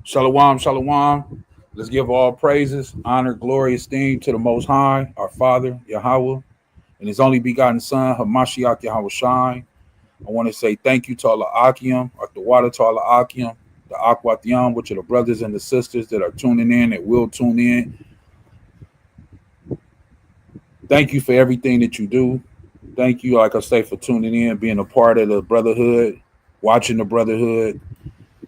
Shalawam, shalawam. Let's give all praises, honor, glory, esteem to the Most High, our Father, Yahweh, and His only begotten Son, Hamashiach Yahweh Shai. I want to say thank you to Allah Akim, or the water to Allah Akim, the Ahchwathyam, which are the brothers and the sisters that are tuning in, that will tune in. Thank you for everything that you do. Thank you, like I say, for tuning in, being a part of the brotherhood, watching the brotherhood.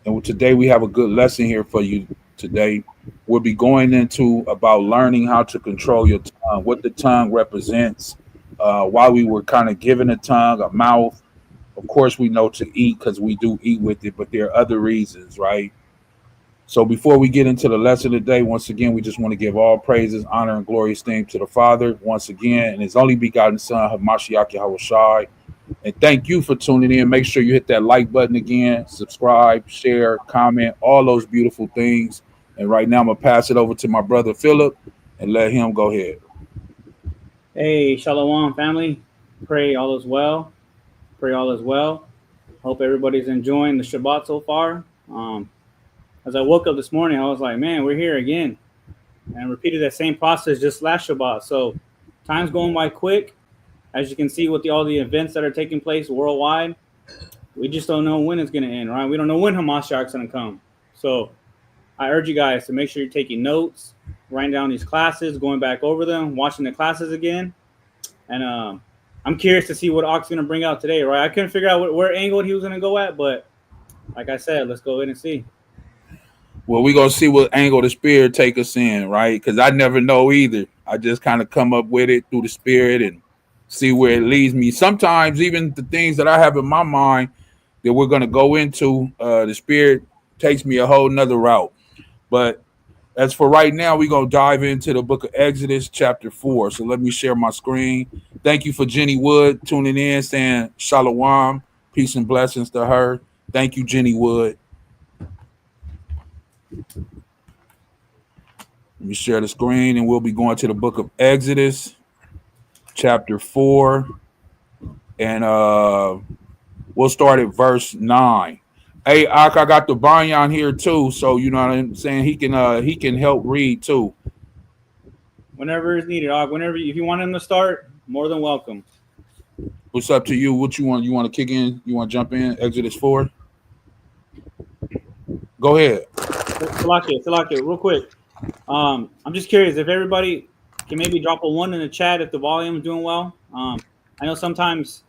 And today we have a good lesson here for you today. We'll be going into about learning how to control your tongue, what the tongue represents, why we were kind of given a tongue, a mouth. Of course, we know to eat because we do eat with it, but there are other reasons, right? So before we get into the lesson today, once again, we just want to give all praises, honor, and glory, esteem to the Father once again, and His only begotten Son, Hamashiach Yahweh Shai. And thank you for tuning in. Make sure you hit that like button again, subscribe, share, comment, all those beautiful things. And right now, I'm going to pass it over to my brother Philip and let him go ahead. Hey, Shalawam family. Pray all is well. Pray all is well. Hope everybody's enjoying the Shabbat so far. As I woke up this morning, I was like, man, we're here again. And repeated that same process just last Shabbat. So time's going by quick. As you can see with all the events that are taking place worldwide, we just don't know when it's going to end, right? We don't know when Hamashiach's going to come. So I urge you guys to make sure you're taking notes, writing down these classes, going back over them, watching the classes again. And I'm curious to see what Ox is going to bring out today, right? I couldn't figure out where angle he was going to go at, but like I said, let's go in and see. Well, we're going to see what angle the Spirit take us in, right? Because I never know either. I just kind of come up with it through the Spirit and see where it leads me. Sometimes even the things that I have in my mind that we're going to go into, the Spirit takes me a whole nother route. But as for right now, we're going to dive into the book of Exodus, chapter 4. So let me share my screen. Thank you for Jenny Wood tuning in, saying Shalawam, peace and blessings to her. Thank you, Jenny Wood. Let me share the screen, and we'll be going to the book of Exodus, chapter 4. And we'll start at verse 9. Hey, Ak, I got the Banyan here too, so you know what I'm saying. He can help read too. Whenever it's needed, Og. If you want him to start, more than welcome. What's up to you? What you want? You want to kick in? You want to jump in? Exodus 4. Go ahead. Salaki, real quick. I'm just curious if everybody can maybe drop a 1 in the chat if the volume is doing well. I know sometimes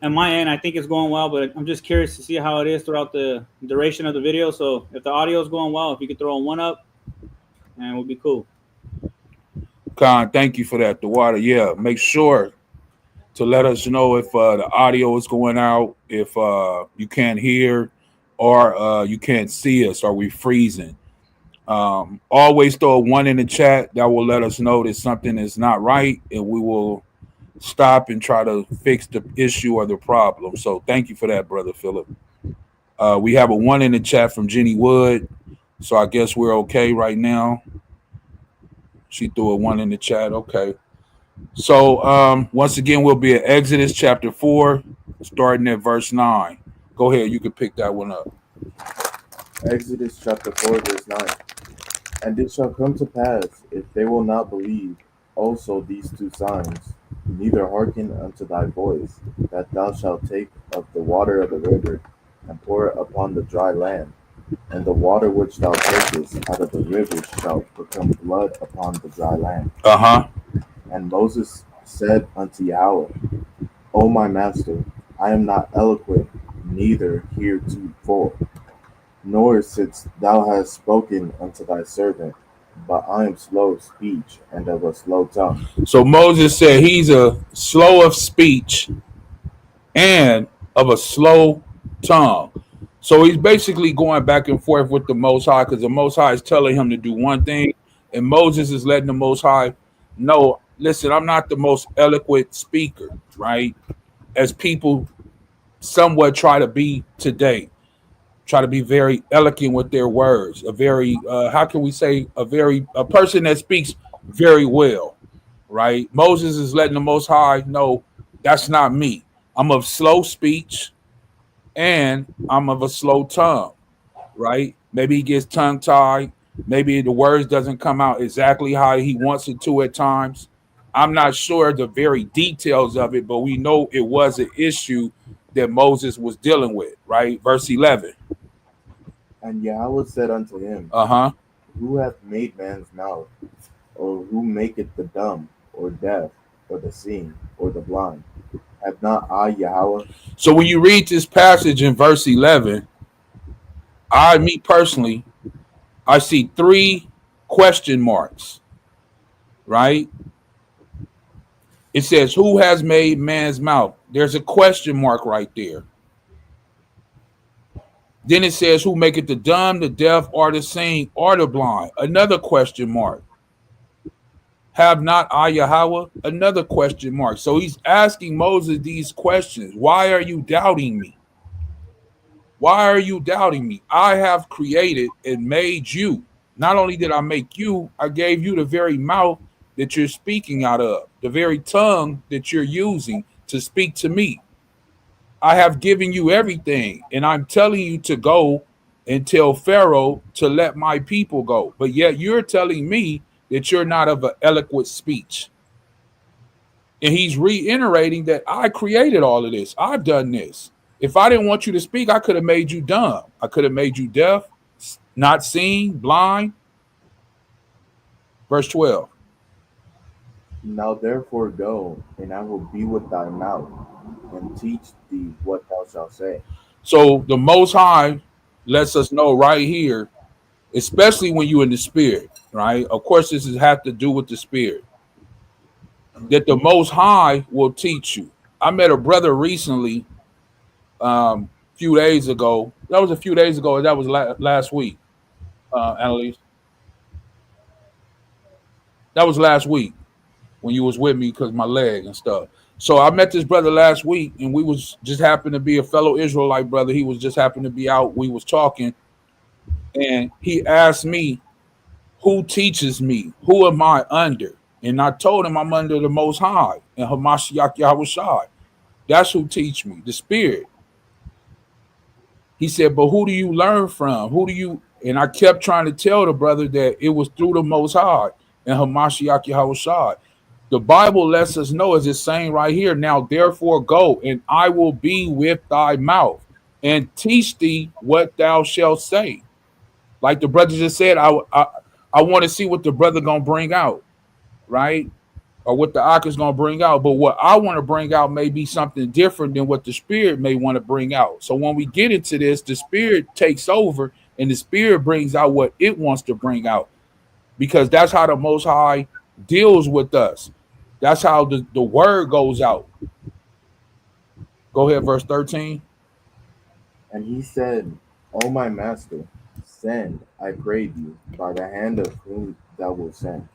at my end I think it's going well, but I'm just curious to see how it is throughout the duration of the video. So if the audio is going well, if you could throw a 1 up, and it would be cool. Khan, thank you for that. The water, yeah. Make sure to let us know if the audio is going out, if you can't hear, or you can't see us, or we freezing. Always throw a 1 in the chat. That will let us know that something is not right, and we will stop and try to fix the issue or the problem. So thank you for that, brother Philip. We have a 1 in the chat from Jenny Wood, so I guess we're okay right now. She threw a 1 in the chat. Okay. So once again, we'll be at Exodus chapter 4, starting at verse 9. Go ahead. You can pick that one up. Exodus chapter 4, verse 9. And it shall come to pass, if they will not believe also these 2 signs, neither hearken unto thy voice, that thou shalt take of the water of the river, and pour it upon the dry land, and the water which thou takest out of the river shall become blood upon the dry land. And Moses said unto Yahweh, O my master, I am not eloquent, neither heretofore, nor since thou hast spoken unto thy servant, but I am slow of speech and of a slow tongue. So Moses said he's a slow of speech and of a slow tongue. So he's basically going back and forth with the Most High, because the Most High is telling him to do one thing, and Moses is letting the Most High know, listen, I'm not the most eloquent speaker, right? As people somewhat try to be today. Try to be very eloquent with their words, a very how can we say a person that speaks very well, right? Moses is letting the Most High know that's not me. I'm of slow speech and I'm of a slow tongue, right? Maybe he gets tongue tied. Maybe the words doesn't come out exactly how he wants it to at times. I'm not sure the very details of it, but we know it was an issue that Moses was dealing with, right? Verse 11. And Yahweh said unto him, Uh-huh. Who hath made man's mouth? Or who maketh the dumb, or deaf, or the seeing, or the blind? Have not I Yahweh? So when you read this passage in verse 11, me personally, I see three question marks, right? It says, Who has made man's mouth? There's a question mark right there. Then it says, Who maketh the dumb, the deaf, or the seeing, or the blind? Another question mark. Have not I Yahweh? Another question mark. So he's asking Moses these questions. Why are you doubting me? Why are you doubting me? I have created and made you. Not only did I make you, I gave you the very mouth that you're speaking out of, the very tongue that you're using to speak to me. I have given you everything, and I'm telling you to go and tell Pharaoh to let my people go. But yet you're telling me that you're not of an eloquent speech. And he's reiterating that I created all of this. I've done this. If I didn't want you to speak, I could have made you dumb. I could have made you deaf, not seeing, blind. Verse 12. Now therefore go, and I will be with thy mouth, and teach thee what thou shalt say. So the Most High lets us know right here, especially when you're in the spirit, right? Of course, this has to do with the spirit, that the Most High will teach you. I met a brother recently, few days ago. That was a few days ago. That was last week, Annalise. That was last week when you was with me because my leg and stuff. So I met this brother last week, and we was just happened to be a fellow Israelite brother. He was just happened to be out. We was talking, and he asked me, "Who teaches me? Who am I under?" And I told him I'm under the Most High and Hamashiach Yahushai. That's who teach me, the Spirit. He said, "But who do you learn from? Who do you?" And I kept trying to tell the brother that it was through the Most High and Hamashiach Yahushai. The Bible lets us know, as it's saying right here, now therefore go, and I will be with thy mouth and teach thee what thou shalt say. Like the brother just said, I want to see what the brother gonna bring out, right? Or what the Ak is gonna bring out. But what I want to bring out may be something different than what the Spirit may want to bring out. So when we get into this, the Spirit takes over, and the Spirit brings out what it wants to bring out, because that's how the Most High deals with us. That's how the word goes out. Go ahead, verse 13. And he said, O my master, send, I pray thee, by the hand of whom thou wilt send.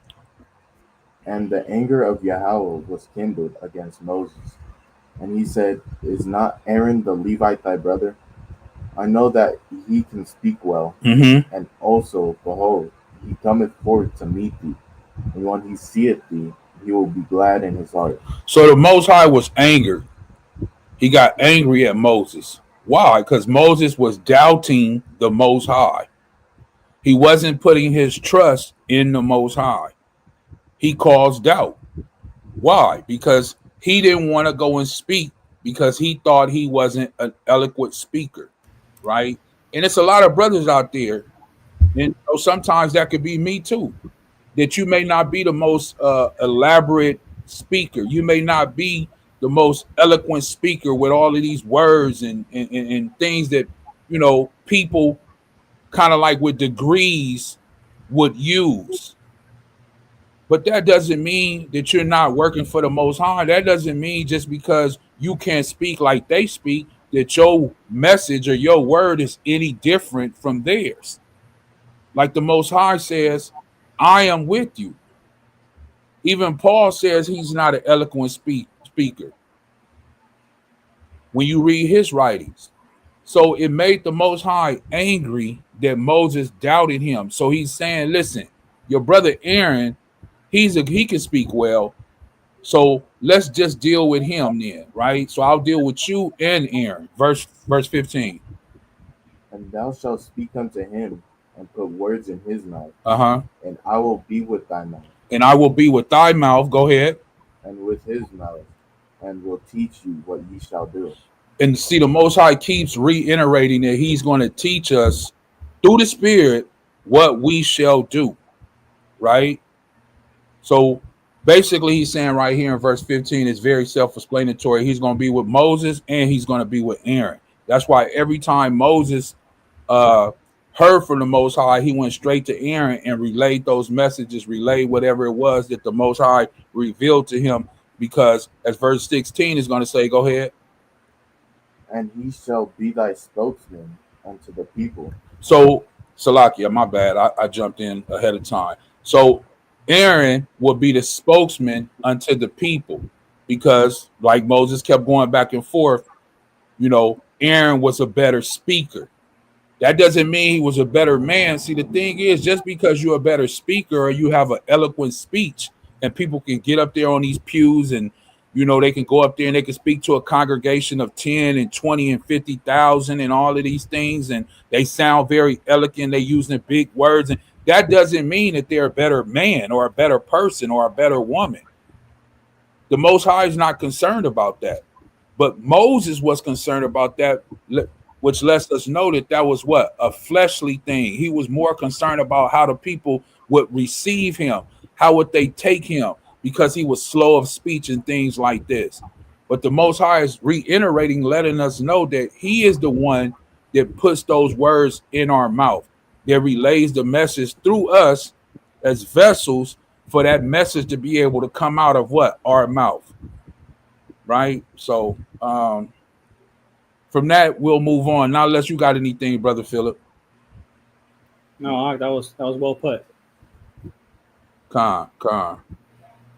And the anger of Yahweh was kindled against Moses. And he said, Is not Aaron the Levite thy brother? I know that he can speak well. Mm-hmm. And also, behold, he cometh forth to meet thee. And when he seeth thee, he will be glad in his heart. So the Most High was angered. He got angry at Moses. Why? Because Moses was doubting the Most High. He wasn't putting his trust in the Most High. He caused doubt. Why? Because he didn't want to go and speak because he thought he wasn't an eloquent speaker, right? And it's a lot of brothers out there, and sometimes that could be me too, that you may not be the most elaborate speaker. You may not be the most eloquent speaker with all of these words and things that, people kind of like with degrees would use. But that doesn't mean that you're not working for the Most High. That doesn't mean just because you can't speak like they speak that your message or your word is any different from theirs. Like the Most High says, I am with you. Even Paul says he's not an eloquent speaker when you read his writings. So it made the Most High angry that Moses doubted him. So he's saying, listen, your brother Aaron, he can speak well. So let's just deal with him then, right? So I'll deal with you and Aaron. Verse 15. And thou shalt speak unto him, and put words in his mouth, Uh-huh. and I will be with thy mouth, And I will be with thy mouth. Go ahead. and with his mouth, and will teach you what ye shall do. And see, the Most High keeps reiterating that he's going to teach us through the Spirit what we shall do, right? So basically, he's saying right here in verse 15, it's very self-explanatory. He's going to be with Moses and he's going to be with Aaron. That's why every time Moses uh, heard from the Most High, he went straight to Aaron and relayed those messages, relayed whatever it was that the Most High revealed to him. Because as verse 16 is going to say, go ahead. And he shall be thy spokesman unto the people. So, Salakia, my bad. I jumped in ahead of time. So, Aaron will be the spokesman unto the people because, like Moses kept going back and forth, Aaron was a better speaker. That doesn't mean he was a better man. See, the thing is, just because you're a better speaker or you have an eloquent speech and people can get up there on these pews and, they can go up there and they can speak to a congregation of 10 and 20 and 50,000 and all of these things. And they sound very eloquent. They using big words. And that doesn't mean that they're a better man or a better person or a better woman. The Most High is not concerned about that. But Moses was concerned about that, which lets us know that that was what? A fleshly thing. He was more concerned about how the people would receive him. How would they take him? Because he was slow of speech and things like this. But the Most High is reiterating, letting us know that he is the one that puts those words in our mouth, that relays the message through us as vessels for that message to be able to come out of what? Our mouth. Right? So, from that, we'll move on. Now, unless you got anything, Brother Philip. No, that was well put. Con.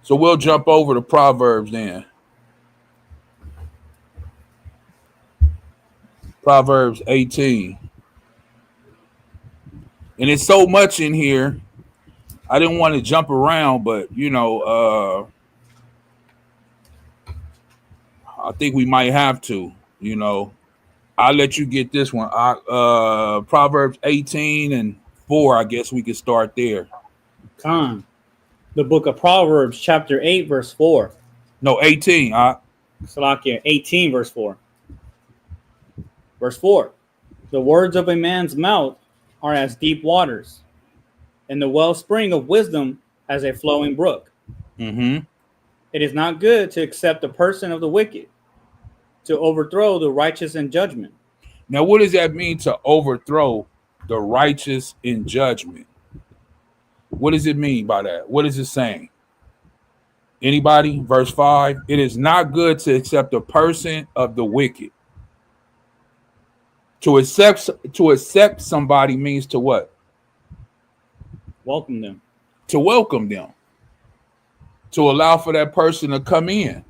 So we'll jump over to Proverbs then. Proverbs 18. And it's so much in here. I didn't want to jump around, but I think we might have to, I'll let you get this one. Proverbs 18 and 4, I guess we could start there. Con. The book of Proverbs, chapter 8, verse 4. No, 18. Salakia, 18, verse 4. Verse 4. The words of a man's mouth are as deep waters, and the wellspring of wisdom as a flowing brook. Mm-hmm. It is not good to accept the person of the wicked, to overthrow the righteous in judgment. Now, what does that mean, to overthrow the righteous in judgment? What does it mean by that? What is it saying? Anybody? Verse 5. It is not good to accept the person of the wicked. To accept somebody means to what? Welcome them. To welcome them. To allow for that person to come in.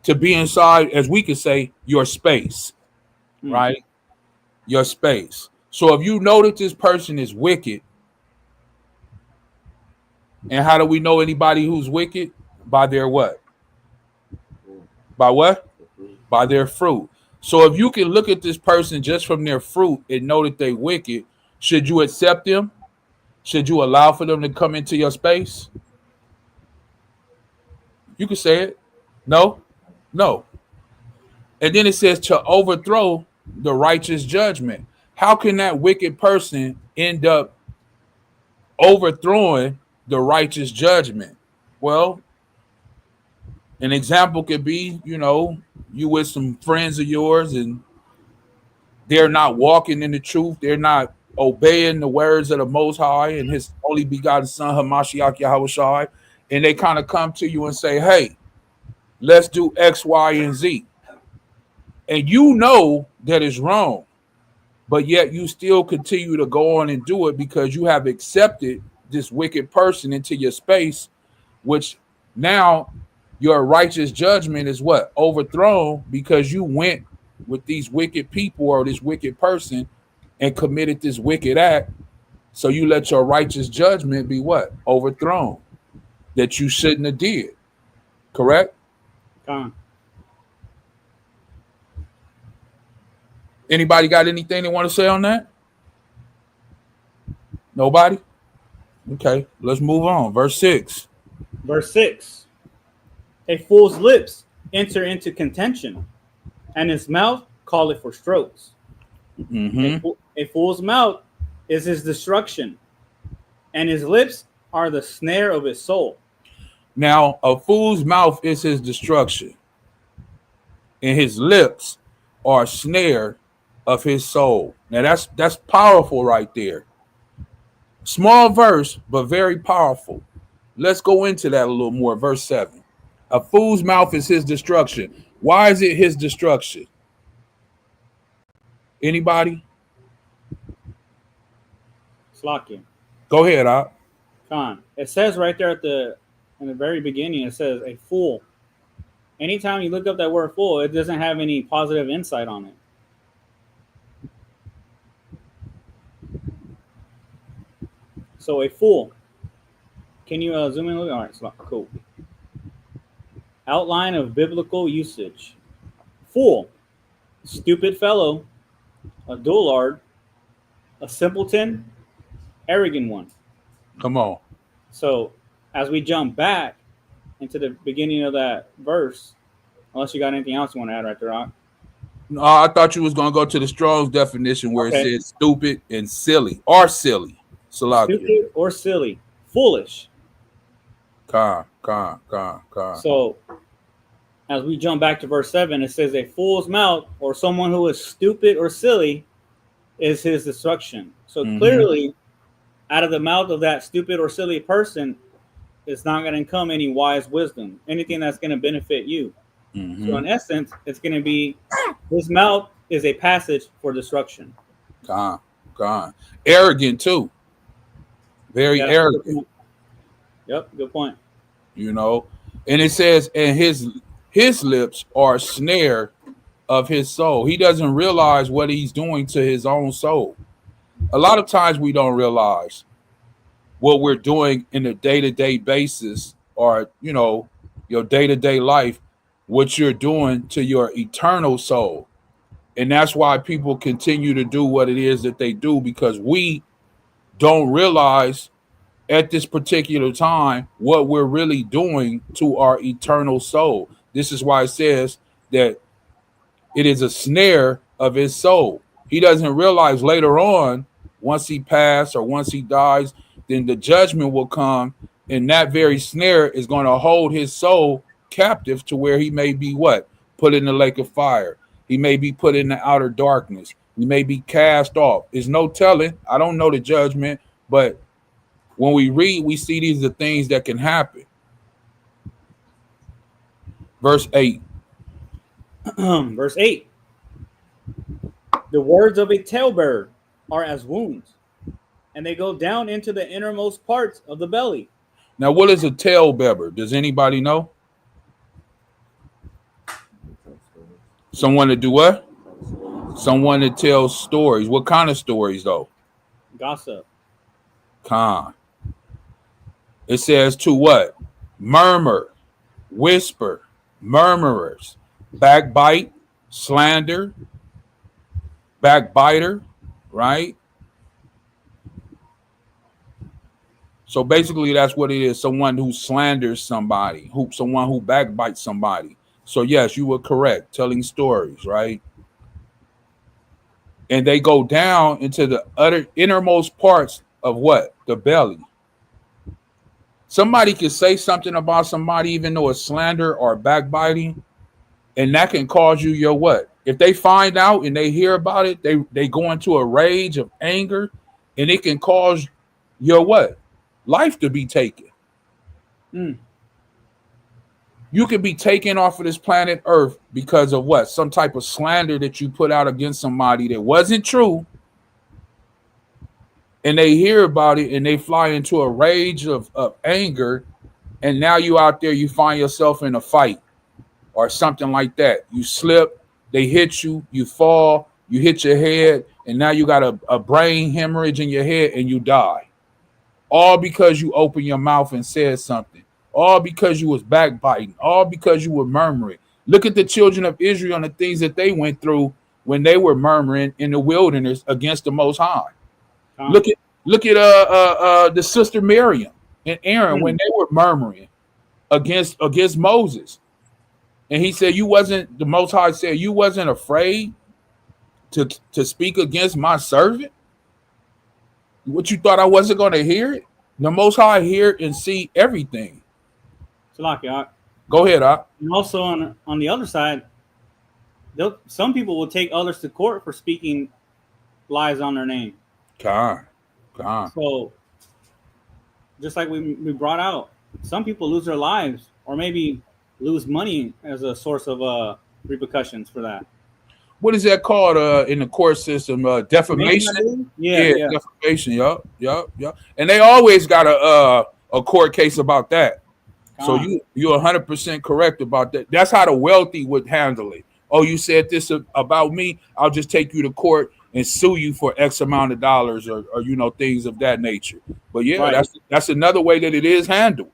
To be inside, as we could say, your space. Right? Your space. So if you know that this person is wicked, and how do we know anybody who's wicked? By their what? By what? By their fruit. So if you can look at this person just from their fruit and know that they're wicked, should you accept them? Should you allow for them to come into your space? You can say it. No. And then it says to overthrow the righteous judgment. How can that wicked person end up overthrowing the righteous judgment? Well, an example could be, you with some friends of yours and they're not walking in the truth. They're not obeying the words of the Most High and his only begotten son, Hamashiach Yahawah. And they kind of come to you and say, hey, let's do X, Y, and Z. And you know that is wrong, but yet you still continue to go on and do it because you have accepted this wicked person into your space, which now your righteous judgment is what? Overthrown because you went with these wicked people or this wicked person and committed this wicked act. So you let your righteous judgment be what? Overthrown. That you shouldn't have did. Correct? Anybody got anything they want to say on that? Nobody? Okay, let's move on. Verse 6. Verse 6. A fool's lips enter into contention, and his mouth calleth for strokes. Mm-hmm. A fool's mouth is his destruction, and his lips are the snare of his soul. Now, a fool's mouth is his destruction, and his lips are a snare of his soul. Now, that's powerful right there. Small verse, but very powerful. Let's go into that a little more. Verse 7. A fool's mouth is his destruction. Why is it his destruction? Anybody? Slakia. Go ahead, Op. Khan. It says right there in the very beginning, it says a fool. Anytime you look up that word fool, it doesn't have any positive insight on it. So a fool. Can you zoom in a little? All right, cool. Outline of biblical usage. Fool, stupid fellow, a dullard, a simpleton, arrogant one. Come on. So as we jump back into the beginning of that verse, unless you got anything else you want to add right there, Rock. No, I thought you was going to go to the Strong's definition where it says stupid and silly or silly. Stupid or silly. Foolish. Con. So as we jump back to verse 7, it says a fool's mouth or someone who is stupid or silly is his destruction. So clearly, out of the mouth of that stupid or silly person is not going to come any wise wisdom, anything that's going to benefit you. So in essence, it's going to be his mouth is a passage for destruction. Con. Arrogant too. Very arrogant. Yep, good point. You know, and it says, and his lips are a snare of his soul. He doesn't realize what he's doing to his own soul. A lot of times we don't realize what we're doing in a day-to-day basis, or your day-to-day life, what you're doing to your eternal soul. And that's why people continue to do what it is that they do, because we don't realize at this particular time what we're really doing to our eternal soul. This is why it says that it is a snare of his soul. He doesn't realize later on, once he passes or once he dies, then the judgment will come, and that very snare is going to hold his soul captive to where he may be put in the lake of fire. He may be put in the outer darkness. He may be cast off. There's no telling. I don't know the judgment, but when we read, we see these are things that can happen. Verse 8. Verse 8. The words of a talebearer are as wounds, and they go down into the innermost parts of the belly. Now, what is a talebearer? Does anybody know? Someone to do what? Someone that tells stories. What kind of stories, though? Gossip. Con. It says to what? Murmur, whisper, murmurers, backbite, slander, backbiter, right? So basically that's what it is. Someone who slanders somebody, someone who backbites somebody. So yes, you were correct. Telling stories, right? And they go down into the innermost parts of what? The belly. Somebody can say something about somebody, even though it's slander or backbiting, and that can cause you your what? If they find out and they hear about it, they go into a rage of anger, and it can cause your what? Life to be taken. You can be taken off of this planet Earth because of what? Some type of slander that you put out against somebody that wasn't true. And they hear about it and they fly into a rage of anger. And now you out there, you find yourself in a fight or something like that. You slip, they hit you, you fall, you hit your head, and now you got a brain hemorrhage in your head and you die. All because you opened your mouth and said something. All because you was backbiting. All because you were murmuring. Look at the children of Israel and the things that they went through when they were murmuring in the wilderness against the Most High. Look at the sister Miriam and Aaron when they were murmuring against Moses, and he said, "You wasn't." The Most High said, "You wasn't afraid to speak against my servant. What you thought I wasn't going to hear it? The Most High hear and see everything." Salakia. Go ahead, Ak. And also on the other side, some people will take others to court for speaking lies on their name. Khan. So just like we brought out, some people lose their lives or maybe lose money as a source of repercussions for that. What is that called in the court system? Defamation? Yeah. Defamation. Yup. And they always got a court case about that. So you're 100% correct about that. That's how the wealthy would handle it. Oh, you said this about me. I'll just take you to court and sue you for X amount of dollars, or things of that nature. But yeah, right. that's another way that it is handled.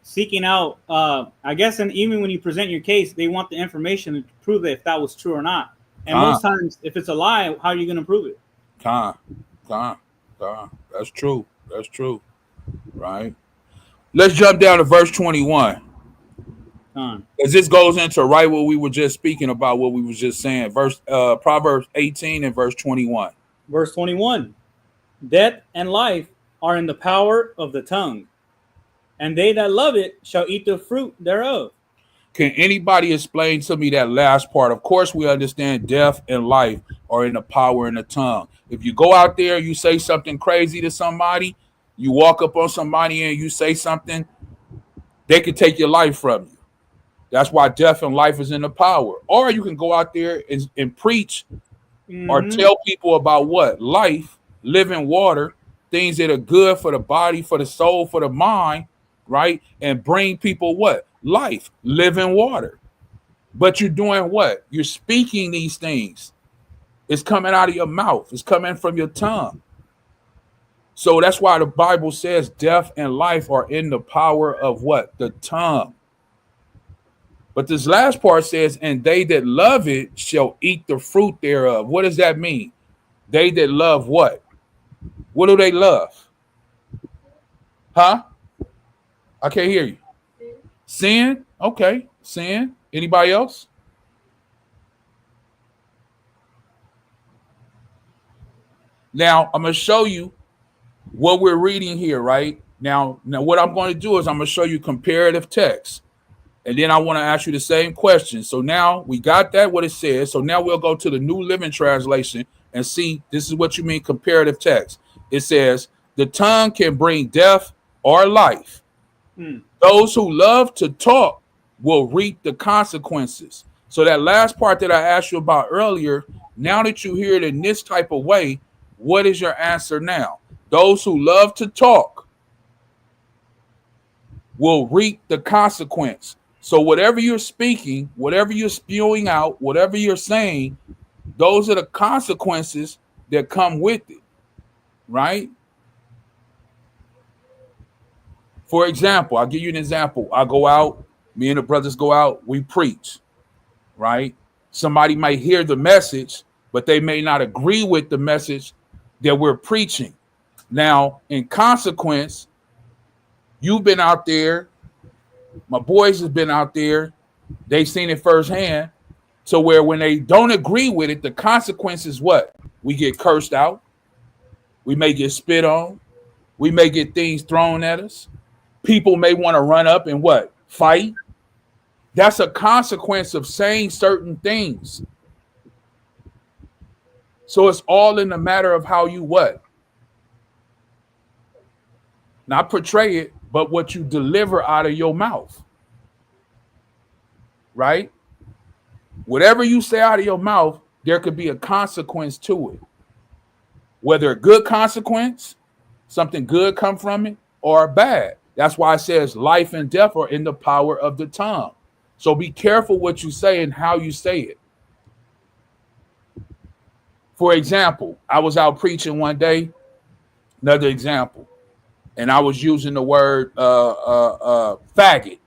Seeking out. I guess, and even when you present your case, they want the information to prove if that was true or not. And most times, if it's a lie, how are you going to prove it? That's true. Right. Let's jump down to verse 21. As this goes into right what we were just speaking about, what we were just saying. Proverbs 18 and verse 21. Verse 21. Death and life are in the power of the tongue, and they that love it shall eat the fruit thereof. Can anybody explain to me that last part? Of course, we understand death and life are in the power in the tongue. If you go out there, you say something crazy to somebody, you walk up on somebody and you say something, they could take your life from you. That's why death and life is in the power. Or you can go out there and preach or tell people about what? Life, living water, things that are good for the body, for the soul, for the mind, right? And bring people what? Life, living water. But you're doing what? You're speaking these things. It's coming out of your mouth. It's coming from your tongue. So that's why the Bible says death and life are in the power of what? The tongue. But this last part says, and they that love it shall eat the fruit thereof. What does that mean? They that love what? What do they love? Huh? I can't hear you. Sin? Okay. Sin. Anybody else? Now, I'm going to show you what we're reading here, right? Now what I'm going to do is I'm going to show you comparative text. And then I want to ask you the same question. So now we got that, what it says. So now we'll go to the New Living Translation and see this is what you mean comparative text. It says, the tongue can bring death or life. Those who love to talk will reap the consequences. So that last part that I asked you about earlier, now that you hear it in this type of way, what is your answer now? Those who love to talk will reap the consequence. So whatever you're speaking, whatever you're spewing out, whatever you're saying, those are the consequences that come with it, right? For example, I'll give you an example. I go out, me and the brothers go out, we preach, right? Somebody might hear the message, but they may not agree with the message that we're preaching. Now, in consequence, you've been out there, my boys have been out there, they've seen it firsthand. So where when they don't agree with it, the consequence is what? We get cursed out. We may get spit on. We may get things thrown at us. People may want to run up and what? Fight. That's a consequence of saying certain things. So it's all in the matter of how you what? Not portray it, but what you deliver out of your mouth. Right? Whatever you say out of your mouth, there could be a consequence to it. Whether a good consequence, something good come from it, or bad. That's why it says life and death are in the power of the tongue. So be careful what you say and how you say it. For example, I was out preaching one day, another example, and I was using the word faggot,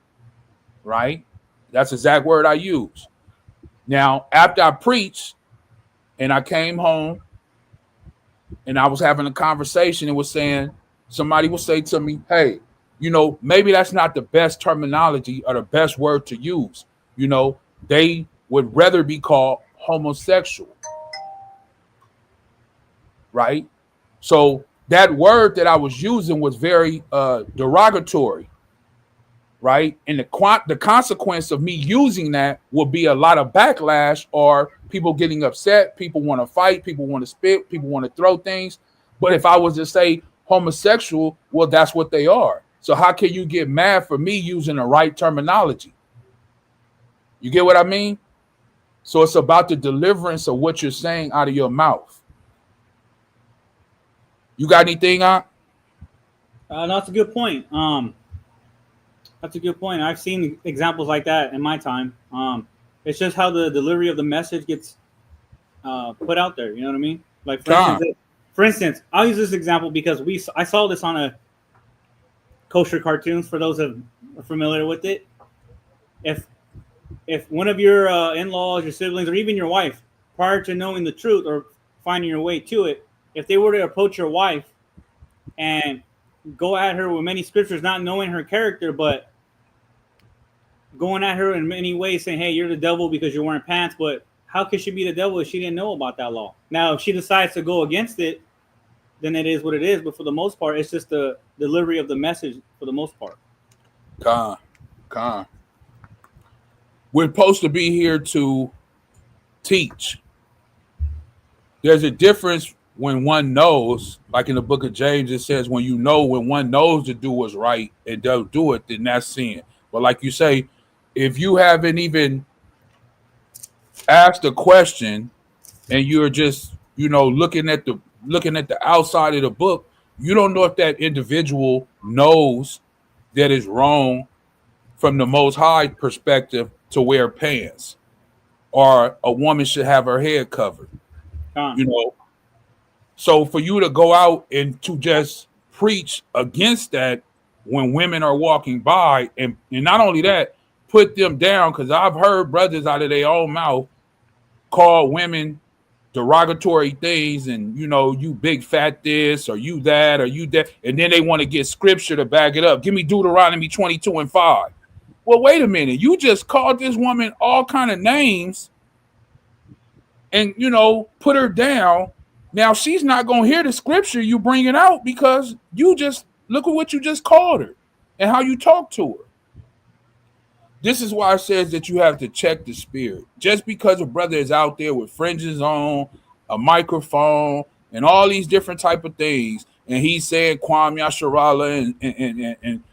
right? That's the exact word I use. Now, after I preached and I came home, and I was having a conversation and was saying, somebody will say to me, hey, maybe that's not the best terminology or the best word to use. They would rather be called homosexual, right? So that word that I was using was very derogatory, right? And the consequence of me using that will be a lot of backlash or people getting upset. People want to fight. People want to spit. People want to throw things. But if I was to say homosexual, well, that's what they are. So how can you get mad for me using the right terminology? You get what I mean? So it's about the deliverance of what you're saying out of your mouth. You got anything on? That's a good point. That's a good point. I've seen examples like that in my time. It's just how the delivery of the message gets put out there. You know what I mean? Like for instance, I'll use this example because I saw this on a kosher cartoons. For those that are familiar with it, if one of your in-laws, your siblings, or even your wife, prior to knowing the truth or finding your way to it, if they were to approach your wife and go at her with many scriptures, not knowing her character, but going at her in many ways, saying, hey, you're the devil because you're wearing pants, but how could she be the devil if she didn't know about that law? Now, if she decides to go against it, then it is what it is. But for the most part, it's just the delivery of the message for the most part. Con. We're supposed to be here to teach. There's a difference when one knows, like in the book of James, it says when one knows to do what's right and don't do it, then that's sin. But like you say, if you haven't even asked a question and you're just, looking at the outside of the book, you don't know if that individual knows that it's wrong from the Most High perspective to wear pants, or a woman should have her head covered. So for you to go out and to just preach against that when women are walking by, and not only that, put them down, because I've heard brothers out of their own mouth call women derogatory things, and you big fat this, or you that, or you that, and then they want to get scripture to back it up. Give me Deuteronomy 22:5. Well, wait a minute, you just called this woman all kind of names and put her down. Now she's not going to hear the scripture you bring it out, because you just look at what you just called her and how you talk to her. This is why it says that you have to check the spirit. Just because a brother is out there with fringes on, a microphone, and all these different type of things, and he's saying Kwam Yasharala and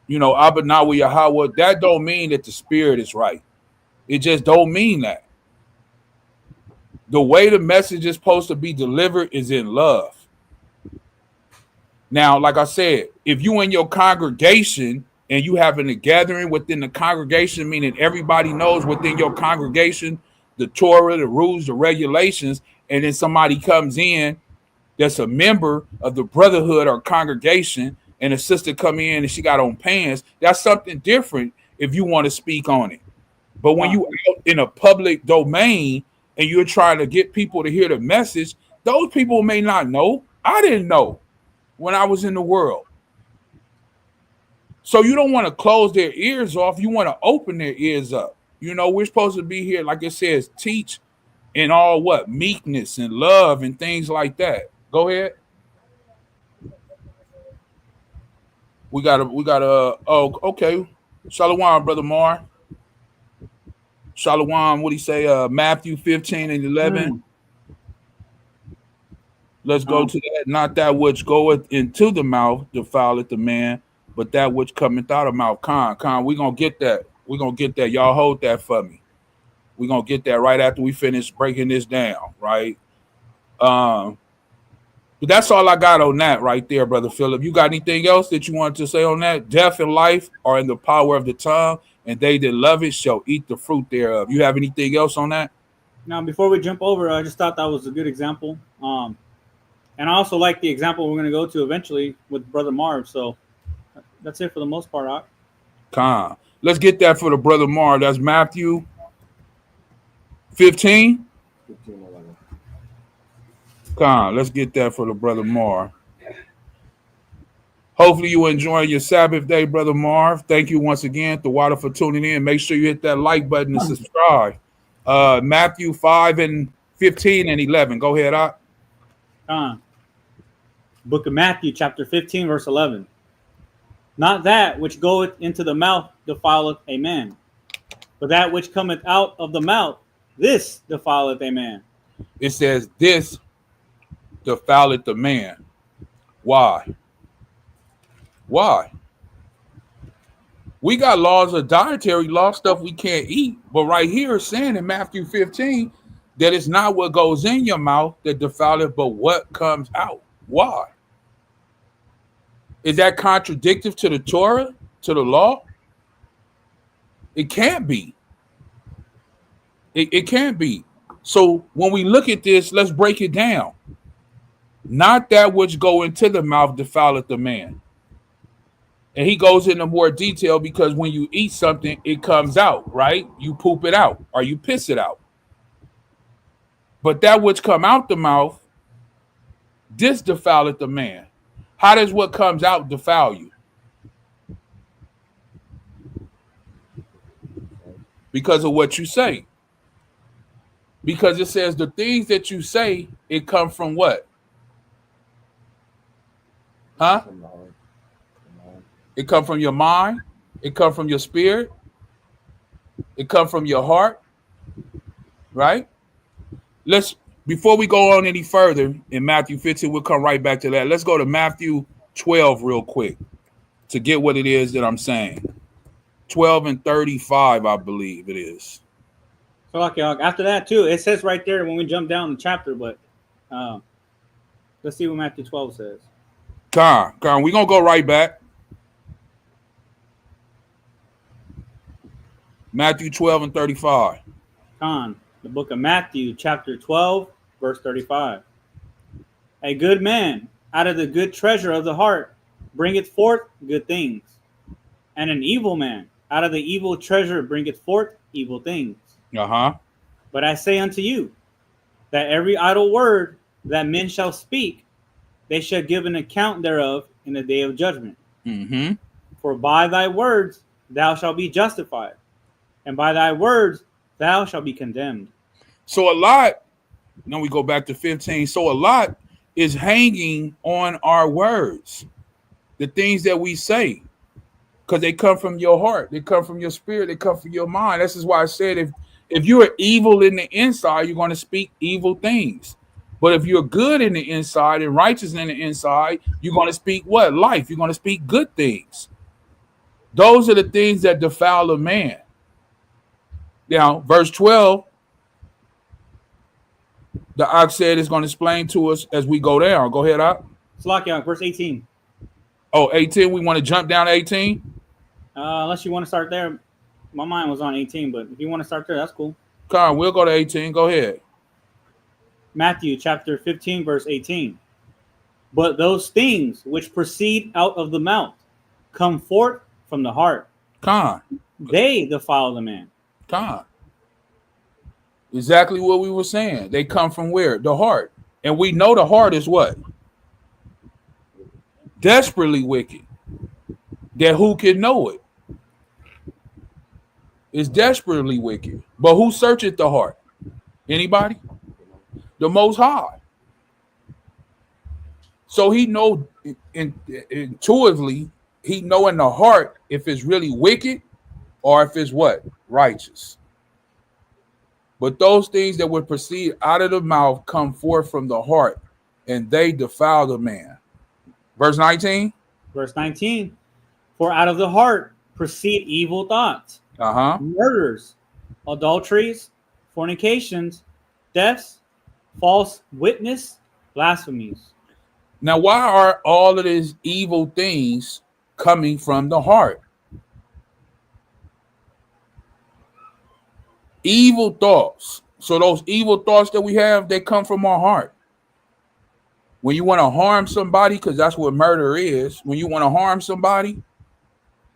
Abanawa Yahawah, that don't mean that the spirit is right. It just don't mean that. The way the message is supposed to be delivered is in love. Now, like I said, if you in your congregation and you having a gathering within the congregation, meaning everybody knows within your congregation the Torah, the rules, the regulations, and then somebody comes in that's a member of the brotherhood or congregation, and a sister come in and she got on pants, that's something different if you want to speak on it. But when you out in a public domain and you're trying to get people to hear the message, those people may not know. I didn't know when I was in the world. So you don't want to close their ears off. You want to open their ears up. We're supposed to be here, like it says, teach in all meekness and love and things like that. Go ahead. We got oh, okay. Shalawam, Brother Mar. Shalawam, what do you say? Matthew 15:11. Let's go to that. Not that which goeth into the mouth defileth the man, but that which cometh out of mouth. Con, we're going to get that. We're going to get that. Y'all hold that for me. We're going to get that right after we finish breaking this down, right? But that's all I got on that right there, Brother Philip. You got anything else that you want to say on that? Death and life are in the power of the tongue, and they that love it shall eat the fruit thereof. You have anything else on that? Now, before we jump over, I just thought that was a good example. And I also like the example we're going to go to eventually with Brother Marv. So that's it for the most part. Con. Let's get that for the Brother Marv. That's Matthew 15. Come on, let's get that for the brother Marv. Hopefully you enjoy your Sabbath day, brother Marv. Thank you once again, the water, for tuning in. Make sure you hit that like button and subscribe. Matthew 5 and 15 and 11. Go ahead, Op. Book of Matthew, chapter 15, verse 11. Not that which goeth into the mouth defileth a man, but that which cometh out of the mouth, this defileth a man. It says, this defileth the man. Why? Why? We got laws of dietary law, stuff we can't eat. But right here it's saying in Matthew 15 that it's not what goes in your mouth that defileth, but what comes out. Why? Is that contradictory to the Torah, to the law? It can't be. It can't be. So when we look at this, let's break it down. Not that which go into the mouth defileth the man. And he goes into more detail because when you eat something, it comes out, right? You poop it out or you piss it out. But that which come out the mouth, this defileth the man. How does what comes out defile you? Because of what you say. Because it says the things that you say, it come from what? Huh? It come from your mind. It come from your spirit. It come from your heart. Right? Before we go on any further in Matthew 15, we'll come right back to that. Let's go to Matthew 12 real quick to get what it is that I'm saying. 12 and 35, I believe it is. So, okay, after that, too, it says right there when we jump down the chapter, but let's see what Matthew 12 says. Con, we're going to go right back. Matthew 12 and 35. Con, the book of Matthew, chapter 12, verse 35. A good man out of the good treasure of the heart bringeth forth good things, and an evil man out of the evil treasure bringeth forth evil things. But I say unto you, that every idle word that men shall speak, they shall give an account thereof in the day of judgment. Mm-hmm. For by thy words thou shalt be justified, and by thy words thou shalt be condemned. So a lot, now we go back to 15. So a lot is hanging on our words, the things that we say, because they come from your heart, they come from your spirit, they come from your mind. This is why I said if you're evil in the inside, you're going to speak evil things. But if you're good in the inside and righteous in the inside, you're going to speak what? Life. You're going to speak good things. Those are the things that defile a man. Now, verse 12, the Ox said is going to explain to us as we go down. Go ahead, Ox. Slakia, verse 18. Oh, 18. We want to jump down to 18? Unless you want to start there. My mind was on 18, but if you want to start there, that's cool. Come on, we'll go to 18. Go ahead. Matthew chapter 15, verse 18. But those things which proceed out of the mouth come forth from the heart. Come on. They defile the man. Come on. Exactly what we were saying. They come from where? The heart. And we know the heart is what? Desperately wicked. That who can know it? It's desperately wicked. But who searcheth the heart? Anybody? The Most High. So he know intuitively, he know in the heart if it's really wicked or if it's what? Righteous. But those things that would proceed out of the mouth come forth from the heart, and they defile the man. Verse 19. Verse 19. For out of the heart proceed evil thoughts, murders, adulteries, fornications, thefts, false witness, blasphemies. Now, why are all of these evil things coming from the heart? Evil thoughts. So those evil thoughts that we have, they come from our heart. When you want to harm somebody, because that's what murder is. When you want to harm somebody,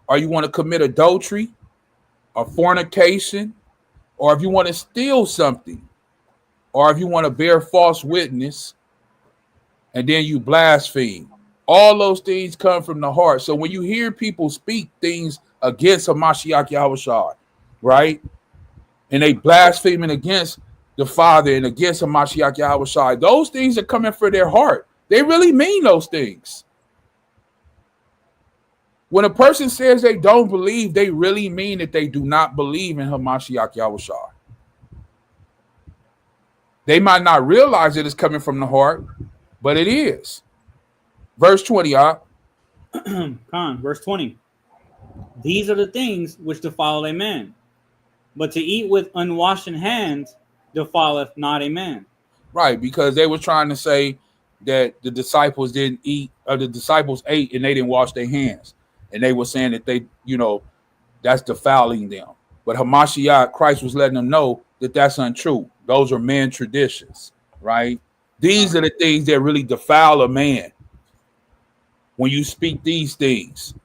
or you want to commit adultery, or fornication, or if you want to steal something, or if you want to bear false witness, and then you blaspheme. All those things come from the heart. So when you hear people speak things against Hamashiach Yahushua, right, and they blaspheming against the Father and against Hamashiach Yahushua, those things are coming from their heart. They really mean those things. When a person says they don't believe, they really mean that they do not believe in Hamashiach Yahushua. They might not realize it is coming from the heart, but it is. Verse 20, Verse 20. These are the things which defile a man, but to eat with unwashed hands defileth not a man. Right, because they were trying to say that the disciples didn't eat, or the disciples ate and they didn't wash their hands. And they were saying that they, that's defiling them. But Hamashiach, Christ was letting them know that that's untrue. Those are man traditions, right? These are the things that really defile a man when you speak these things.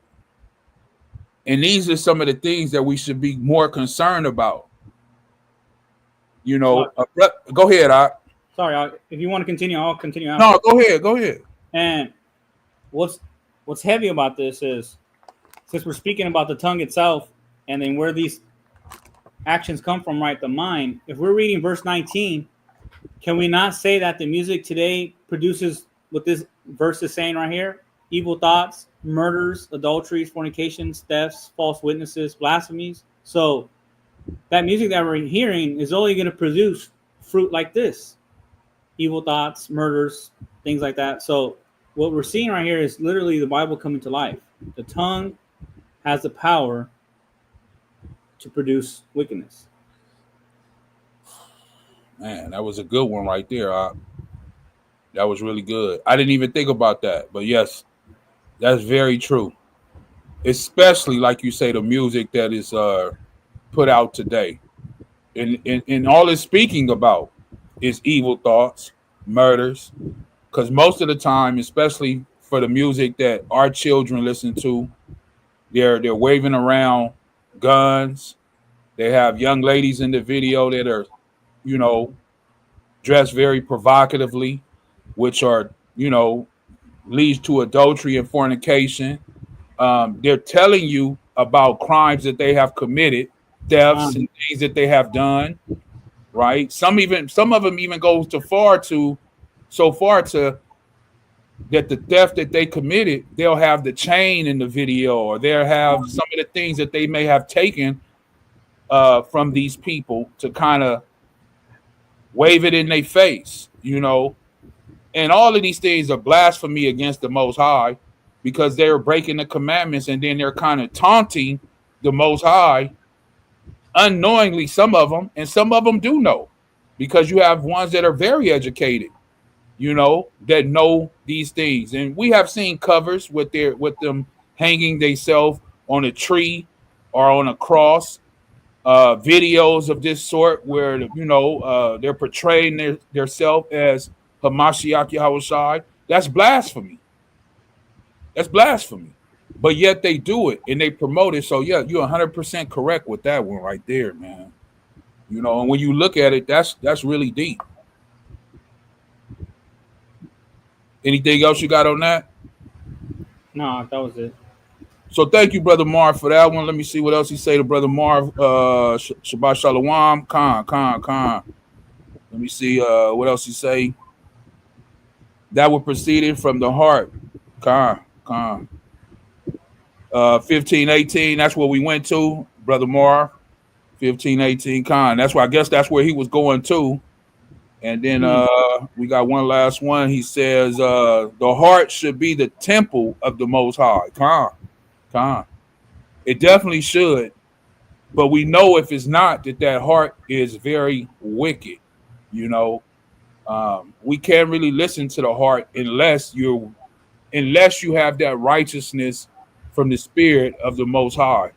And these are some of the things that we should be more concerned about. Go ahead, Sorry, if you want to continue, I'll continue. No, go ahead. And what's heavy about this is, since we're speaking about the tongue itself, and then where these actions come from, right? The mind. If we're reading verse 19, can we not say that the music today produces what this verse is saying right here? Evil thoughts, murders, adulteries, fornications, thefts, false witnesses, blasphemies. So that music that we're hearing is only going to produce fruit like this. Evil thoughts, murders, things like that. So what we're seeing right here is literally the Bible coming to life. The tongue has the power to produce wickedness. Man, that was a good one right there. That was really good. I didn't even think about that. But yes, that's very true. Especially, like you say, the music that is put out today. And all it's speaking about is evil thoughts, murders. Because most of the time, especially for the music that our children listen to, they're waving around guns. They have young ladies in the video that are, dressed very provocatively, which are, leads to adultery and fornication. They're telling you about crimes that they have committed, thefts and things that they have done, right? Some of them even go so far to that the theft that they committed, they'll have the chain in the video, or they'll have some of the things that they may have taken from these people to kind of wave it in their face, And all of these things are blasphemy against the Most High, because they're breaking the commandments, and then they're kind of taunting the Most High unknowingly, some of them, and some of them do know, because you have ones that are very educated, that know these things. And we have seen covers with them hanging themselves on a tree or on a cross, videos of this sort where, they're portraying their self as Hamashiach Yahushua. That's blasphemy. That's blasphemy. But yet they do it and they promote it. So yeah, you're 100% correct with that one right there, man. And when you look at it, that's really deep. Anything else you got on that? No, that was it. So thank you, Brother Marv, for that one. Let me see what else he say to Brother Marv. Shabbat Shalawam. Khan. Let me see what else he say. That was proceeded from the heart. Khan. 15:18. That's where we went to, Brother Marv. 15:18. Khan. That's why I guess that's where he was going to. And then we got one last one. He says, the heart should be the temple of the Most High. Khan. It definitely should. But we know if it's not, that heart is very wicked. We can't really listen to the heart unless you have that righteousness from the Spirit of the Most High.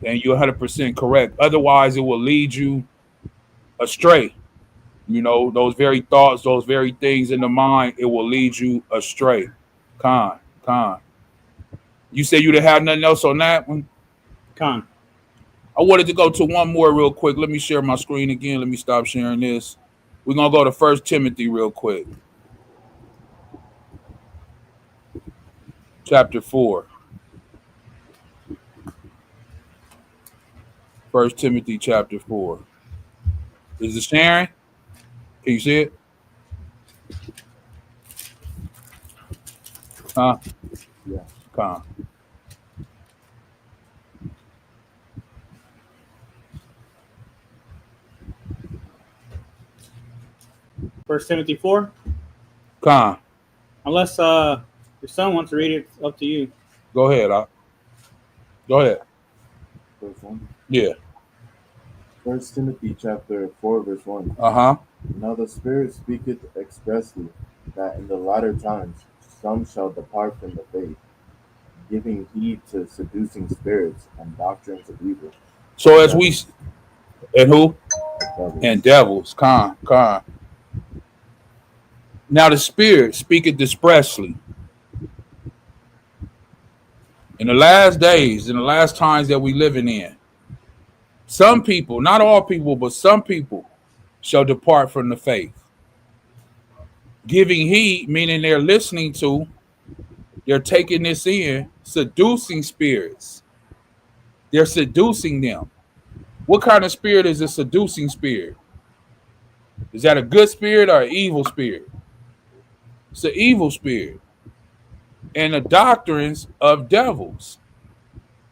And you're 100% correct. Otherwise, it will lead you astray. Those very thoughts, those very things in the mind, it will lead you astray. Khan. You say you didn't have nothing else on that one? Khan. I wanted to go to one more real quick. Let me share my screen again. Let me stop sharing this. We're going to go to 1 Timothy real quick. chapter 4. 1 Timothy chapter 4. Is it sharing? Can you see it? Huh? Yeah. Con. First Timothy 4. Con. Unless your son wants to read it, it's up to you. Go ahead. Go ahead. Verse 1. Yeah. 1 Timothy chapter 4, verse 1. Uh-huh. Now the Spirit speaketh expressly that in the latter times some shall depart from the faith, giving heed to seducing spirits and doctrines of evil. So as we and who? Devils. And devils. Con. Now the Spirit speaketh expressly. In the last days, in the last times that we living in, some people, not all people, but some people shall depart from the faith. Giving heed, meaning they're listening to, they're taking this in, seducing spirits. They're seducing them. What kind of spirit is a seducing spirit? Is that a good spirit or an evil spirit? It's an evil spirit. And the doctrines of devils.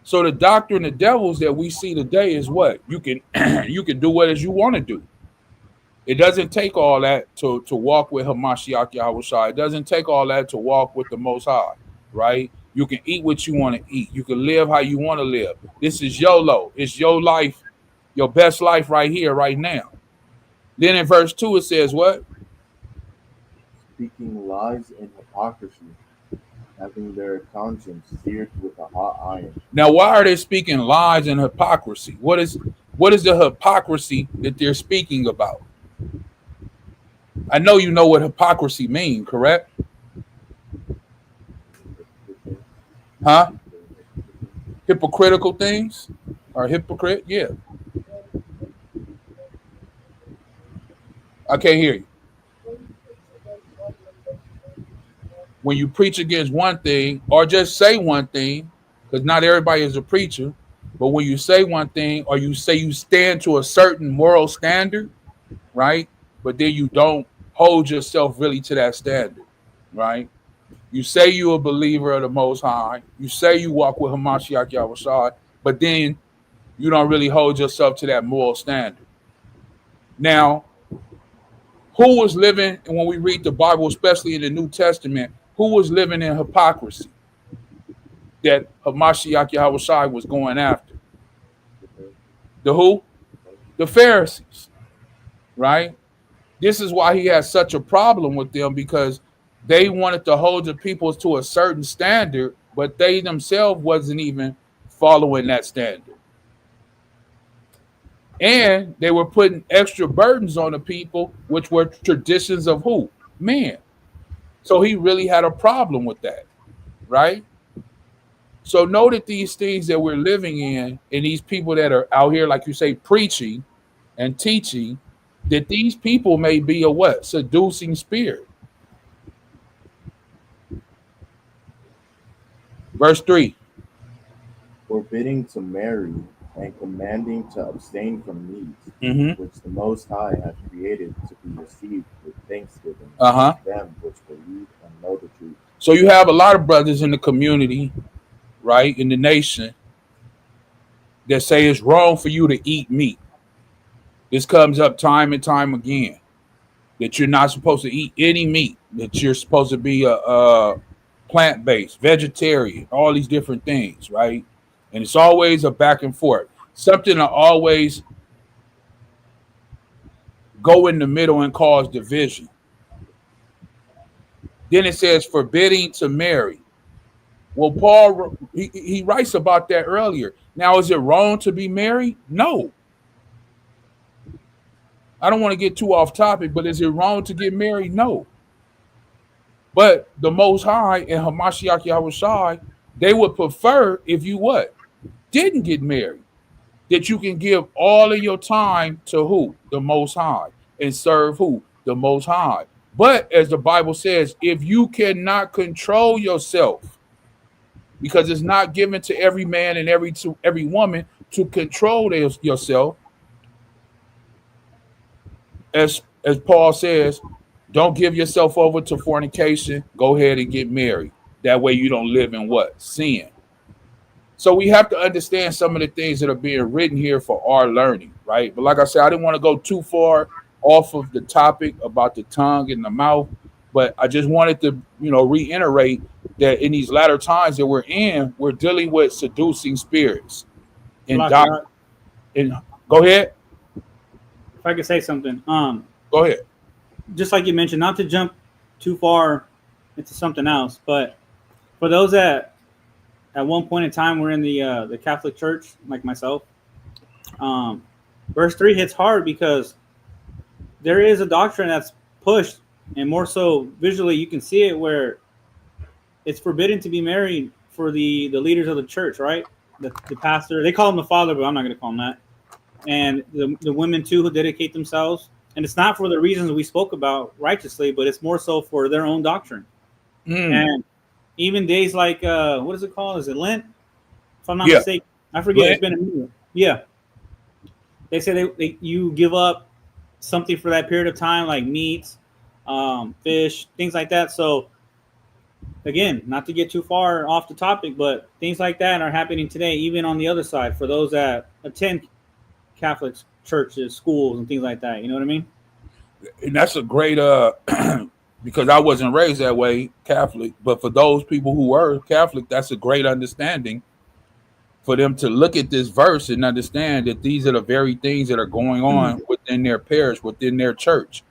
So the doctrine of devils that we see today is what? You can you can do what as you want to do. It doesn't take all that to walk with Hamashiach Yahushua. It doesn't take all that to walk with the Most High, right? You can eat what you want to eat. You can live how you want to live. This is YOLO. It's your life, your best life right here, right now. Then in verse 2, it says what? Speaking lies and hypocrisy, having their conscience seared with a hot iron. Now, why are they speaking lies and hypocrisy? What is the hypocrisy that they're speaking about? I know you know what hypocrisy means, correct? Huh? Hypocritical things? Or hypocrite? Yeah. I can't hear you. When you preach against one thing, or just say one thing, because not everybody is a preacher, but when you say one thing, or you say you stand to a certain moral standard, right? But then you don't hold yourself really to that standard, right? You say you're a believer of the Most High. You say you walk with Hamashiach Yahushua, but then you don't really hold yourself to that moral standard. Now, who was living, and when we read the Bible, especially in the New Testament, who was living in hypocrisy that Hamashiach Yahushua was going after? The who? The Pharisees, right? This is why he has such a problem with them, because they wanted to hold the people to a certain standard, but they themselves wasn't even following that standard. And they were putting extra burdens on the people, which were traditions of who? Man. So he really had a problem with that, right? So know that these things that we're living in, and these people that are out here, like you say, preaching and teaching, that these people may be a what? Seducing spirit. Verse 3. Forbidding to marry and commanding to abstain from meats, which the Most High hath created to be received with thanksgiving by them which believe and know the truth. So you have a lot of brothers in the community, right, in the nation, that say it's wrong for you to eat meat. This comes up time and time again, that you're not supposed to eat any meat, that you're supposed to be a plant-based, vegetarian, all these different things, right? And it's always a back and forth. Something to always go in the middle and cause division. Then it says forbidding to marry. Well, Paul, he writes about that earlier. Now, is it wrong to be married? No. I don't want to get too off topic, but is it wrong to get married? No. But the Most High and Hamashiach Yahushua, they would prefer if you what? Didn't get married. That you can give all of your time to who? The Most High. And serve who? The Most High. But as the Bible says, if you cannot control yourself, because it's not given to every man and every woman to control yourself. As Paul says, don't give yourself over to fornication. Go ahead and get married. That way you don't live in what? Sin. So we have to understand some of the things that are being written here for our learning, right? But like I said, I didn't want to go too far off of the topic about the tongue and the mouth, but I just wanted to, reiterate that in these latter times that we're in, we're dealing with seducing spirits. And Salaki, go ahead. if I could say something, Go ahead. just like you mentioned, not to jump too far into something else, but for those that at one point in time were in the Catholic Church, like myself, verse 3 hits hard because there is a doctrine that's pushed, and more so visually, you can see it where it's forbidden to be married for the leaders of the church, right? The pastor, they call him the father, but I'm not going to call him that. And the women too who dedicate themselves. And it's not for the reasons we spoke about righteously, but it's more so for their own doctrine. And even days like, what is it called? Is it Lent? If I'm not mistaken. I forget. Lent. It's been a minute. Yeah. They say you give up something for that period of time, like meat, fish, things like that. So, again, not to get too far off the topic, but things like that are happening today, even on the other side, for those that attend Catholic churches, schools, and things like that. You know what I mean? And that's a great because I wasn't raised that way, Catholic, but for those people who were Catholic, that's a great understanding for them to look at this verse and understand that these are the very things that are going on within their parish, within their church,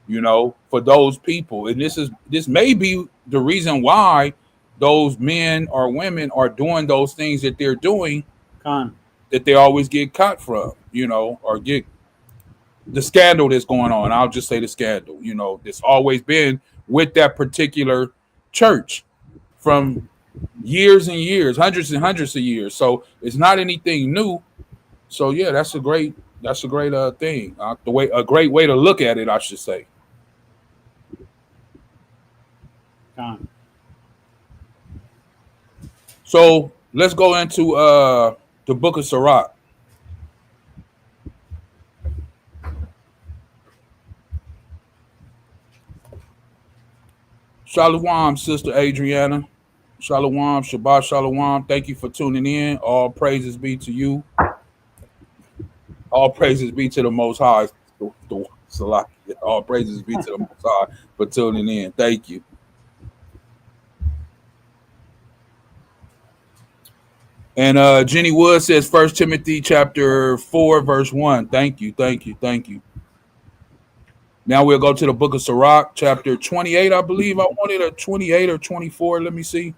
for those people. And this may be the reason why those men or women are doing those things that they're doing, that they always get caught from, or get the scandal that's going on. I'll just say the scandal, that's always been with that particular church from years and years, hundreds and hundreds of years. So it's not anything new. So yeah, that's a great thing. A great way to look at it, I should say. So let's go into the book of Sirach. Shalawam, Sister Adriana. Shalawam, Shabbat Shalawam. Thank you for tuning in. All praises be to you. All praises be to the Most High. All praises be to the Most High for tuning in. Thank you. And Jenny Wood says 1 Timothy chapter 4, verse 1. Thank you. Now we'll go to the book of Sirach, chapter 28, I believe. I wanted a 28 or 24. Let me see.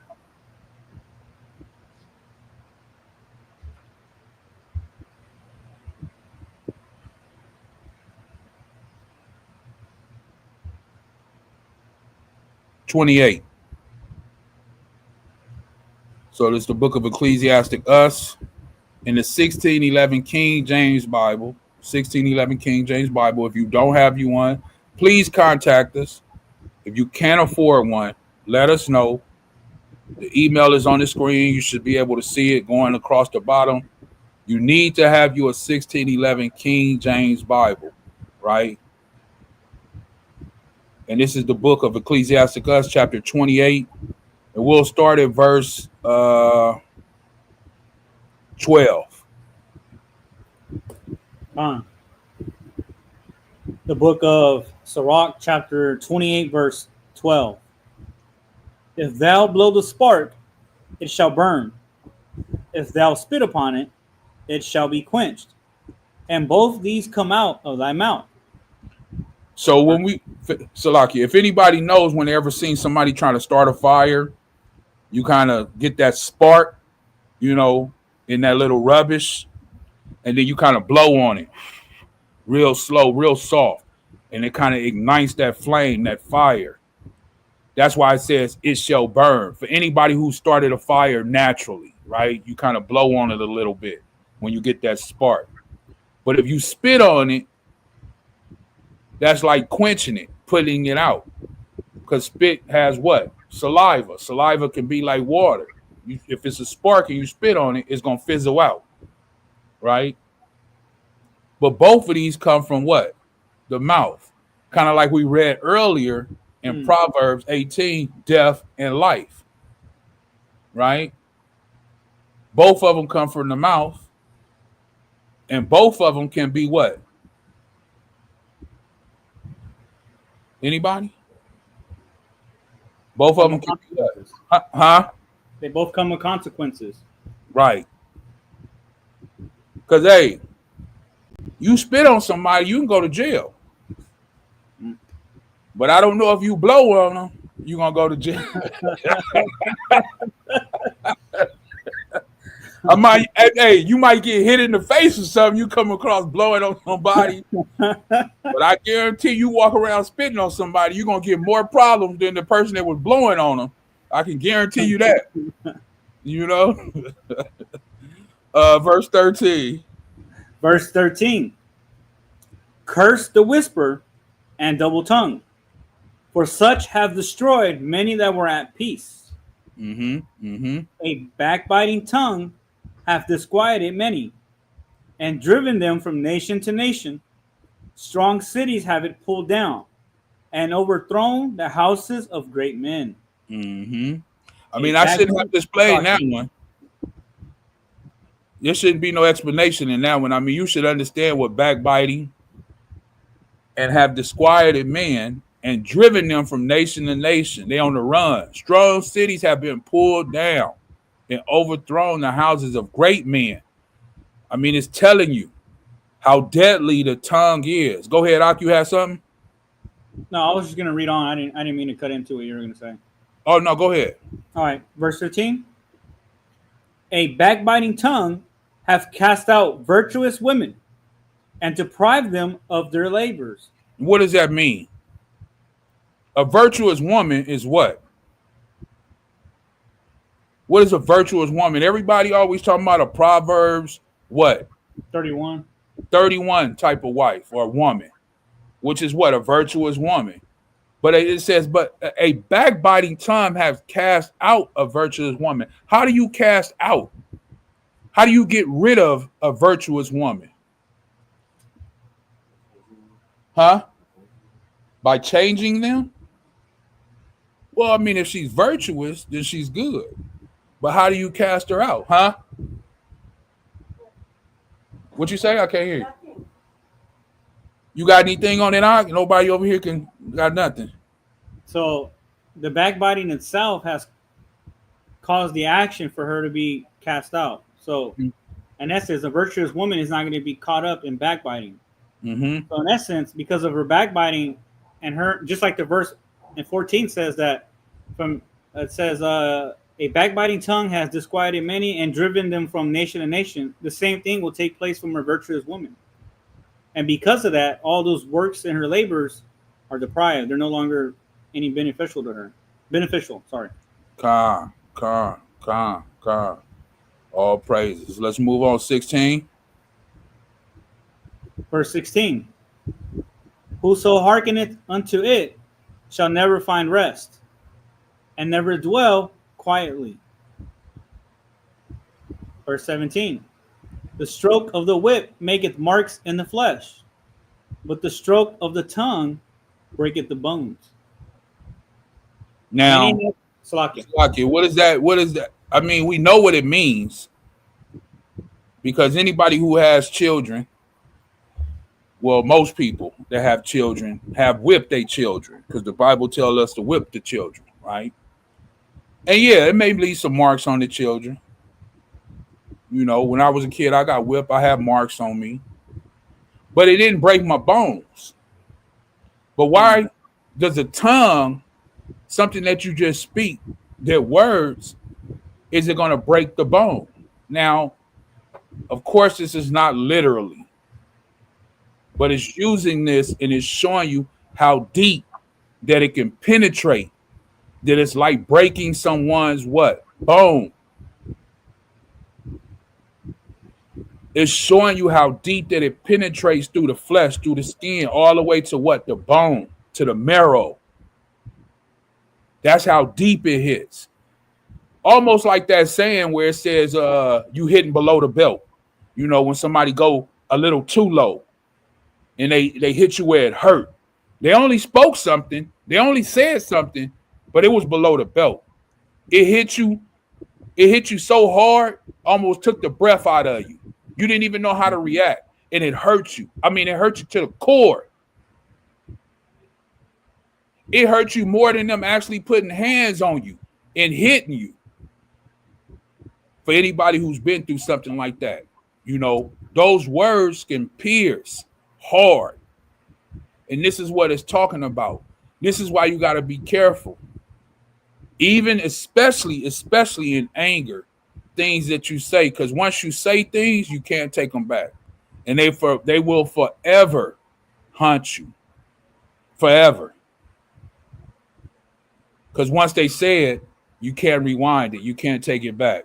"28." So this is the book of Ecclesiastic Us in the 1611 King James Bible. 1611 King James Bible. If you don't have you one, please contact us. If you can't afford one, let us know. The email is on the screen. You should be able to see it going across the bottom. You need to have you a 1611 King James Bible, right? And this is the book of Ecclesiastic Us, chapter 28. And we'll start at verse 12. The book of Sirach, chapter 28, verse 12. If thou blow the spark, it shall burn. If thou spit upon it, it shall be quenched. And both these come out of thy mouth. So when Salaki, if anybody knows when they ever seen somebody trying to start a fire, you kind of get that spark, in that little rubbish, and then you kind of blow on it real slow, real soft, and it kind of ignites that flame, that fire. That's why it says it shall burn. For anybody who started a fire naturally, right? You kind of blow on it a little bit when you get that spark. But if you spit on it, that's like quenching it, putting it out. Because spit has what? Saliva. Saliva can be like water. If it's a spark and you spit on it, it's gonna fizzle out, right? But both of these come from what? The mouth. Kind of like we read earlier in Proverbs 18, death and life, right? Both of them come from the mouth, and both of them can be what? Anybody? Both of them can be what? Huh? They both come with consequences. Right. Because, hey, you spit on somebody, you can go to jail. But I don't know if you blow on them, you're going to go to jail. You might get hit in the face or something. You come across blowing on somebody. But I guarantee you walk around spitting on somebody, you're going to get more problems than the person that was blowing on them. I can guarantee you that. You know? Verse 13. Verse 13. Curse the whisper and double tongue, for such have destroyed many that were at peace. A backbiting tongue hath disquieted many, and driven them from nation to nation. Strong cities have it pulled down, and overthrown the houses of great men. I mean, I shouldn't have displayed that one. There shouldn't be no explanation in that one. I mean, you should understand what backbiting and have disquieted men and driven them from nation to nation. They on the run. Strong cities have been pulled down and overthrown the houses of great men. I mean, it's telling you how deadly the tongue is. Go ahead, Ak, you have something? No, I was just going to read on. I didn't mean to cut into what you were going to say. Oh, no, go ahead. All right, verse 13. A backbiting tongue hath cast out virtuous women and deprived them of their labors. What does that mean? A virtuous woman is what? What is a virtuous woman? Everybody always talking about a Proverbs, what? 31. 31 type of wife or woman, which is what? A virtuous woman. But it says, but a backbiting tongue has cast out a virtuous woman. How do you cast out? How do you get rid of a virtuous woman? Huh? By changing them? Well, I mean, if she's virtuous, then she's good. But how do you cast her out? Huh? What you say? I can't hear you. You got anything on it? Nobody over here got nothing. So the backbiting itself has caused the action for her to be cast out. So in essence, a virtuous woman is not going to be caught up in backbiting. So in essence, because of her backbiting and her, just like the verse in 14 says that a backbiting tongue has disquieted many and driven them from nation to nation. The same thing will take place from a virtuous woman. And because of that, all those works and her labors are deprived. They're no longer any beneficial to her. Sorry. Con. All praises. Let's move on. 16. Verse 16. Whoso hearkeneth unto it shall never find rest, and never dwell quietly. Verse 17. The stroke of the whip maketh marks in the flesh, but the stroke of the tongue breaketh the bones. Now, Salakia, what is that? What is that? I mean, we know what it means because anybody who has children, well, most people that have children have whipped their children because the Bible tells us to whip the children, right? And yeah, it may leave some marks on the children. You know, when I was a kid, I got whipped. I have marks on me. But it didn't break my bones. But why does the tongue, something that you just speak, their words, is it going to break the bone? Now, of course, this is not literally. But it's using this and it's showing you how deep that it can penetrate. That it's like breaking someone's what? Bone. It's showing you how deep that it penetrates through the flesh, through the skin, all the way to what? The bone, to the marrow. That's how deep it hits. almost like that saying where it says you hitting below the belt. You know, when somebody go a little too low and they hit you where it hurt. They only spoke something, they only said something, but it was below the belt. It hit you so hard, almost took the breath out of you. You didn't even know how to react, and it hurt you. I mean, it hurt you to the core. It hurt you more than them actually putting hands on you and hitting you. For anybody who's been through something like that, you know, those words can pierce hard. And this is what it's talking about. This is why you got to be careful. Even especially in anger, things that you say, because once you say things, you can't take them back. And they will forever haunt you. Forever. Because once they say it, you can't rewind it. You can't take it back.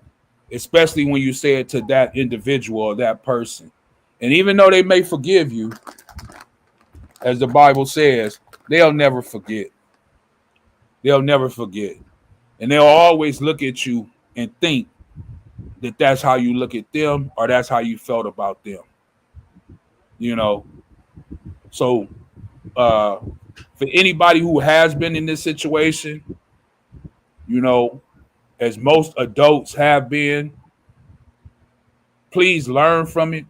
Especially when you say it to that individual or that person. And even though they may forgive you, as the Bible says, they'll never forget. They'll never forget. And they'll always look at you and think that that's how you look at them or that's how you felt about them. You know? So for anybody who has been in this situation, you know, as most adults have been, please learn from it.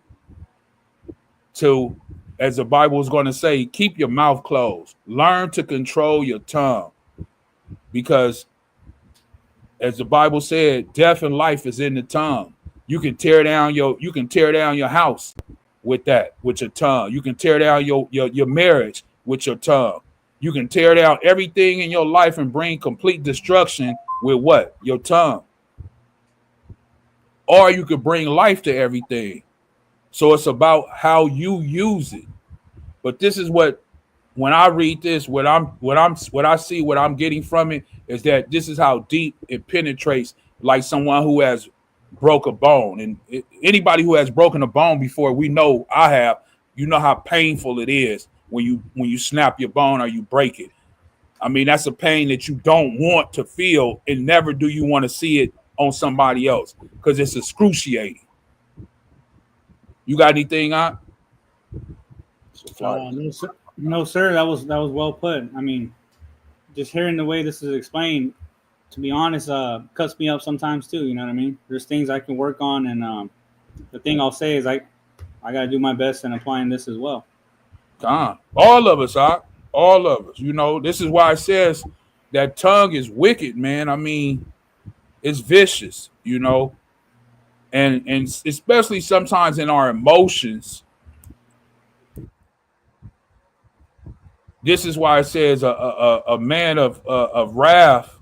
To, as the Bible is going to say, keep your mouth closed. Learn to control your tongue. Because as the Bible said, death and life is in the tongue. You can tear down your house with your tongue. You can tear down your marriage with your tongue. You can tear down everything in your life and bring complete destruction with what? Your tongue. Or you could bring life to everything. So it's about how you use it. But this is what, when I read this, what I see, what I'm getting from it is that this is how deep it penetrates, like someone who has broke a bone. And anybody who has broken a bone before, we know I have, you know how painful it is when you snap your bone or you break it. I mean, that's a pain that you don't want to feel, and never do you want to see it on somebody else because it's excruciating. You got anything on? No, sir. That was well put. I mean, just hearing the way this is explained, to be honest, cuts me up sometimes too. You know what I mean? There's things I can work on, and the thing I'll say is I got to do my best in applying this as well. All of us, all of us. You know, this is why it says that tongue is wicked, man. I mean, it's vicious. You know, and especially sometimes in our emotions. This is why it says a man of wrath.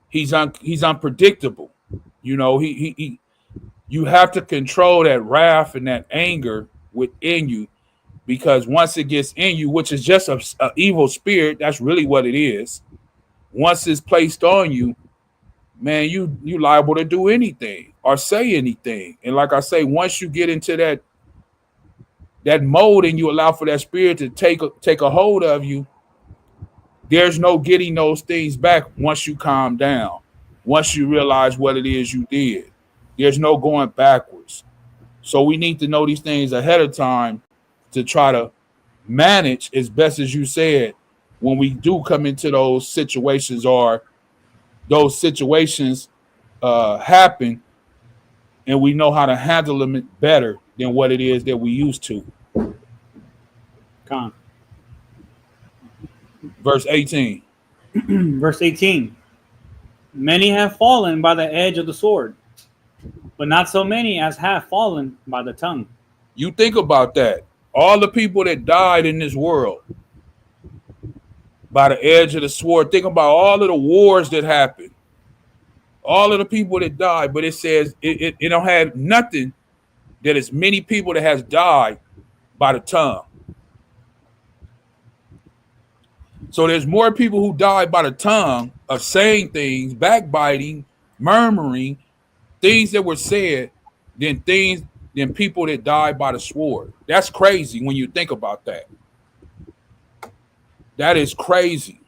He's unpredictable. You know, you have to control that wrath and that anger within you, because once it gets in you, which is just an evil spirit, that's really what it is. Once it's placed on you, man, you liable to do anything or say anything. And like I say, once you get into that mode and you allow for that spirit to take a hold of you, there's no getting those things back once you calm down. Once you realize what it is you did, there's no going backwards. So we need to know these things ahead of time to try to manage as best as you said when we do come into those situations, or those situations happen, and we know how to handle them better than what it is that we used to. Verse 18. Verse 18. Many have fallen by the edge of the sword, but not so many as have fallen by the tongue. You think about that. All the people that died in this world by the edge of the sword. Think about all of the wars that happened. All of the people that died, but it says it don't have nothing that as many people that has died by the tongue. So there's more people who died by the tongue of saying things, backbiting, murmuring, things that were said, than people that died by the sword. That's crazy when you think about that. That is crazy.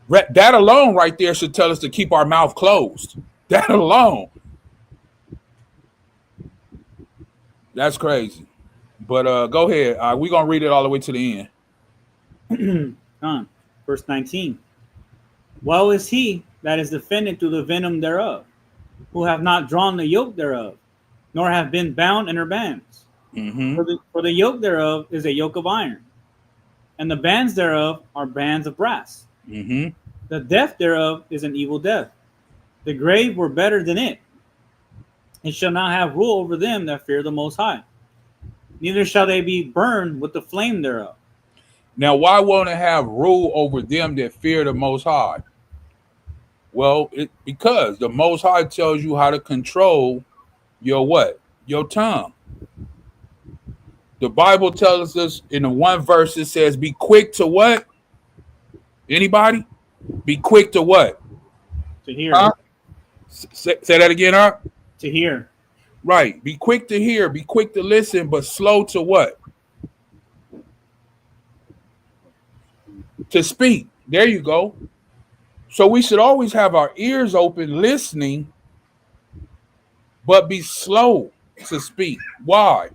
That alone right there should tell us to keep our mouth closed. That alone. That's crazy. But go ahead. We're going to read it all the way to the end. Verse 19. Woe is he that is defended through the venom thereof, who have not drawn the yoke thereof, nor have been bound in her bands. Mm-hmm. For the yoke thereof is a yoke of iron, and the bands thereof are bands of brass. Mm-hmm. The death thereof is an evil death. The grave were better than it. It shall not have rule over them that fear the Most High. Neither shall they be burned with the flame thereof. Now, why won't it have rule over them that fear the Most High? Well, because the Most High tells you how to control your what? Your tongue. The Bible tells us in the one verse, it says, be quick to what? Anybody? Be quick to what? To hear. Huh? Say that again, huh? To hear. Right. Be quick to hear. Be quick to listen, but slow to what? To speak. There you go. So we should always have our ears open, listening, but be slow to speak. Why?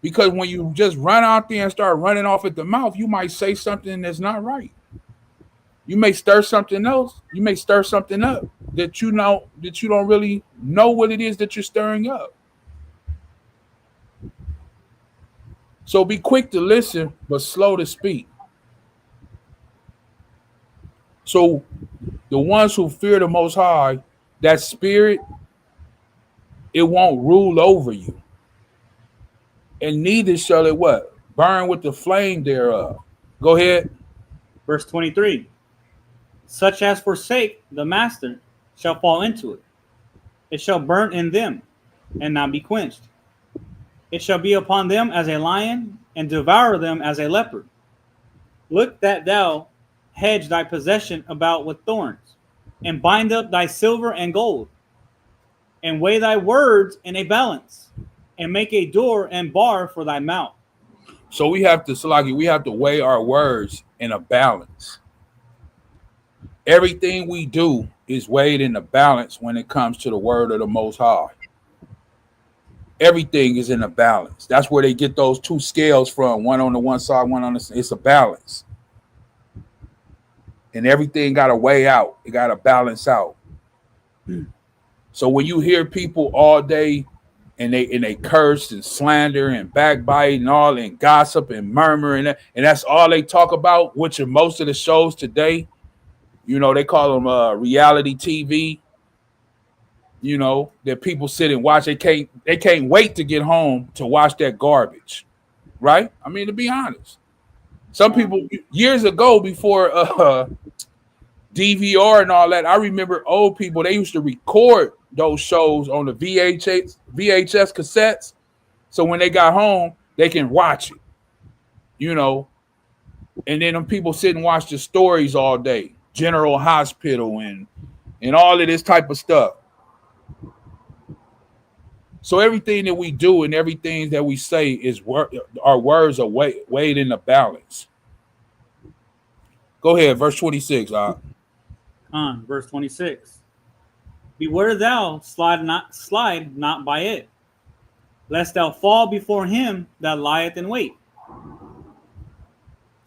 Because when you just run out there and start running off at the mouth, you might say something that's not right. You may stir something else. You may stir something up that you don't really know what it is that you're stirring up. So be quick to listen, but slow to speak. So the ones who fear the Most High, that spirit, it won't rule over you. And neither shall it what? Burn with the flame thereof. Go ahead. Verse 23. Such as forsake the master shall fall into it. It shall burn in them and not be quenched. It shall be upon them as a lion and devour them as a leopard. Look that thou hedge thy possession about with thorns, and bind up thy silver and gold, and weigh thy words in a balance, and make a door and bar for thy mouth. So we have to weigh our words in a balance. Everything we do is weighed in a balance when it comes to the word of the Most High. Everything is in a balance. That's where they get those two scales from, one on the one side, one on the. It's a balance. And everything got to weigh out. It got to balance out. So when you hear people all day and they curse and slander and backbite and all and gossip and murmur and that's all they talk about, which are most of the shows today, they call them reality TV, that people sit and watch. They can't wait to get home to watch that garbage, right? I mean, to be honest, some people years ago before DVR and all that, I remember old people, they used to record those shows on the VHS cassettes. So when they got home, they can watch it, and then them people sit and watch the stories all day, General Hospital and all of this type of stuff. So everything that we do and everything that we say our words are weighed in the balance. Go ahead, verse 26. Verse 26. Beware thou slide not by it, lest thou fall before him that lieth in wait.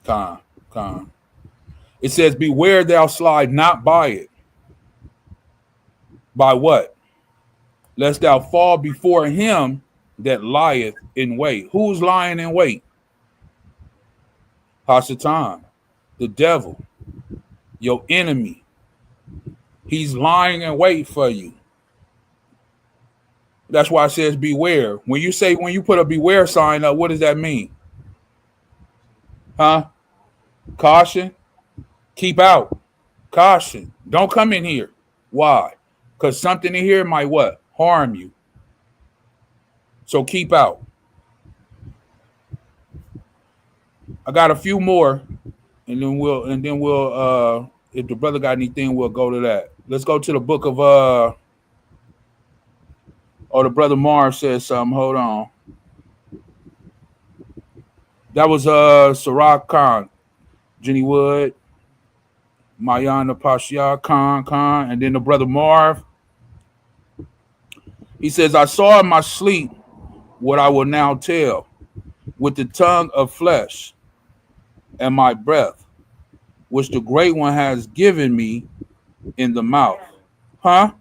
Con. It says, beware thou slide not by it. By what? Lest thou fall before him that lieth in wait. Who's lying in wait? Hasatan, the devil, your enemy. He's lying in wait for you. That's why it says beware. When you put a beware sign up, what does that mean? Huh? Caution. Keep out. Caution. Don't come in here. Why? Because something in here might what? Harm you. So keep out. I got a few more, and then we'll if the brother got anything, we'll go to that. Let's go to the book of the brother Marv says something. Hold on. That was Sirach Khan, Jenny Wood. Mayana Pasha Khan, and then the brother Marv. He says, I saw in my sleep what I will now tell with the tongue of flesh and my breath, which the great one has given me in the mouth. Huh?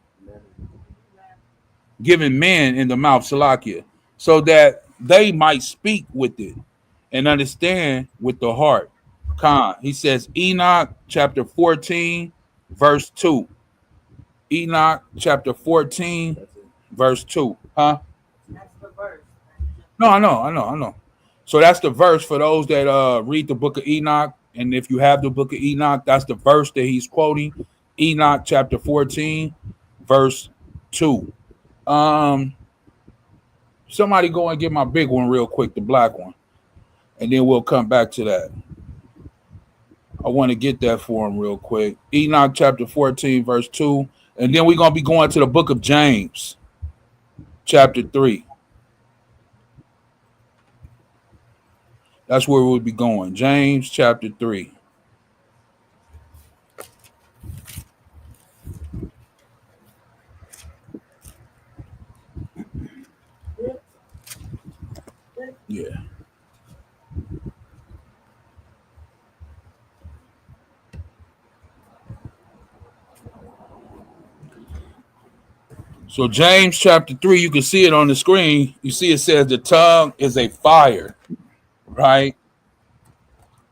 Given men in the mouth, Salakia, so that they might speak with it and understand with the heart. Khan. He says, Enoch chapter 14, verse 2. Enoch chapter 14, verse 2. Huh? That's the verse. No, I know. So that's the verse for those that read the book of Enoch. And if you have the book of Enoch, that's the verse that he's quoting. Enoch chapter 14, verse 2. Somebody go and get my big one real quick, the black one. And then we'll come back to that. I want to get that for him real quick. Enoch chapter 14, verse 2. And then we're going to be going to the book of James, chapter 3. That's where we'll be going. James chapter 3. Yeah. So James chapter 3, you can see it on the screen. You see it says the tongue is a fire, right?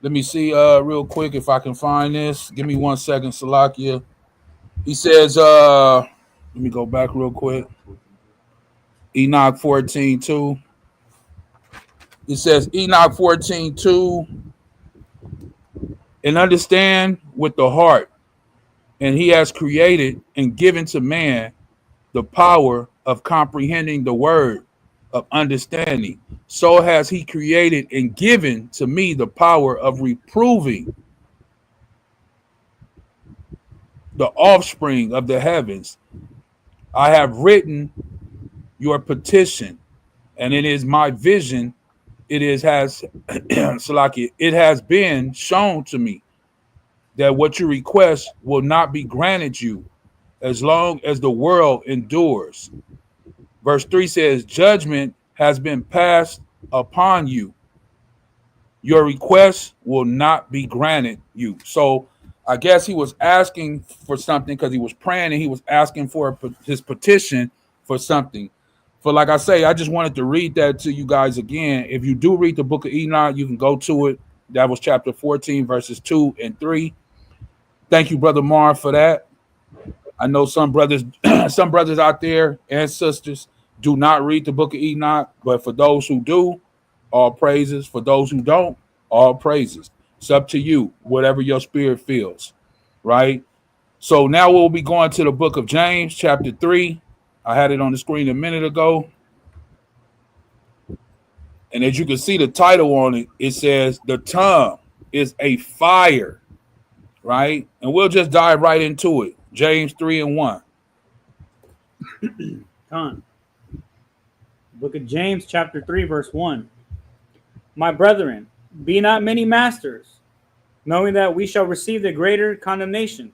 Let me see real quick if I can find this. Give me 1 second, Salakia. He says, let me go back real quick. Enoch 14:2. It says Enoch 14:2. And understand with the heart, and he has created and given to man the power of comprehending the word of understanding. So has he created and given to me the power of reproving the offspring of the heavens. I have written your petition, and it is my vision. It has it has been shown to me that what you request will not be granted you as long as the world endures. Verse 3 says, judgment has been passed upon you. Your request will not be granted you. So I guess he was asking for something because he was praying and he was asking for his petition for something. For like I say, I just wanted to read that to you guys again. If you do read the book of Enoch, you can go to it. That was chapter 14, verses 2 and 3. Thank you, Brother Marv, for that. I know some brothers out there and sisters do not read the book of Enoch, but for those who do, all praises. For those who don't, all praises. It's up to you, whatever your spirit feels, right? So now we'll be going to the book of James, chapter 3. I had it on the screen a minute ago. And as you can see the title on it, it says, the tongue is a fire, right? And we'll just dive right into it. James 3:1. Con. Book of James, chapter 3, verse 1. My brethren, be not many masters, knowing that we shall receive the greater condemnation.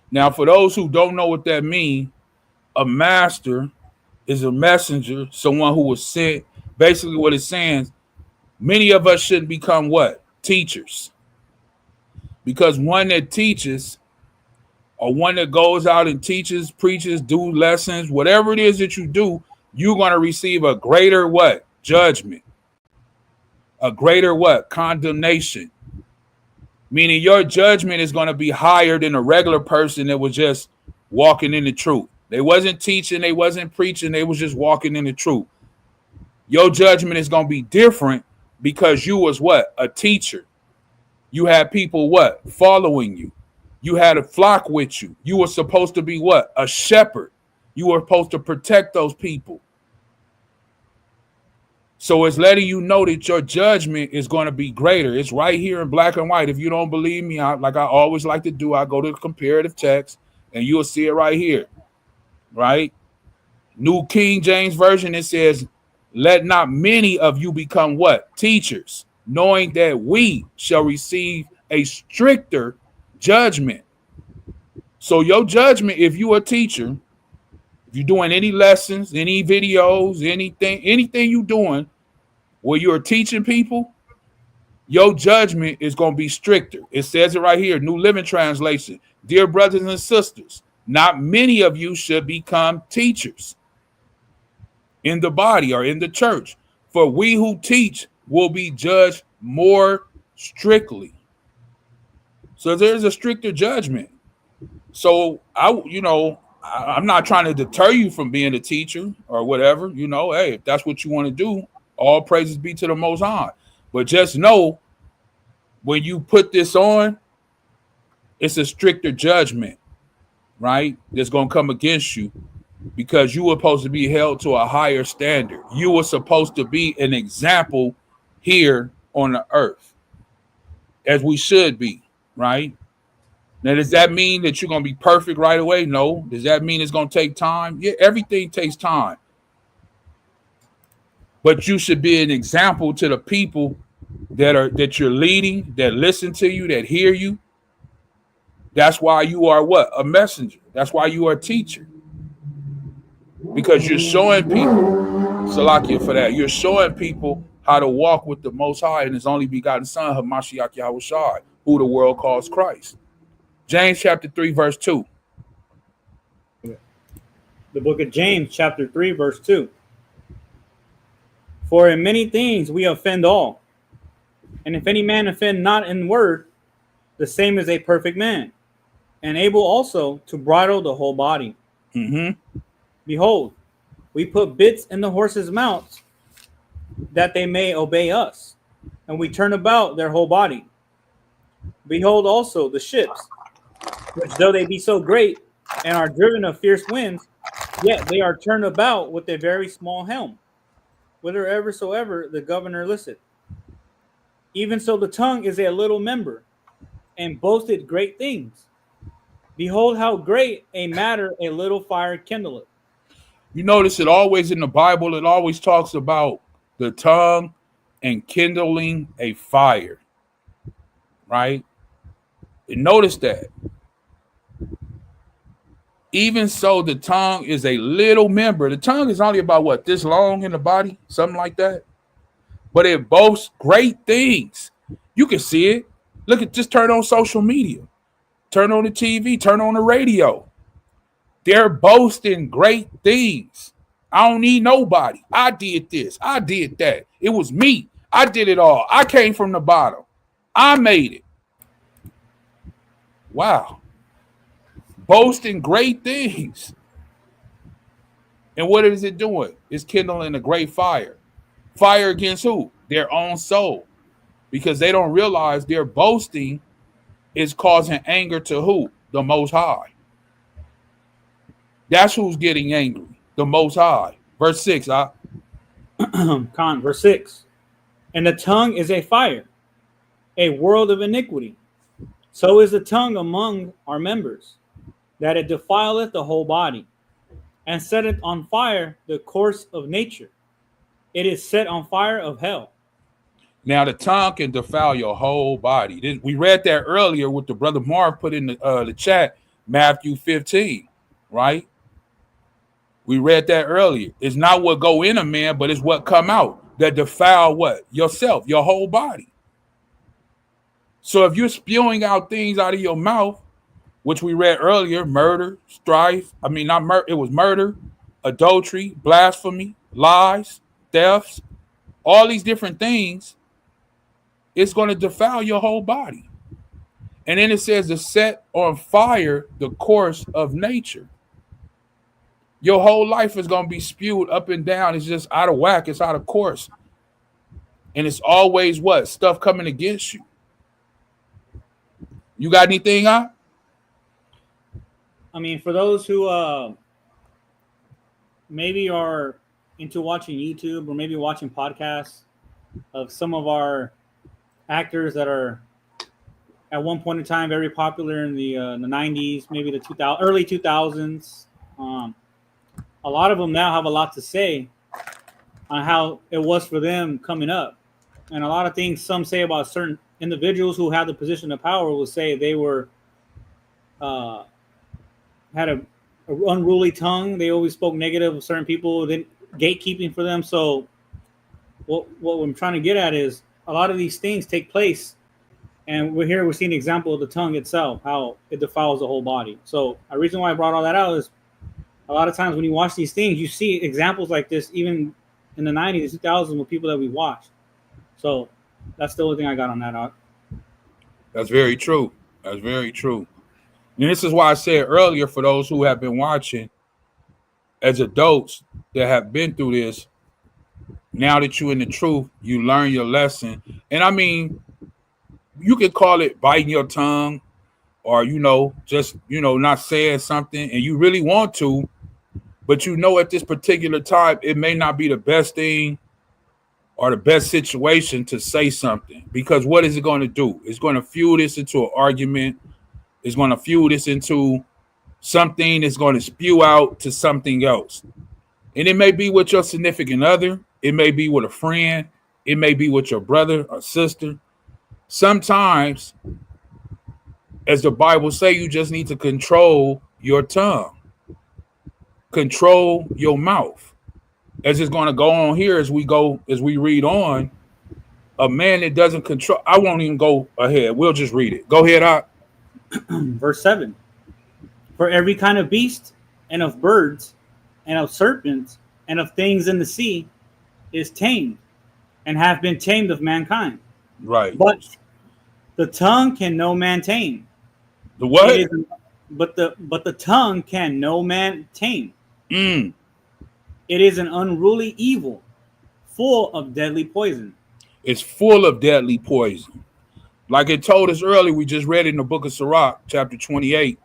Now, for those who don't know what that means, a master is a messenger, someone who was sent. Basically, what it's saying, many of us shouldn't become what? Teachers. Because one that teaches, or one that goes out and teaches, preaches, do lessons, whatever it is that you do, you're going to receive a greater what? Judgment. A greater what? Condemnation. Meaning your judgment is going to be higher than a regular person that was just walking in the truth. They wasn't teaching, they wasn't preaching, they was just walking in the truth. Your judgment is going to be different because you was what? A teacher. You had people what? Following you. You had a flock with you. You were supposed to be what? A shepherd. You were supposed to protect those people. So it's letting you know that your judgment is going to be greater. It's right here in black and white. If you don't believe me, like I always like to do, I go to the comparative text and you'll see it right here. Right? New King James Version, it says, let not many of you become what? Teachers, knowing that we shall receive a stricter judgment. So your judgment, if you're a teacher, if you're doing any lessons, any videos, anything you're doing where you're teaching people, your judgment is going to be stricter. It says it right here, New Living Translation. Dear brothers and sisters, not many of you should become teachers in the body or in the church, for we who teach will be judged more strictly. So there's a stricter judgment. So I'm not trying to deter you from being a teacher or whatever. Hey, if that's what you want to do, all praises be to the Most High. But just know when you put this on, it's a stricter judgment, right? That's going to come against you because you were supposed to be held to a higher standard. You were supposed to be an example here on the earth, as we should be, right? Now, does that mean that you're going to be perfect right away? No. Does that mean it's going to take time? Yeah, everything takes time. But you should be an example to the people that you're leading, that listen to you, that hear you. That's why you are what? A messenger. That's why you are a teacher. Because you're showing people, Salakia for that, you're showing people how to walk with the Most High and His only begotten Son, Hamashiach Yahawaah, who the world calls Christ. James chapter 3, verse 2. The book of James, chapter 3, verse 2. For in many things we offend all. And if any man offend not in word, the same is a perfect man, and able also to bridle the whole body. Mm-hmm. Behold, we put bits in the horses' mouths, that they may obey us, and we turn about their whole body. Behold also the ships, which though they be so great, and are driven of fierce winds, yet they are turned about with a very small helm, whithersoever the governor listeth. Even so the tongue is a little member, and boasteth great things. Behold how great a matter a little fire kindleth. You notice it always in the Bible, it always talks about the tongue and kindling a fire, right? And notice that. Even so, the tongue is a little member. The tongue is only about what, this long in the body? Something like that. But it boasts great things. You can see it. Look at, just turn on social media. Turn on the TV, turn on the radio. They're boasting great things. I don't need nobody. I did this. I did that. It was me. I did it all. I came from the bottom. I made it. Wow. Boasting great things. And what is it doing? It's kindling a great fire. Fire against who? Their own soul. Because they don't realize their boasting is causing anger to who? The Most High. That's who's getting angry. The Most High. Verse 6. Verse 6. And the tongue is a fire, a world of iniquity. So is the tongue among our members, that it defileth the whole body, and setteth on fire the course of nature. It is set on fire of hell. Now the tongue can defile your whole body. We read that earlier with the brother Marv put in the chat, Matthew 15, right? We read that earlier. It's not what go in a man, but it's what come out that defile what? Yourself, your whole body. So if you're spewing out things out of your mouth, which we read earlier, murder, strife, it was murder, adultery, blasphemy, lies, thefts, all these different things, it's going to defile your whole body. And then it says to set on fire the course of nature. Your whole life is going to be spewed up and down. It's just out of whack. It's out of course. And it's always what? Stuff coming against you. You got anything, huh? For those who maybe are into watching YouTube or maybe watching podcasts of some of our actors that are at one point in time very popular in the 90s, maybe the early 2000s. A lot of them now have a lot to say on how it was for them coming up. And a lot of things some say about certain individuals who have the position of power will say they were had a unruly tongue. They always spoke negative of certain people. Then gatekeeping for them. So what I'm trying to get at is a lot of these things take place, and we're seeing an example of the tongue itself, how it defiles the whole body. So a reason why I brought all that out is a lot of times when you watch these things, you see examples like this even in the 90s, 2000s with people that we watched. So that's the only thing I got on that out. That's very true. That's very true. And this is why I said earlier, for those who have been watching, as adults that have been through this, now that you're in the truth, you learn your lesson. And I mean, you could call it biting your tongue, or, just, not saying something and you really want to, but at this particular time, it may not be the best thing or the best situation to say something, because what is it going to do? It's going to fuel this into an argument. It's going to fuel this into something that's going to spew out to something else. And it may be with your significant other. It may be with a friend. It may be with your brother or sister. Sometimes, as the Bible say, you just need to control your tongue. Control your mouth. As it's going to go on here as we read on, a man that doesn't control, I won't even go ahead. We'll just read it. Go ahead, Ak. Verse 7. For every kind of beast and of birds and of serpents and of things in the sea is tamed and have been tamed of mankind. Right. But the tongue can no man tame. The what? But the tongue can no man tame. Mm. It is an unruly evil, full of deadly poison. It's full of deadly poison. Like it told us earlier, we just read in the book of Sirach, chapter 28,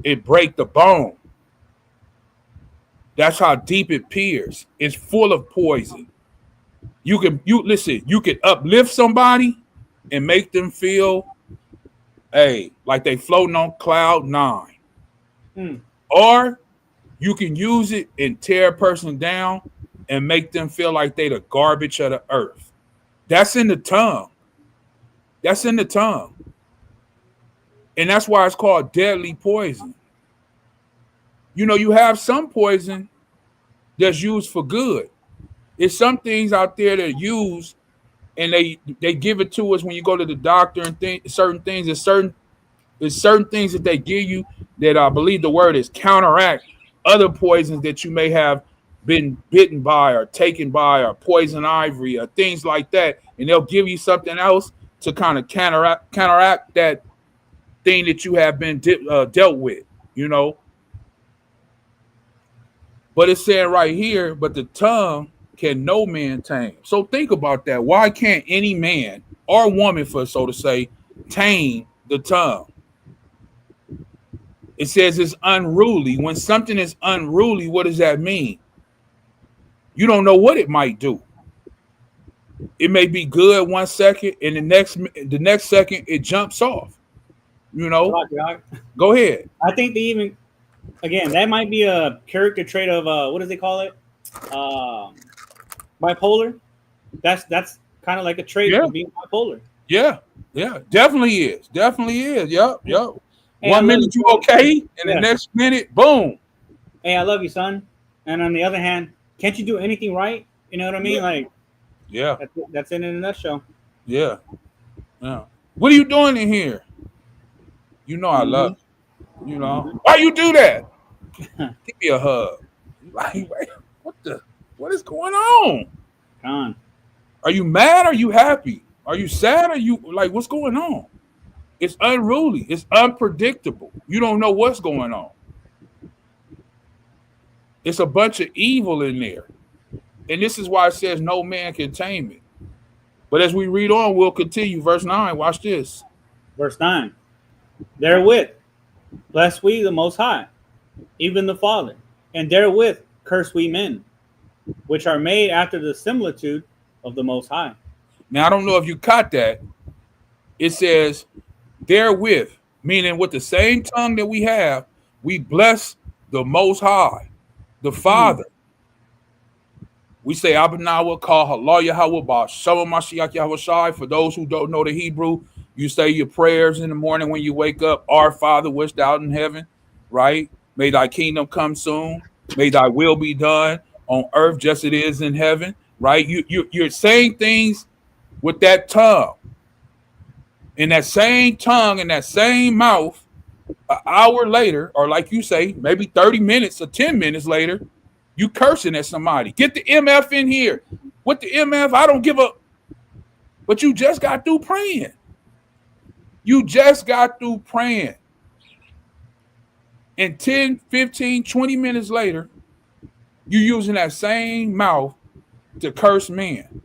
it break the bone. That's how deep it peers. It's full of poison. You can uplift somebody and make them feel, like they floating on cloud 9. Or you can use it and tear a person down and make them feel like they the garbage of the earth. That's in the tongue. That's in the tongue. And that's why it's called deadly poison. You have some poison that's used for good. There's some things out there that are used and they give it to us when you go to the doctor and certain things. There's certain things that they give you that I believe the word is counteract other poisons that you may have been bitten by or taken by, or poison ivory or things like that. And they'll give you something else to kind of counteract that thing that you have been dealt with, But it's saying right here, but the tongue can no man tame. So think about that. Why can't any man or woman, for so to say, tame the tongue? It says it's unruly. When something is unruly, what does that mean? You don't know what it might do. It may be good 1 second, and the next second it jumps off. Go ahead. I think they even, again, that might be a character trait of what do they call it? Bipolar. That's kind of like a trait of being bipolar. Yeah, definitely is. Yep. Hey, 1 minute you okay, and the next minute, boom. Hey, I love you, son. And on the other hand, can't you do anything right? You know what I mean? Like, that's it in a nutshell. Yeah. What are you doing in here? I love you. Why you do that? Give me a hug. Like, what is going on? Con. Are you mad? Are you happy? Are you sad? Are you like, what's going on? It's unruly. It's unpredictable. You don't know what's going on. It's a bunch of evil in there. And this is why it says no man can tame it. But as we read on, we'll continue. Verse 9, watch this. Verse 9. Therewith bless we the Most High, even the Father, and therewith curse we men, which are made after the similitude of the Most High. Now, I don't know if you caught that. It says, therewith, meaning with the same tongue that we have, we bless the Most High, the Father. We say, Abanawa call Allah Yahawah, Shalawam Ahchyam Ahchwathyam. For those who don't know the Hebrew, you say your prayers in the morning when you wake up. Our Father, which art in heaven, right? May thy kingdom come soon. May thy will be done on earth just as it is in heaven. Right? You're saying things with that tongue. In that same tongue, in that same mouth, an hour later, or like you say, maybe 30 minutes or 10 minutes later, you cursing at somebody. Get the MF in here. What the MF? I don't give a. But you just got through praying. You just got through praying. And 10, 15, 20 minutes later, you using that same mouth to curse men.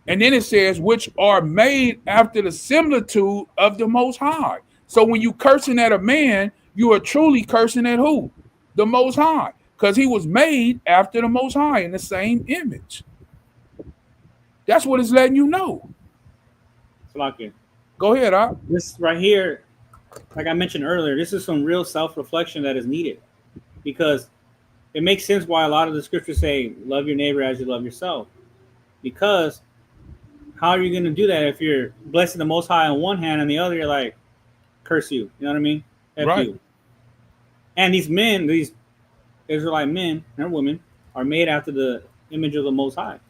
And then it says, which are made after the similitude of the Most High. So when you cursing at a man, you are truly cursing at who? The Most High. Because he was made after the Most High in the same image. That's what it's letting you know. Salakia. Go ahead, Op. This right here, like I mentioned earlier, this is some real self-reflection that is needed, because it makes sense why a lot of the scriptures say, love your neighbor as you love yourself. Because how are you going to do that if you're blessing the Most High on one hand and the other you're like, curse you? You know what I mean? F Right. you. And these men, these Israelite men and women, are made after the image of the Most High.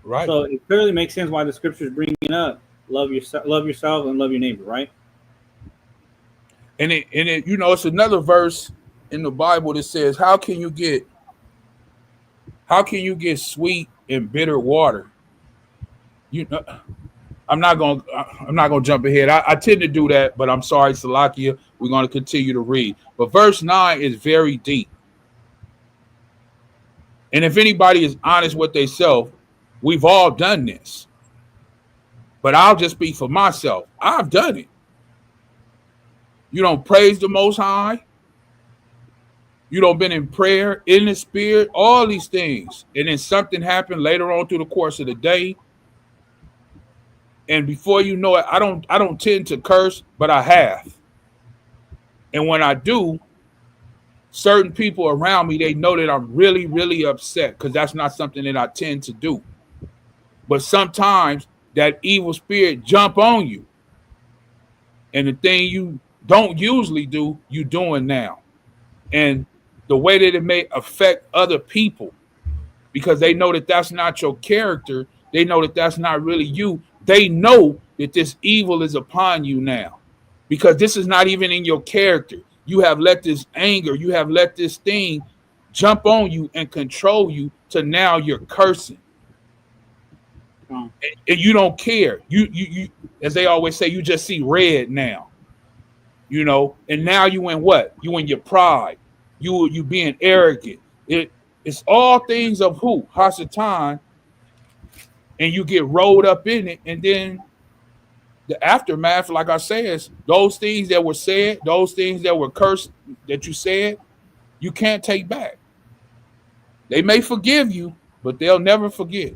Right. So it clearly makes sense why the scriptures bringing up love yourself and love your neighbor, right? And it, you know, it's another verse in the Bible that says, how can you get sweet and bitter water? You know, I'm not gonna jump ahead. I tend to do that, but I'm sorry, Salakia. We're gonna continue to read. But verse 9 is very deep. And if anybody is honest with themselves, we've all done this. But I'll just speak for myself. I've done it. You don't praise the Most High. You don't been in prayer, in the spirit, all these things. And then something happened later on through the course of the day. And before you know it, I don't tend to curse, but I have. And when I do, certain people around me, they know that I'm really, really upset, because that's not something that I tend to do. But sometimes that evil spirit jump on you. And the thing you don't usually do, you doing now. And the way that it may affect other people, because they know that that's not your character. They know that that's not really you. They know that this evil is upon you now, because this is not even in your character. You have let this anger, you have let this thing jump on you and control you to now you're cursing. And you don't care. You, as they always say, you just see red now. You know, and now you in what? You in your pride. You being arrogant. It's all things of who? Hasatan. And you get rolled up in it, and then the aftermath, like I said, those things that were said, those things that were cursed that you said, you can't take back. They may forgive you, but they'll never forget.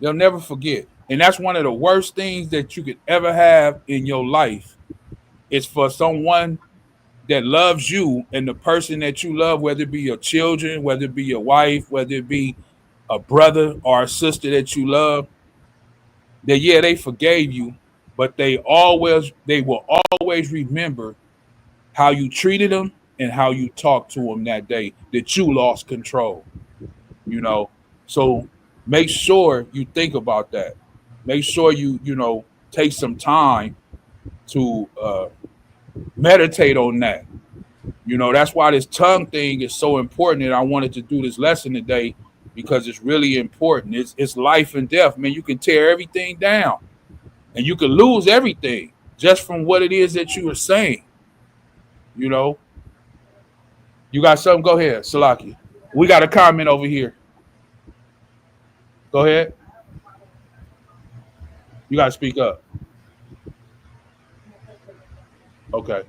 They'll never forget. And that's one of the worst things that you could ever have in your life, is for someone that loves you and the person that you love, whether it be your children, whether it be your wife, whether it be a brother or a sister that you love, that yeah, they forgave you, but they will always remember how you treated them and how you talked to them that day that you lost control. You know, so make sure you think about that. Make sure you take some time to meditate on that. You know, that's why this tongue thing is so important, and I wanted to do this lesson today, because it's really important. It's life and death, man. You can tear everything down, and you can lose everything just from what it is that you were saying. You know, you got something? Go ahead, Salaki. We got a comment over here. Go ahead. You got to speak up. Okay.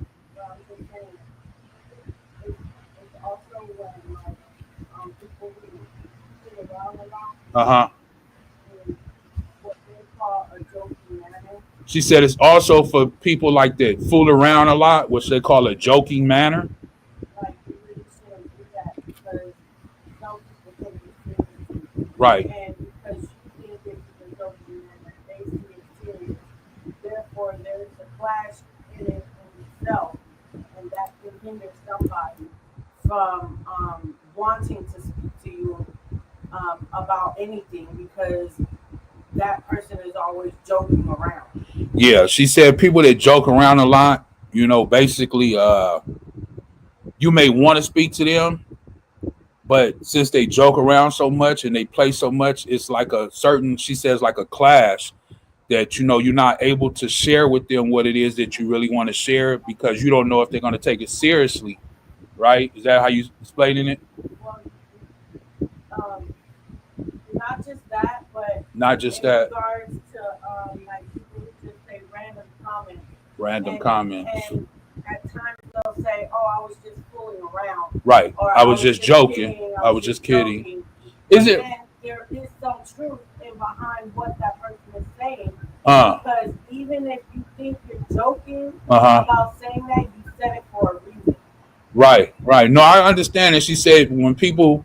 Uh-huh. She said it's also for people like that fool around a lot, which they call a joking manner. Right. And because she did this in a joking manner, they see it serious. Therefore, there is a clash in it in itself. And that can hinder somebody from wanting to speak to you about anything because that person is always joking around. Yeah, she said people that joke around a lot, basically, you may want to speak to them, but since they joke around so much and they play so much, it's like she says, like a clash that, you're not able to share with them what it is that you really want to share because you don't know if they're going to take it seriously, right? Is that how you explaining it? Well, um, not just that, but Not just in that, regards to like people who just say random comments. and at times they'll say, "Oh, I was just fooling around," Right. or I was just joking. kidding, I was just kidding. joking." Is But it? then there is some truth in behind what that person is saying, Uh, because even if you think you're joking uh-huh. about saying that, you said it for a reason. Right. No, I understand. And she said when people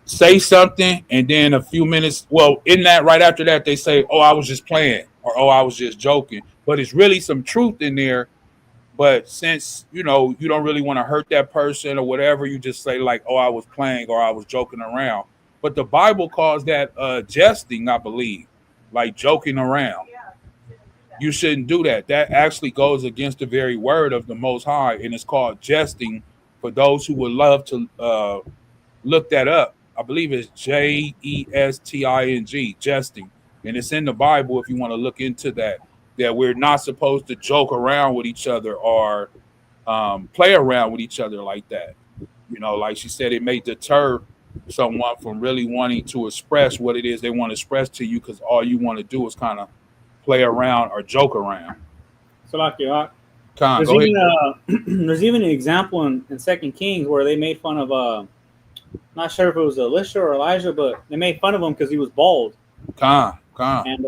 say something and then a few minutes, well, in that right after that, they say, "Oh, I was just playing," or "Oh, I was just joking," but it's really some truth in there. But since you don't really want to hurt that person or whatever, you just say like, "Oh, I was playing," or "I was joking around." But the Bible calls that jesting, I believe, like joking around. Yeah, You shouldn't do that. That actually goes against the very word of the Most High, and it's called jesting. For those who would love to look that up, I believe it's Jesting, jesting, and it's in the Bible. If you want to look into that, that we're not supposed to joke around with each other or play around with each other like that. Like she said, it may deter someone from really wanting to express what it is they want to express to you because all you want to do is kind of play around or joke around. Salakia. Con, There's go ahead. even there's even an example in Second Kings where they made fun of not sure if it was Elisha or Elijah, but they made fun of him because he was bald. Con. And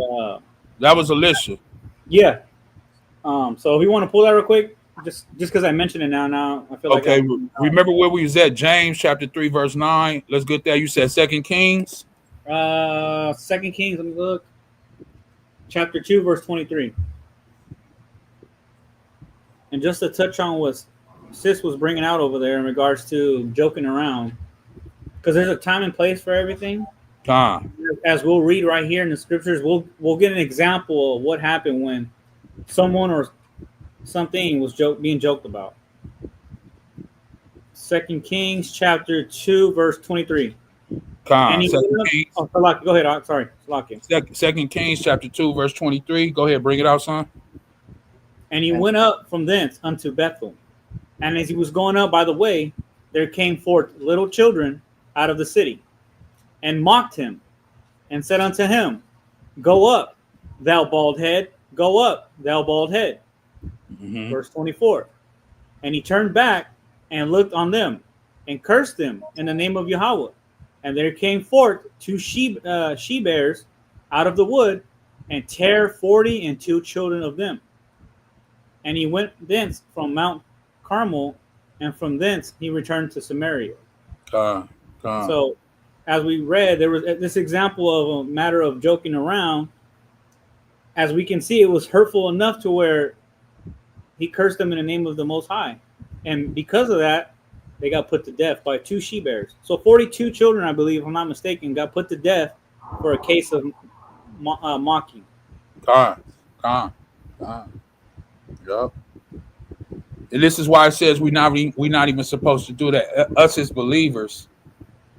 That was Elisha. yeah. So if you want to pull that real quick, just because I mentioned it now I feel Okay, like remember where we was at? James chapter 3, verse 9. Let's get there. You said 2 Kings. Second Kings. Let me look. Chapter 2, verse 23. And just to touch on what Sis was bringing out over there in regards to joking around, because there's a time and place for everything. Con. As we'll read right here in the scriptures, we'll get an example of what happened when someone or something was being joked about. 2 Kings chapter 2, verse 23. Con. 2 Kings. Oh, Salaki, go ahead. Sorry, Salaki. 2 Kings chapter 2, verse 23. Go ahead, bring it out, son. And he went up from thence unto Bethel. And as he was going up by the way, there came forth little children out of the city, and mocked him, and said unto him, Go up, thou bald head, go up, thou bald head. Mm-hmm. Verse 24. And he turned back and looked on them, and cursed them in the name of Yahawah. And there came forth two she-bears out of the wood, and tear 42 children of them. And he went thence from Mount Carmel, and from thence he returned to Samaria. So, as we read, there was this example of a matter of joking around. As we can see, it was hurtful enough to where he cursed them in the name of the Most High. And because of that, they got put to death by two she-bears. So 42 children, I believe, if I'm not mistaken, got put to death for a case of mocking. Yep. And this is why it says we're not even supposed to do that. Us as believers,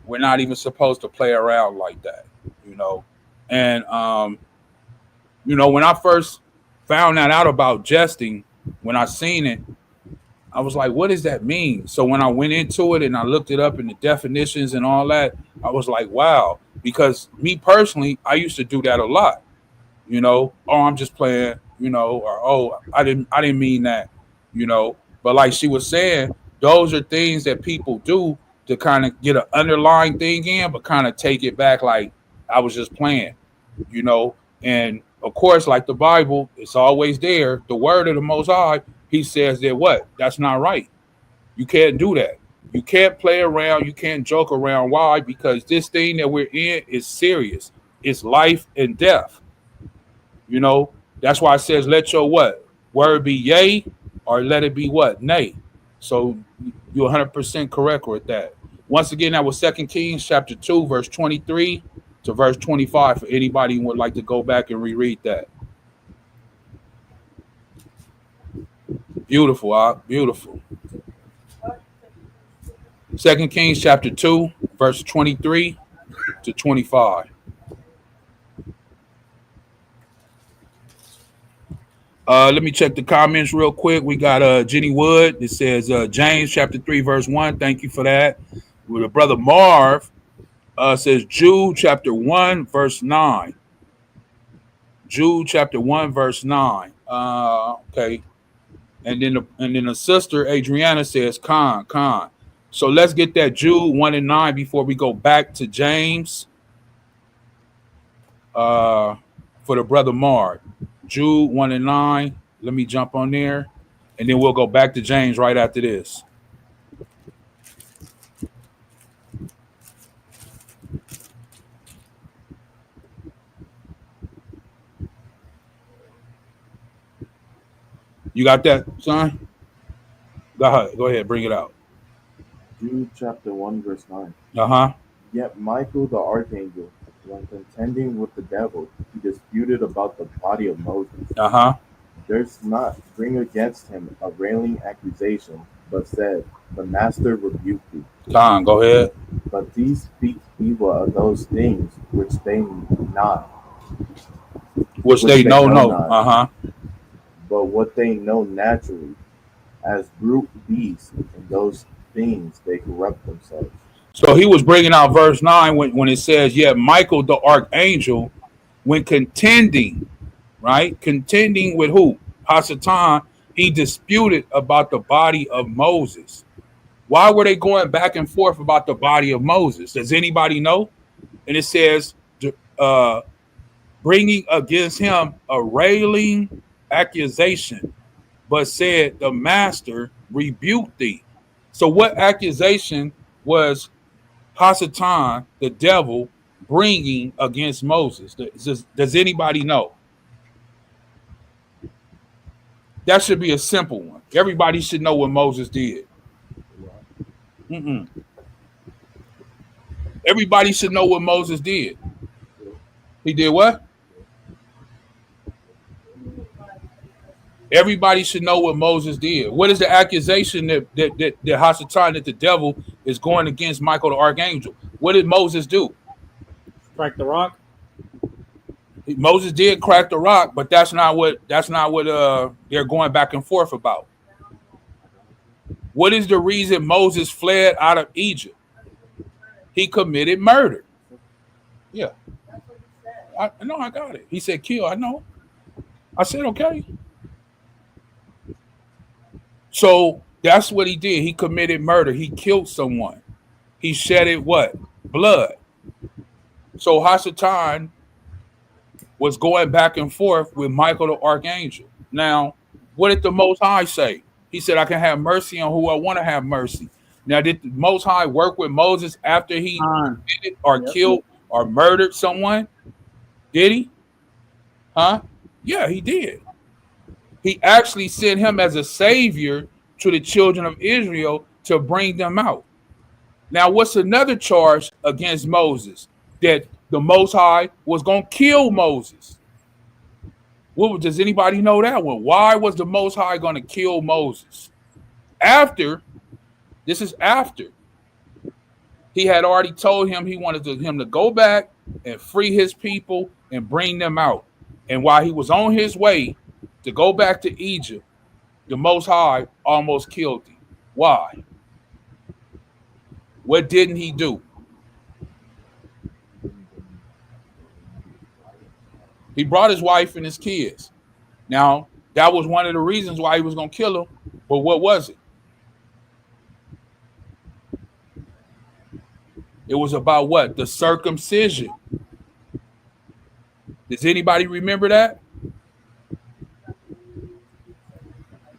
we're not even supposed to play around like that, And when I first found that out about jesting, when I seen it, I was like, what does that mean? So when I went into it and I looked it up in the definitions and all that, I was like, wow. Because me personally, I used to do that a lot. Oh, I'm just playing, or oh, I didn't mean that, But like she was saying, those are things that people do to kind of get an underlying thing in, but kind of take it back like I was just playing, And of course, like the Bible, it's always there. The word of the Most High, he says that what? That's not right. You can't do that. You can't play around. You can't joke around. Why? Because this thing that we're in is serious. It's life and death. That's why it says, let your what? Word be yea, or let it be what? Nay. So you're 100% correct with that. Once again, that was 2 Kings chapter 2, verse 23 to verse 25 for anybody who would like to go back and reread that. Beautiful, beautiful. 2 Kings chapter 2, verse 23 to 25. Let me check the comments real quick. We got Jenny Wood. It says James chapter 3, verse 1. Thank you for that. With a brother Marv says Jude chapter 1, verse 9. Jude chapter 1, verse 9. Okay. And then the sister Adriana says Con. So let's get that Jude 1 and 9 before we go back to James. For the brother Marv. Jude 1 and 9. Let me jump on there. And then we'll go back to James right after this. You got that, son? Go ahead, bring it out. Jude chapter 1, verse 9. Uh-huh. Yet Michael the archangel, when contending with the devil, he disputed about the body of Moses. Uh-huh. Durst not bring against him a railing accusation, but said, The master rebuked thee. Con, go ahead. But these speak evil of those things which they not. Which they know not. Uh-huh. But what they know naturally, as brute beasts, in those things they corrupt themselves. So he was bringing out verse 9 when it says, yet Michael the archangel, when contending, right? Contending with who? Hasatan, he disputed about the body of Moses. Why were they going back and forth about the body of Moses? Does anybody know? And it says, bringing against him a railing accusation, but said, the master rebuked thee. So what accusation was Hasatan, the devil, bringing against Moses? Does anybody know? That should be a simple one. Everybody should know what Moses did. Everybody should know what Moses did. He did what? Everybody should know what Moses did. What is the accusation that Hasatan, that the devil is going against Michael the archangel? What did Moses do? Crack the rock. Moses did crack the rock, but that's not what they're going back and forth about. What is the reason Moses fled out of Egypt? He committed murder. Yeah. I know, I got it. He said kill. I know. I said okay. So that's what he did. He committed murder. He killed someone. He shedded what? Blood. So Hasatan was going back and forth with Michael the archangel. Now, what did the Most High say? He said, I can have mercy on who I want to have mercy. Now, did the Most High work with Moses after he did it or killed or murdered someone? Did he? Huh? Yeah, he did. He actually sent him as a savior to the children of Israel to bring them out. Now, what's another charge against Moses? That the Most High was going to kill Moses. Does anybody know that one? Why was the Most High going to kill Moses? This is after he had already told him he wanted him to go back and free his people and bring them out. And while he was on his way to go back to Egypt, the Most High almost killed him. Why? What didn't he do? He brought his wife and his kids. Now, that was one of the reasons why he was going to kill him. But what was it? It was about what? The circumcision. Does anybody remember that?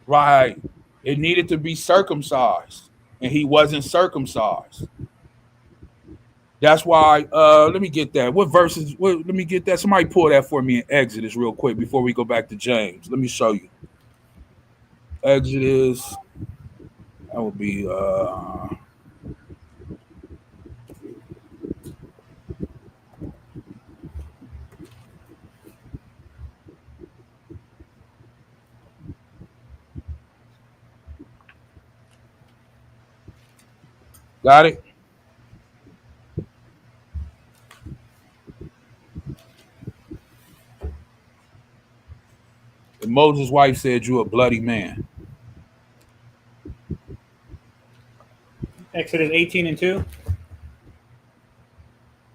Right. It needed to be circumcised. And he wasn't circumcised. That's why, let me get that. What verses? Let me get that. Somebody pull that for me in Exodus real quick before we go back to James. Let me show you. Exodus. That would be got it. And Moses' wife said, "You a bloody man." Exodus 18:2.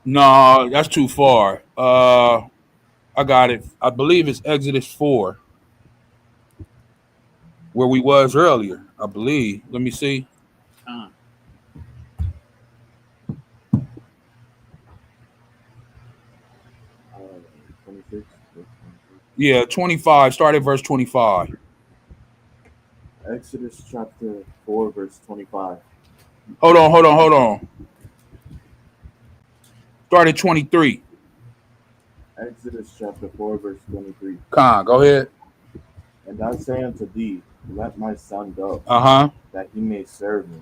No, that's too far. I got it. I believe it's Exodus 4, where we was earlier. I believe. Let me see. 26. Yeah, 25. Start at verse 25. Exodus chapter 4, verse 25. Hold on. Start at 23. Exodus chapter 4, verse 23. Khan, go ahead. And I say unto thee, let my son go, that he may serve me.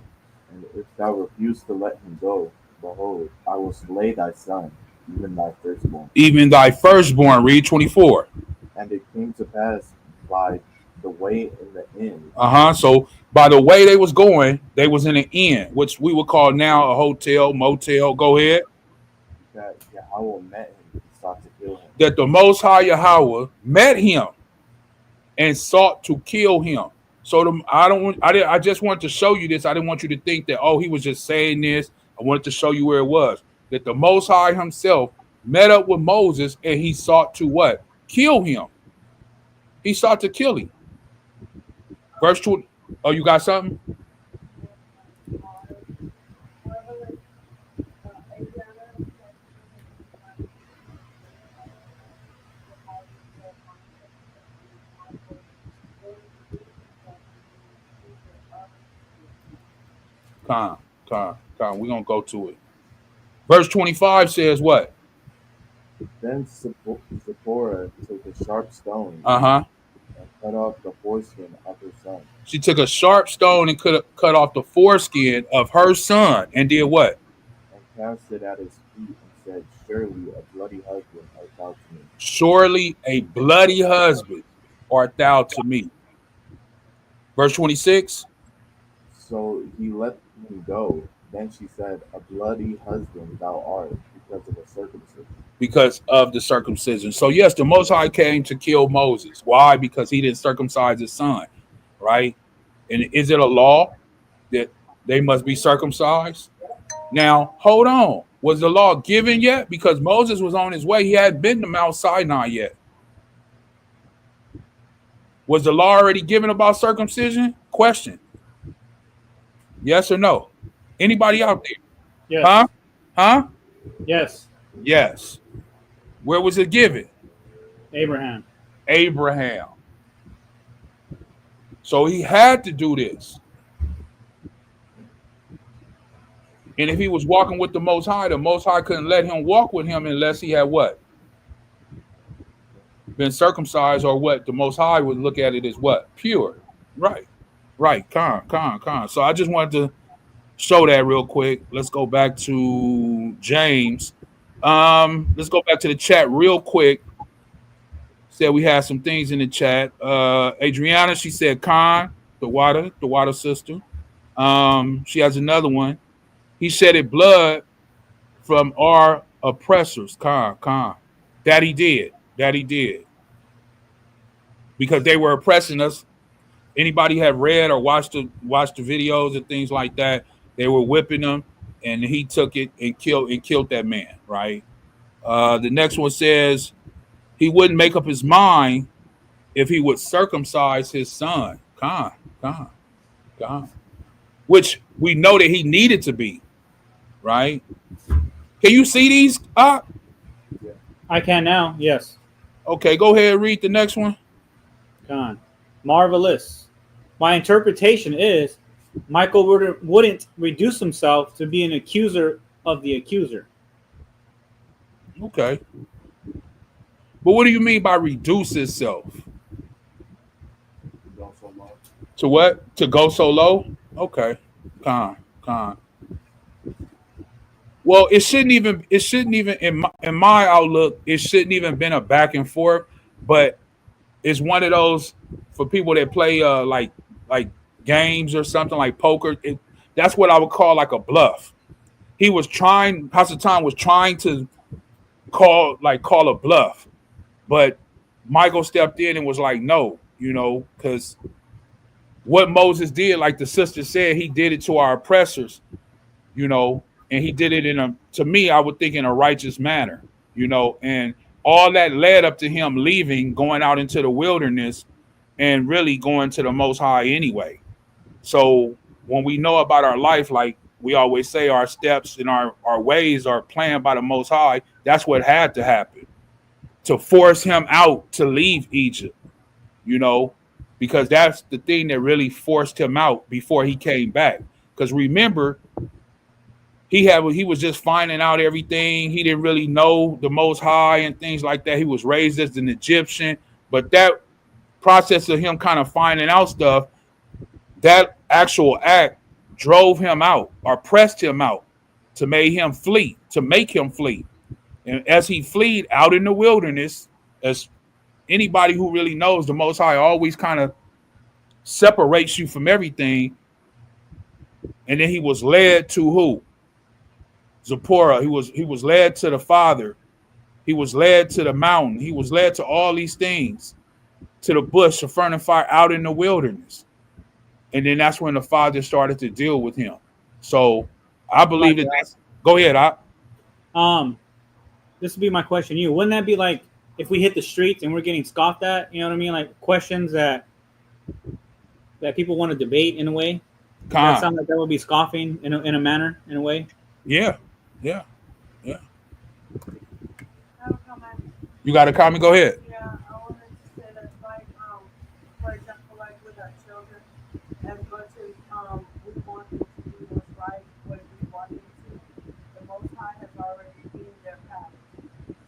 And if thou refuse to let him go, behold, I will slay thy son, even thy firstborn. Even thy firstborn. Read 24. And it came to pass by the way in the inn. So by the way they was going, they was in an inn, which we would call now a hotel, motel. Go ahead. That Yahweh met him and sought to kill him. That the Most High Yahweh met him and sought to kill him. So I just wanted to show you this. I didn't want you to think that, oh, he was just saying this. I wanted to show you where it was. That the Most High himself met up with Moses and he sought to what? Kill him. He sought to kill him. Verse 2. Oh, you got something? Con. We're going to go to it. Verse 25 says what? Then Zipporah took a sharp stone And cut off the foreskin of her son. She took a sharp stone and cut off the foreskin of her son and did what? And cast it at his feet and said, surely a bloody husband art thou to me. Surely a bloody husband art thou to me. Verse 26. So he let him go. Then she said, a bloody husband thou art, because of the circumcision. Because of the circumcision. So yes, the Most High came to kill Moses. Why? Because he didn't circumcise his son, right? And is it a law that they must be circumcised? Now, hold on. Was the law given yet? Because Moses was on his way. He hadn't been to Mount Sinai yet. Was the law already given about circumcision? Question. Yes or no? Anybody out there? Yes. Huh? Yes. Yes. Where was it given? Abraham. So he had to do this. And if he was walking with the Most High couldn't let him walk with him unless he had what? Been circumcised, or what? The Most High would look at it as what? Pure. Right. Con. So I just wanted to show that real quick. Let's go back to James. Let's go back to the chat real quick. Said we had some things in the chat. Adriana, she said Con, the water sister. She has another one. He shedded blood from our oppressors. Con. That he did. Because they were oppressing us. Anybody have read or watched the videos and things like that? They were whipping them, and he took it and killed that man, right? The next one says he wouldn't make up his mind if he would circumcise his son. Con. Which we know that he needed to be, right? Can you see these? I can now, yes. Okay, go ahead and read the next one. Con. Marvelous. My interpretation is Michael wouldn't reduce himself to be an accuser of the accuser. Okay. But what do you mean by reduce himself? Go so low. To what? To go so low? Okay. Con. Well, it shouldn't even in my outlook, it shouldn't even been a back and forth, but it's one of those for people that play like games or something like poker. That's what I would call like a bluff. He was trying Hasatan was trying to call a bluff, but Michael stepped in and was like, no, because what Moses did, like the sister said, he did it to our oppressors, you know, and he did it to me, I would think in a righteous manner, and all that led up to him leaving, going out into the wilderness, and really going to the Most High anyway. So when we know about our life, like we always say, our steps and our ways are planned by the Most High. That's what had to happen to force him out to leave Egypt, you know, because that's the thing that really forced him out before he came back. Because remember, he was just finding out everything. He didn't really know the Most High and things like that. He was raised as an Egyptian, but that process of him kind of finding out stuff, that actual act drove him out or pressed him out to make him flee. And as he fled out in the wilderness, as anybody who really knows, the Most High always kind of separates you from everything. And then he was led to who? Zipporah. He was led to the Father. He was led to the mountain. He was led to all these things, to the bush, the furnace fire out in the wilderness. And then that's when the Father started to deal with him. So I believe Like that. Go ahead. this would be my question to you. Wouldn't that be like if we hit the streets and we're getting scoffed at? You know what I mean? Like questions that people want to debate in a way. That sounds like that would be scoffing in a manner, in a way. Yeah. Yeah. Yeah. I have a comment. You got a comment? Go ahead. Yeah, I wanted to say that, like, for example, like with our children, as much as we want them to do what's right, what we want them to, the Most High has already been their path.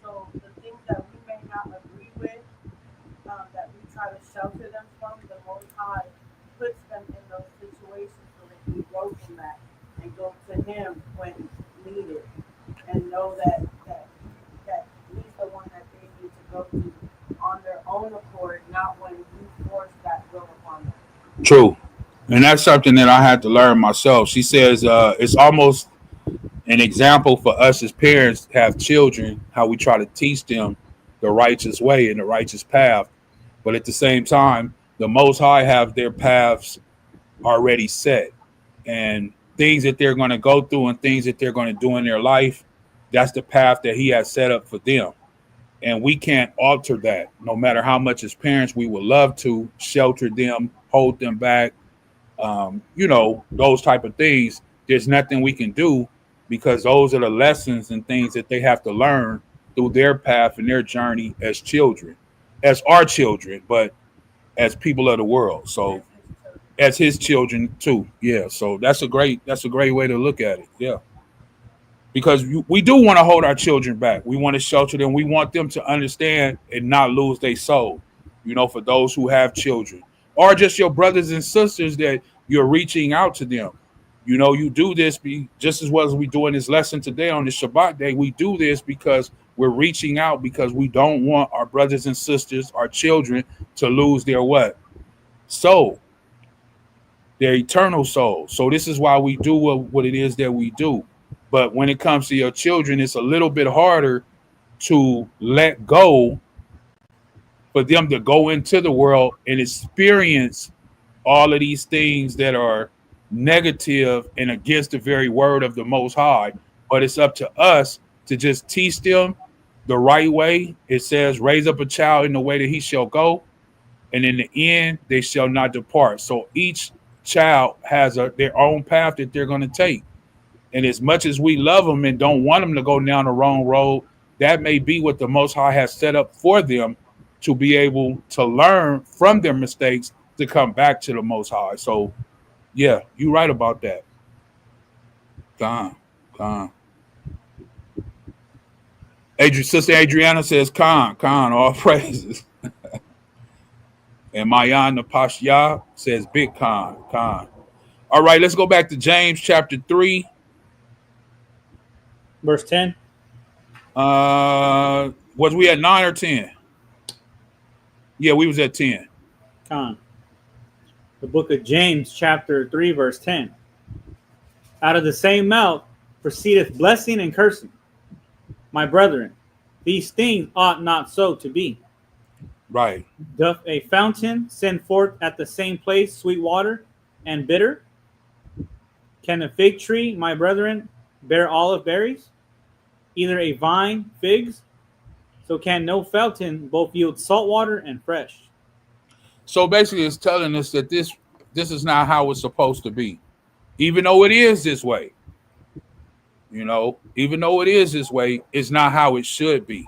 So the things that we may not agree with, that we try to shelter them from, the Most High puts them in those situations so they can grow from that and go to Him when needed, and know that He's the one that they need to go to on their own accord, not when you force that will upon them. True. And that's something that I had to learn myself. She says it's almost an example for us as parents to have children, how we try to teach them the righteous way and the righteous path. But at the same time, the Most High have their paths already set. And things that they're going to go through and things that they're going to do in their life, that's the path that He has set up for them. And we can't alter that. No matter how much as parents we would love to shelter them, hold them back, those type of things. There's nothing we can do because those are the lessons and things that they have to learn through their path and their journey as children, as our children, but as people of the world. So as His children too. Yeah. So that's a great way to look at it. Yeah. Because we do want to hold our children back. We want to shelter them. We want them to understand and not lose their soul, for those who have children or just your brothers and sisters that you're reaching out to them. You do this just as well as we do in this lesson today on the Shabbat day. We do this because we're reaching out because we don't want our brothers and sisters, our children, to lose their what? Soul, their eternal soul. So this is why we do what it is that we do. But when it comes to your children, it's a little bit harder to let go for them to go into the world and experience all of these things that are negative and against the very word of the Most High. But it's up to us to just teach them the right way. It says, raise up a child in the way that he shall go, and in the end, they shall not depart. So each child has their own path that they're going to take. And as much as we love them and don't want them to go down the wrong road, that may be what the Most High has set up for them to be able to learn from their mistakes to come back to the Most High. So, yeah, you're right about that. Khan. Sister Adriana says, Khan, all praises. And Mayan Napashya says, Big Khan. All right, let's go back to James chapter 3. Verse 10. Was we at 9 or 10? Yeah, we was at 10. Con. The book of James, chapter 3, verse 10. Out of the same mouth proceedeth blessing and cursing. My brethren, these things ought not so to be. Right. Doth a fountain send forth at the same place sweet water and bitter? Can a fig tree, my brethren, bear olive berries? Either a vine figs? So can no fountain both yield salt water and fresh? So basically it's telling us that this is not how it's supposed to be. Even though it is this way. You know, even though it is this way, it's not how it should be.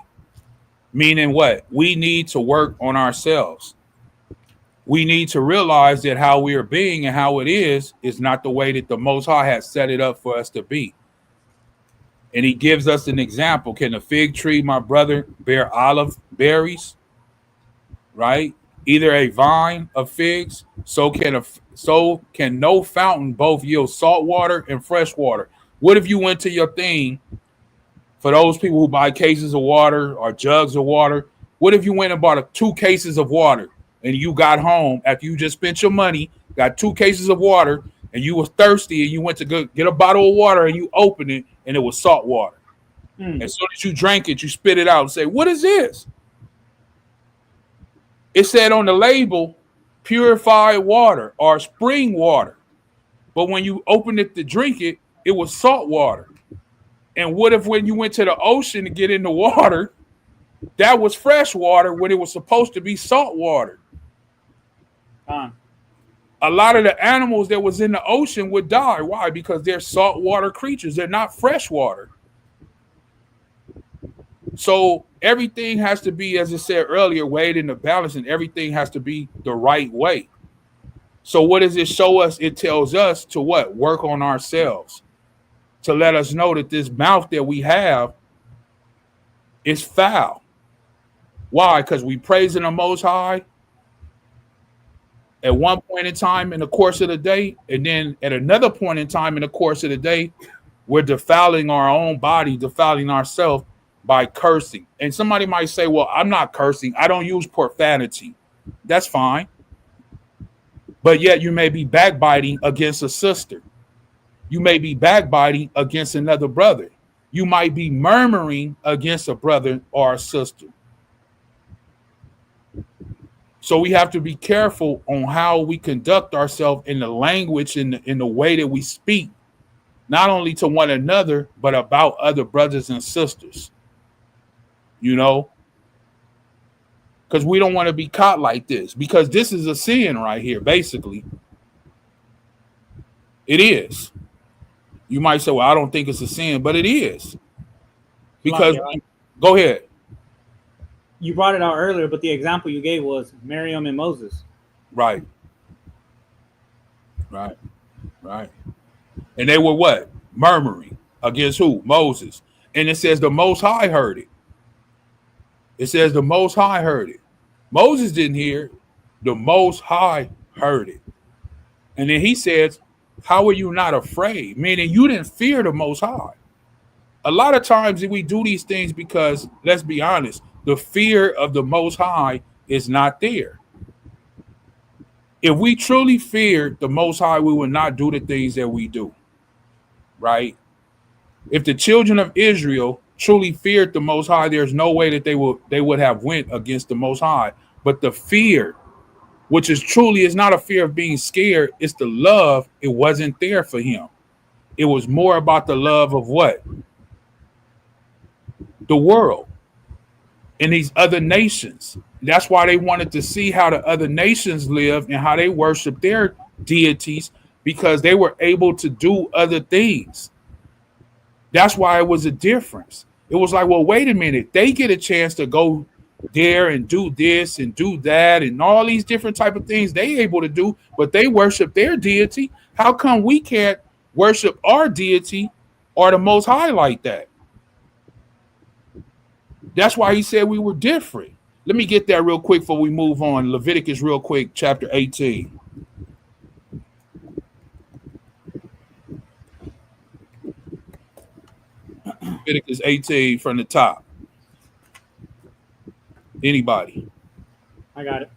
Meaning what? We need to work on ourselves. We need to realize that how we are being and how it is not the way that the Most High has set it up for us to be. And he gives us an example. Can a fig tree, my brother, bear olive berries? Right? Either a vine of figs, so can no fountain both yield salt water and fresh water. What if you went to your thing, for those people who buy cases of water or jugs of water, what if you went and bought 2 cases of water and you got home after you just spent your money, got 2 cases of water, and you was thirsty and you went to go get a bottle of water and you opened it and it was salt water. As soon as you drank it, you spit it out and say, what is this? It said on the label, purified water or spring water. But when you opened it to drink it, it was salt water. And what if when you went to the ocean to get in the water, that was fresh water when it was supposed to be salt water? A lot of the animals that was in the ocean would die. Why? Because they're saltwater creatures. They're not fresh water. So everything has to be, as I said earlier, weighed in the balance, and everything has to be the right way. So what does it show us? It tells us to what? Work on ourselves. To let us know that this mouth that we have is foul. Why? Because we praising the Most High at one point in time in the course of the day, and then at another point in time in the course of the day, we're defiling our own body, defiling ourselves by cursing. And somebody might say, well, I'm not cursing. I don't use profanity. That's fine. But yet you may be backbiting against a sister. You may be backbiting against another brother. You might be murmuring against a brother or a sister. So we have to be careful on how we conduct ourselves in the language, in the way that we speak, not only to one another, but about other brothers and sisters. You know, because we don't want to be caught like this, because this is a sin right here, basically. It is. You might say, well, I don't think it's a sin, but it is. Because, go ahead. You brought it out earlier, but the example you gave was Miriam and Moses. Right. Right. Right. And they were what? Murmuring against who? Moses. And it says the Most High heard it. It says the Most High heard it. Moses didn't hear it. The Most High heard it. And then he says, how are you not afraid? Meaning you didn't fear the Most High. A lot of times we do these things because, let's be honest, the fear of the Most High is not there. If we truly feared the Most High, we would not do the things that we do. Right? If the children of Israel truly feared the Most High, there's no way that they would have went against the Most High. But the fear, which is truly is not a fear of being scared, it's the love. It wasn't there for him. It was more about the love of what? The world and these other nations. That's why they wanted to see how the other nations live and how they worship their deities, because they were able to do other things. That's why it was a difference. It was like, well, wait a minute. They get a chance to go there and do this and do that and all these different type of things they able to do, but they worship their deity. How come we can't worship our deity or the Most High like that? That's why he said we were different. Let me get that real quick before we move on. Leviticus real quick, chapter 18. Leviticus 18 from the top. Anybody? I got it.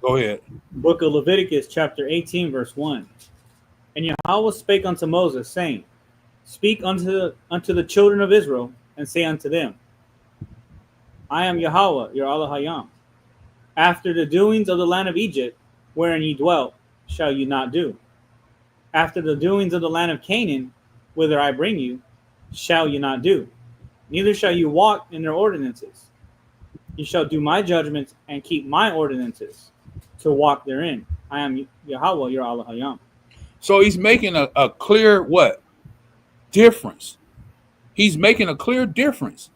Go ahead. Book of Leviticus, chapter 18, verse 1. And Yahweh spake unto Moses, saying, Speak unto the children of Israel, and say unto them, I am Yahweh, your Ahchyam. After the doings of the land of Egypt, wherein ye dwelt, shall you not do. After the doings of the land of Canaan, whither I bring you, shall you not do. Neither shall you walk in their ordinances. You shall do my judgments and keep my ordinances, to walk therein. I am Yahweh, your Ahchyam. So he's making a clear what? Difference. He's making a clear difference.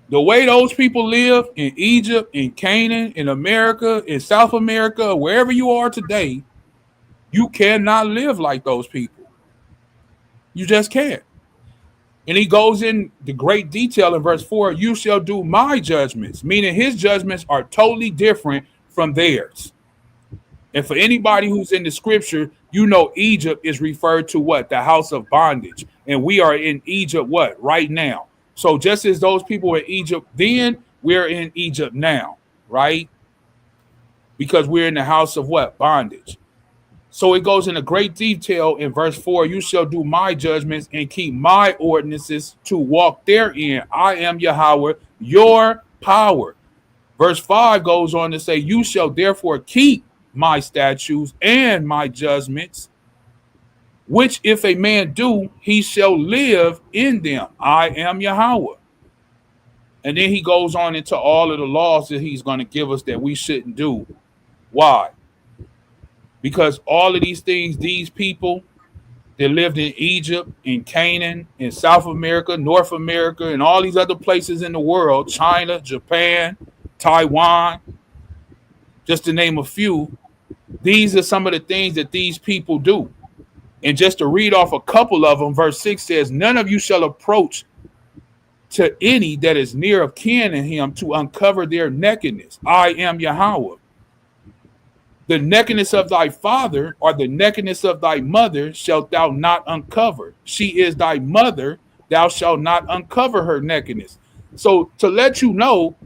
The way those people live in Egypt, in Canaan, in America, in South America, wherever you are today, you cannot live like those people. You just can't. And he goes in the great detail in verse 4, you shall do my judgments, meaning his judgments are totally different from theirs. And for anybody who's in the scripture, you know Egypt is referred to what? The house of bondage. And we are in Egypt what? Right now. So just as those people were in Egypt then, we're in Egypt now, right? Because we're in the house of what? Bondage. So it goes into great detail in verse 4, you shall do my judgments and keep my ordinances to walk therein. I am Yahweh, your power. Verse 5 goes on to say, you shall therefore keep my statutes and my judgments, which if a man do, he shall live in them. I am Yahweh. And then he goes on into all of the laws that he's going to give us that we shouldn't do. Why? Because all of these things, these people that lived in Egypt, in Canaan, in South America, North America, and all these other places in the world, China, Japan, Taiwan, just to name a few, these are some of the things that these people do. And just to read off a couple of them, verse 6 says, none of you shall approach to any that is near of kin in him to uncover their nakedness. I am Yahweh. The nakedness of thy father or the nakedness of thy mother shalt thou not uncover. She is thy mother, thou shalt not uncover her nakedness. So to let you know,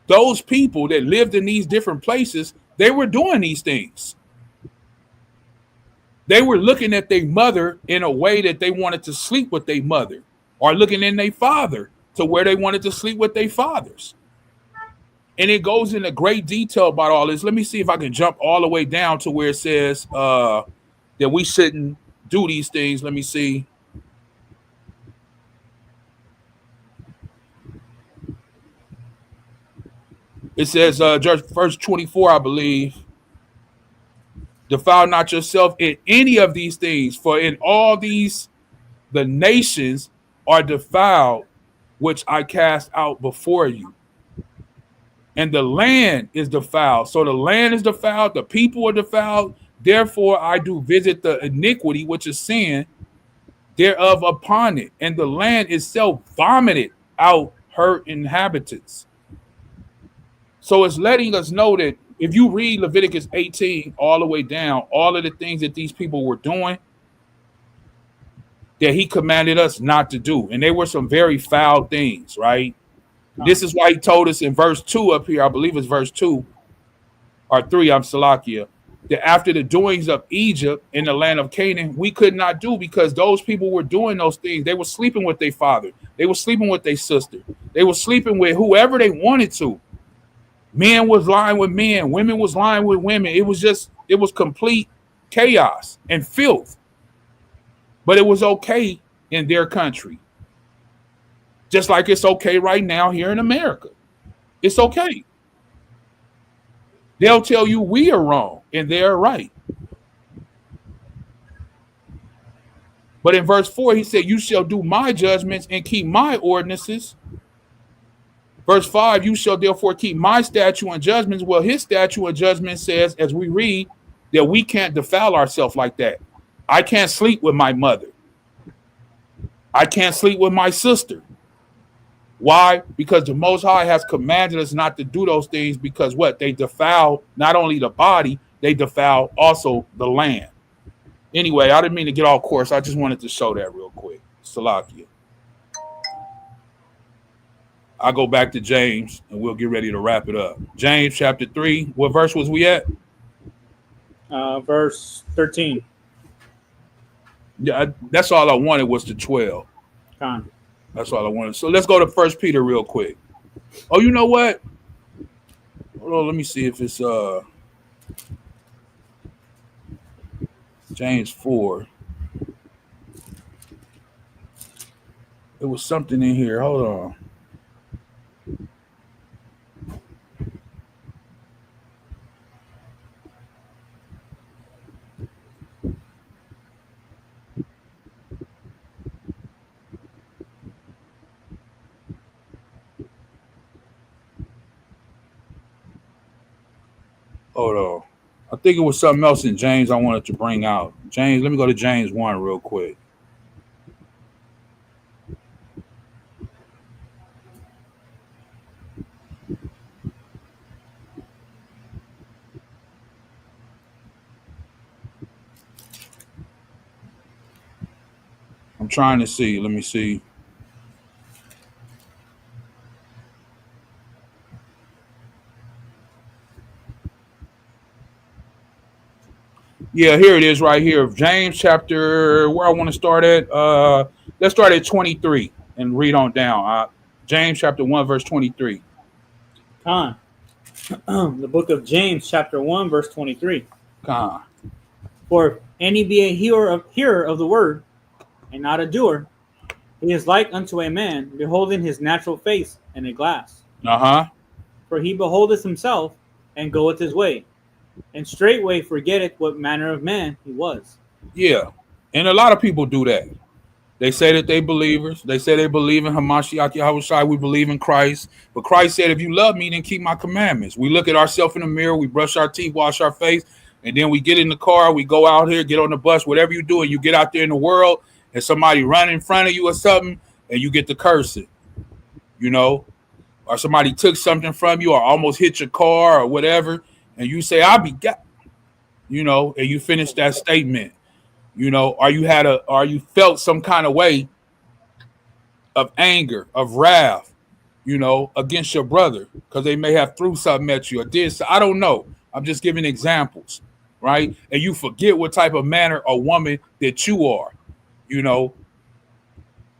those people that lived in these different places, they were doing these things. They were looking at their mother in a way that they wanted to sleep with their mother, or looking in their father to where they wanted to sleep with their fathers. And it goes into great detail about all this. Let me see if I can jump all the way down to where it says that we shouldn't do these things. Let me see. It says, verse 24, I believe, defile not yourself in any of these things, for in all these the nations are defiled, which I cast out before you. And the land is defiled. So the land is defiled, the people are defiled. Therefore, I do visit the iniquity, which is sin, thereof upon it. And the land itself vomited out her inhabitants. So it's letting us know that if you read Leviticus 18 all the way down, all of the things that these people were doing, that he commanded us not to do. And they were some very foul things, right? This is why he told us in verse 2 up here, I believe it's verse 2 or 3, I'm Salakia, that after the doings of Egypt in the land of Canaan, we could not do because those people were doing those things. They were sleeping with their father. They were sleeping with their sister. They were sleeping with whoever they wanted to. Men was lying with men. Women was lying with women. It was complete chaos and filth. But it was okay in their country. Just like it's okay right now here in America. It's okay. They'll tell you we are wrong and they're right. But in verse 4, he said, you shall do my judgments and keep my ordinances. Verse 5, you shall therefore keep my statute and judgments. Well, his statute and judgment says, as we read, that we can't defile ourselves like that. I can't sleep with my mother. I can't sleep with my sister. Why? Because the Most High has commanded us not to do those things because what? They defile not only the body, they defile also the land. Anyway, I didn't mean to get off course. I just wanted to show that real quick. Salakia. I'll go back to James and we'll get ready to wrap it up. James chapter 3. What verse was we at? Verse 13. Yeah, that's all I wanted was the 12. Con. That's all I wanted. So let's go to 1 Peter real quick. Oh, you know what? Hold on, let me see if it's James 4. There was something in here. Hold on. Hold on. I think it was something else in James I wanted to bring out. James, let me go to James 1 real quick. I'm trying to see. Let me see. Yeah, here it is right here. James chapter, where I want to start at. Let's start at 23 and read on down. James chapter 1, verse 23. Con. The book of James, chapter 1, verse 23. Con. For if any be a hearer of the word, and not a doer, he is like unto a man beholding his natural face in a glass. Uh-huh. For he beholdeth himself, and goeth his way, and straightway forgetteth what manner of man he was. Yeah. And a lot of people do that. They say that they believers. They say they believe in Hamashiach Yahawashi. We believe in Christ. But Christ said, if you love me, then keep my commandments. We look at ourselves in the mirror. We brush our teeth, wash our face. And then we get in the car. We go out here, get on the bus, whatever you do. And you get out there in the world and somebody run in front of you or something. And you get to cursing, you know, or somebody took something from you or almost hit your car or whatever. And you say, I'll be got, you know, and you finish that statement. You know, or you felt some kind of way of anger, of wrath, you know, against your brother because they may have threw something at you or did so. I don't know. I'm just giving examples, right? And you forget what type of manner or woman that you are. You know,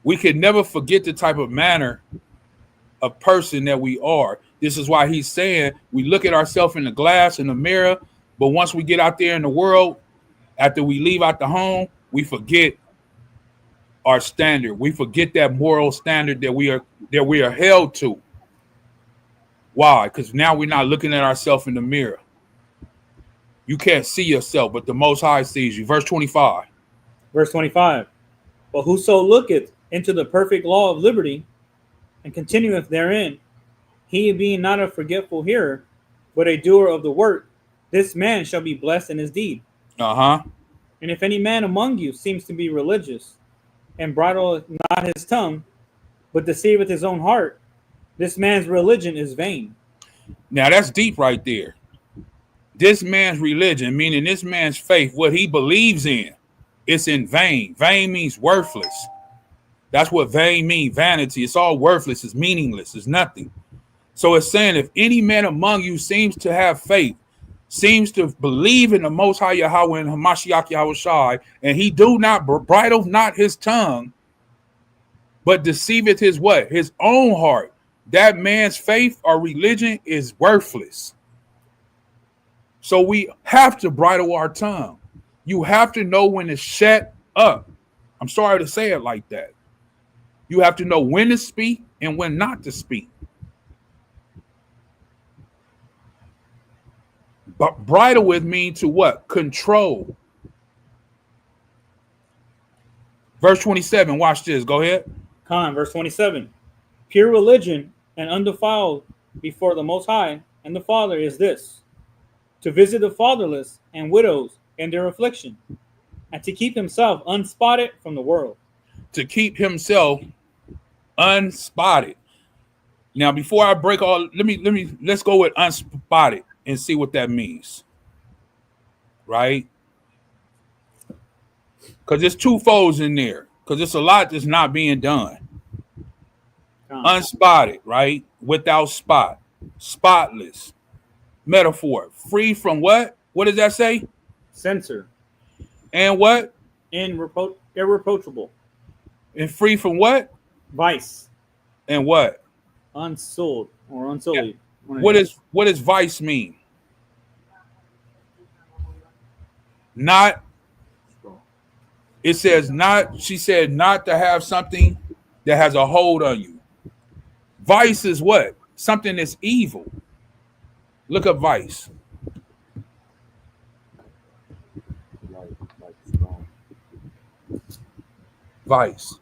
we can never forget the type of manner of person that we are. This is why he's saying we look at ourselves in the glass, in the mirror, but once we get out there in the world, after we leave out the home, we forget our standard. We forget that moral standard that we are held to. Why? Because now we're not looking at ourselves in the mirror. You can't see yourself, but the Most High sees you. Verse 25. Verse 25. But whoso looketh into the perfect law of liberty, and continueth therein, he being not a forgetful hearer, but a doer of the work, this man shall be blessed in his deed. Uh-huh. And if any man among you seems to be religious, and bridleth not his tongue, but deceiveth his own heart, this man's religion is vain. Now that's deep right there. This man's religion, meaning this man's faith, what he believes in, it's in vain. Vain means worthless. That's what vain means, vanity. It's all worthless. It's meaningless. It's nothing. So it's saying if any man among you seems to have faith, seems to believe in the Most High Yahweh and Hamashiach Yahawashi, and he do not bridle not his tongue, but deceiveth his what? His own heart. That man's faith or religion is worthless. So we have to bridle our tongue. You have to know when to shut up. I'm sorry to say it like that. You have to know when to speak and when not to speak. But bridle with mean to what? Control. Verse 27, watch this. Go ahead. Verse 27. Pure religion and undefiled before the Most High and the Father is this, to visit the fatherless and widows in their affliction, and to keep himself unspotted from the world. To keep himself unspotted. Now, before I break all, let's go with unspotted and see what that means. Right? Because there's two folds in there. Because there's a lot that's not being done. Come. Unspotted, right? Without spot. Spotless. Metaphor. Free from what? What does that say? Censor. And what? Irreproachable. And free from what? Vice. And what? Unsold or unsullied. What does vice mean? Not. It says not. She said not to have something that has a hold on you. Vice is what? Something that's evil. Look up vice. Like strong. Vice.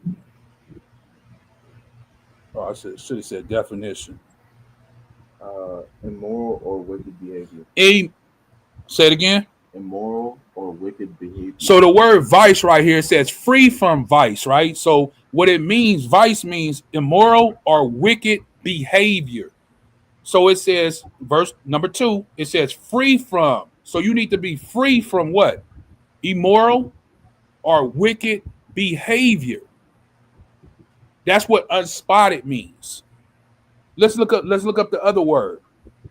Oh, I should have said definition. Immoral or wicked behavior. Say it again. Immoral or wicked behavior. So the word vice right here says free from vice, right? So what it means, vice means immoral or wicked behavior. So it says, verse number 2, it says free from. So you need to be free from what? Immoral or wicked behavior. That's what unspotted means. Let's look up the other word.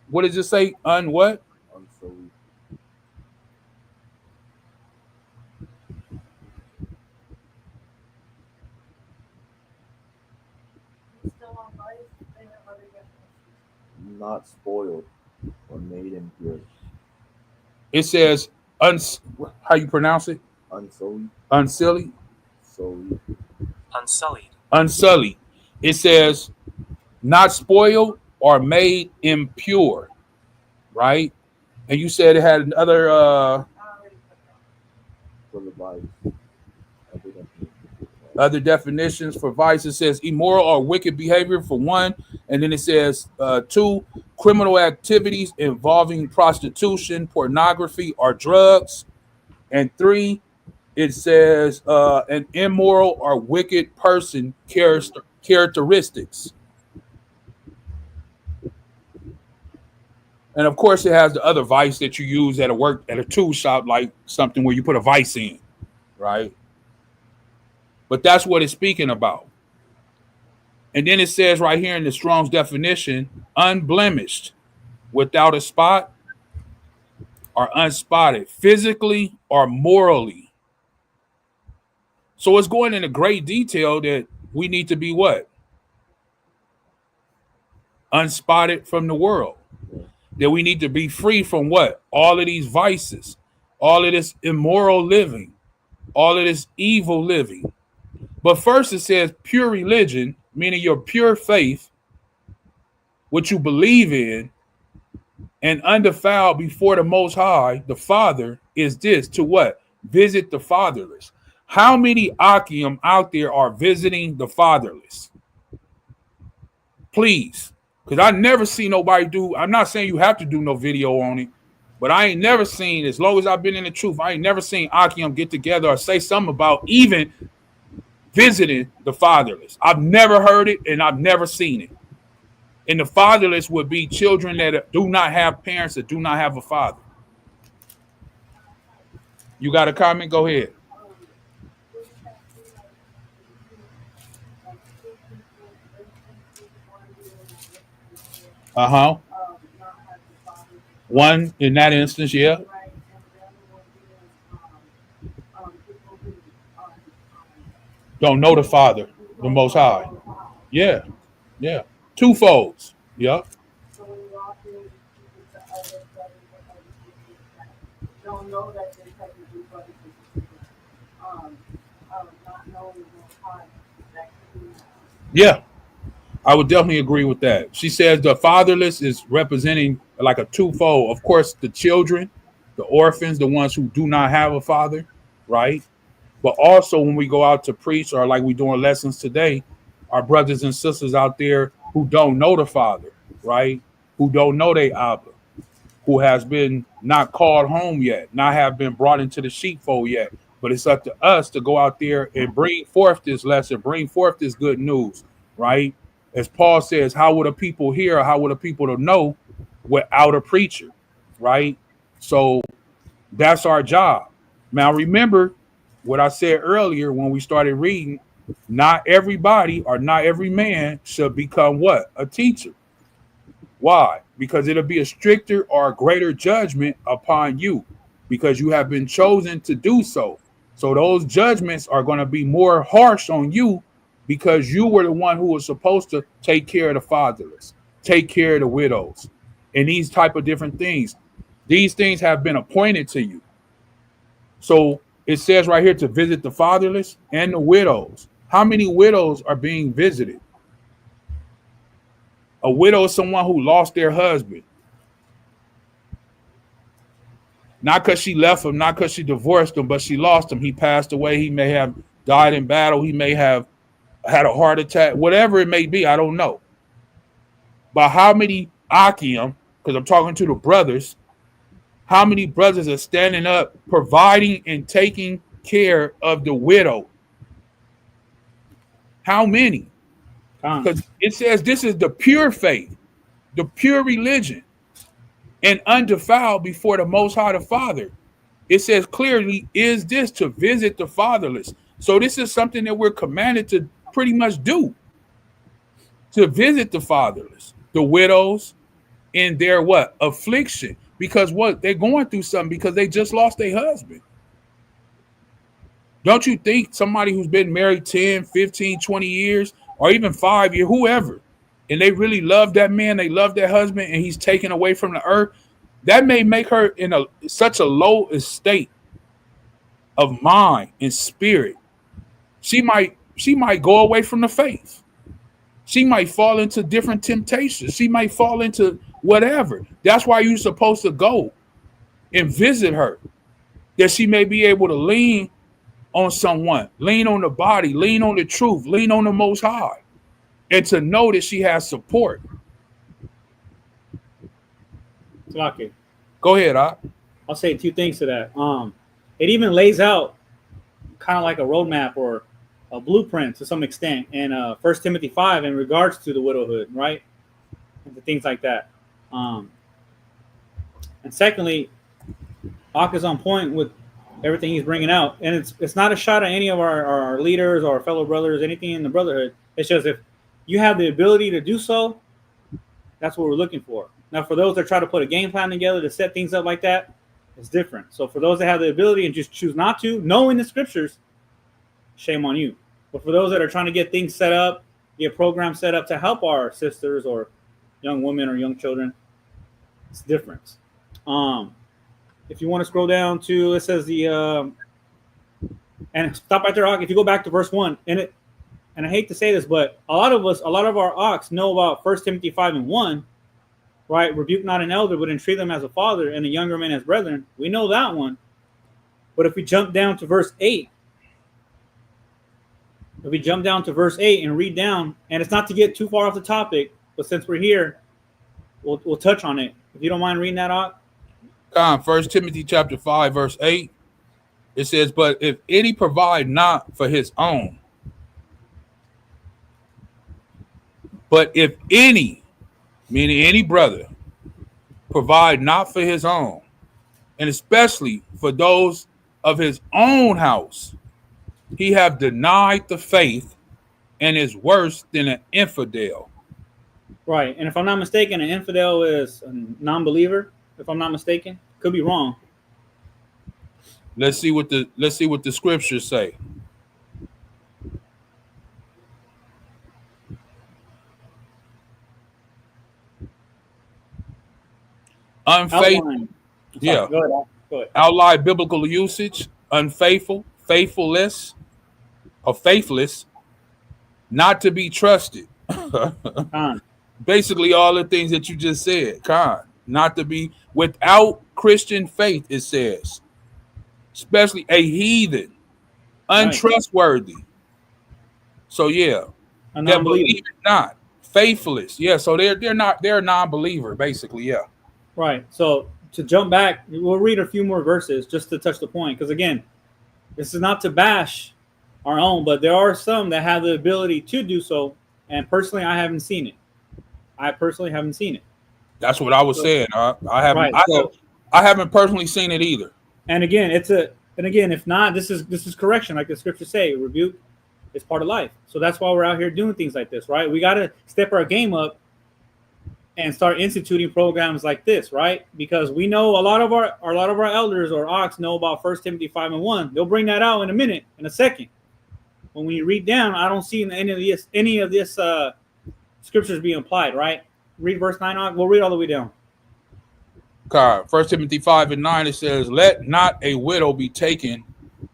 What does it say? What? Unsullied. Still on vice, they have other definitions. Not spoiled or made impure. It says how you pronounce it? Unsullied. Unsullied. Sullied. Unsullied. Unsullied. It says not spoiled or made impure, right? And you said it had another I already put that. For the vice. other definitions for vice. It says immoral or wicked behavior for one, and then it says 2, criminal activities involving prostitution, pornography, or drugs, and 3, it says an immoral or wicked person characteristics. And of course, it has the other vice that you use at a tool shop, like something where you put a vice in, right? But that's what it's speaking about. And then it says right here in the Strong's definition, unblemished, without a spot, or unspotted, physically or morally. So it's going into great detail that we need to be what? Unspotted from the world. That we need to be free from what? All of these vices, all of this immoral living, all of this evil living. But first it says pure religion, meaning your pure faith, what you believe in, and undefiled before the Most High, the Father, is this, to what? Visit the fatherless. How many Ahchyam out there are visiting the fatherless? Please. Because I never see nobody do, I'm not saying you have to do no video on it, but I ain't never seen, as long as I've been in the truth, I ain't never seen Ahchyam get together or say something about even visiting the fatherless. I've never heard it and I've never seen it. And the fatherless would be children that do not have parents, that do not have a father. You got a comment? Go ahead. Uh-huh. One in that instance, yeah. Don't know the Father, the Most High. Yeah, yeah. Two folds. Yep. So when you walk in, you speak to other brothers and other sisters that don't know that they're technically brothers and sisters, not knowing the Most High, that can be. Yeah, I would definitely agree with that. She says the fatherless is representing like a twofold. Of course, the children, the orphans, the ones who do not have a father, right? But also when we go out to preach, or like we're doing lessons today, our brothers and sisters out there who don't know the Father, right? Who don't know they Abba, who has been not called home yet, not have been brought into the sheepfold yet. But it's up to us to go out there and bring forth this lesson, bring forth this good news, right? As Paul says, how would a people hear, or how would a people to know without a preacher, right? So that's our job. Now, remember what I said earlier when we started reading, Not everybody or not every man should become what? A teacher. Why? Because it'll be a stricter or a greater judgment upon you because you have been chosen to do so. So those judgments are going to be more harsh on you because you were the one who was supposed to take care of the fatherless, take care of the widows, and these type of different things. These things have been appointed to you. So it says right here to visit the fatherless and the widows. How many widows are being visited? A widow is someone who lost their husband. Not because she left him, not because she divorced him, but she lost him. He passed away. He may have died in battle. He may have had a heart attack, whatever it may be. I don't know. But how many Ahchyam, because I'm talking to the brothers, how many brothers are standing up, providing and taking care of the widow? How many? Because it says this is the pure faith, the pure religion, and undefiled before the Most High the Father. It says clearly, is this to visit the fatherless? So this is something that we're commanded to pretty much do, to visit the fatherless, the widows, in their what? Affliction. Because what? They're going through something because they just lost their husband. Don't you think somebody who's been married 10, 15, 20 years, or even 5 years, whoever, and they really love that man, they love their husband, and he's taken away from the earth, that may make her in such a low estate of mind and spirit. She might go away from the faith. She might fall into different temptations. She might fall into whatever. That's why you're supposed to go and visit her, that she may be able to lean on someone, lean on the body, lean on the truth, lean on the Most High, and to know that she has support. Lucky. Go ahead, I'll say two things to that. It even lays out kind of like a roadmap or a blueprint to some extent in 1 Timothy 5 in regards to the widowhood, right? And the things like that. And secondly, Ak is on point with everything he's bringing out. And it's not a shot at any of our leaders or our fellow brothers, anything in the brotherhood. It's just if you have the ability to do so, that's what we're looking for. Now, for those that try to put a game plan together to set things up like that, it's different. So for those that have the ability and just choose not to, knowing the scriptures, shame on you. But for those that are trying to get things set up, get programs set up to help our sisters or young women or young children, it's different. If you want to scroll down to, it says and stop right there, Ak. If you go back to verse 1, and I hate to say this, but a lot of our Ox know about 1 Timothy 5 and 1, right? Rebuke not an elder, but entreat them as a father, and the younger men as brethren. We know that one. But if we jump down to verse 8, and read down, and it's not to get too far off the topic, but since we're here, we'll touch on it. If you don't mind reading that out. 1 Timothy chapter 5, verse 8, it says, but if any provide not for his own, but if any, meaning any brother, provide not for his own, and especially for those of his own house, he have denied the faith and is worse than an infidel. Right. And if I'm not mistaken, an infidel is a non-believer, if I'm not mistaken. Could be wrong. Let's see what the scriptures say. Unfaithful. Yeah. Go ahead. Outline biblical usage. Unfaithful, faithfuless, or faithless, not to be trusted. Basically, all the things that you just said. Not to be without Christian faith, it says. Especially a heathen, untrustworthy. Right. So yeah, that believe not, faithless. Yeah, so they're a non-believer, basically. Yeah. Right. So to jump back, we'll read a few more verses just to touch the point, because again, this is not to bash our own, but there are some that have the ability to do so, and personally, I haven't seen it. That's what I was saying. I haven't. Right, I haven't personally seen it either. And again, if not, this is correction, like the scriptures say: rebuke It's part of life. So that's why we're out here doing things like this, right? We got to step our game up and start instituting programs like this, right? Because we know a lot of our elders or ox know about 1 Timothy 5:1. They'll bring that out in a second. When we read down, I don't see any of this scriptures being applied, right? Read verse 9 on. We'll read all the way down. God, 1 Timothy 5:9, it says, "Let not a widow be taken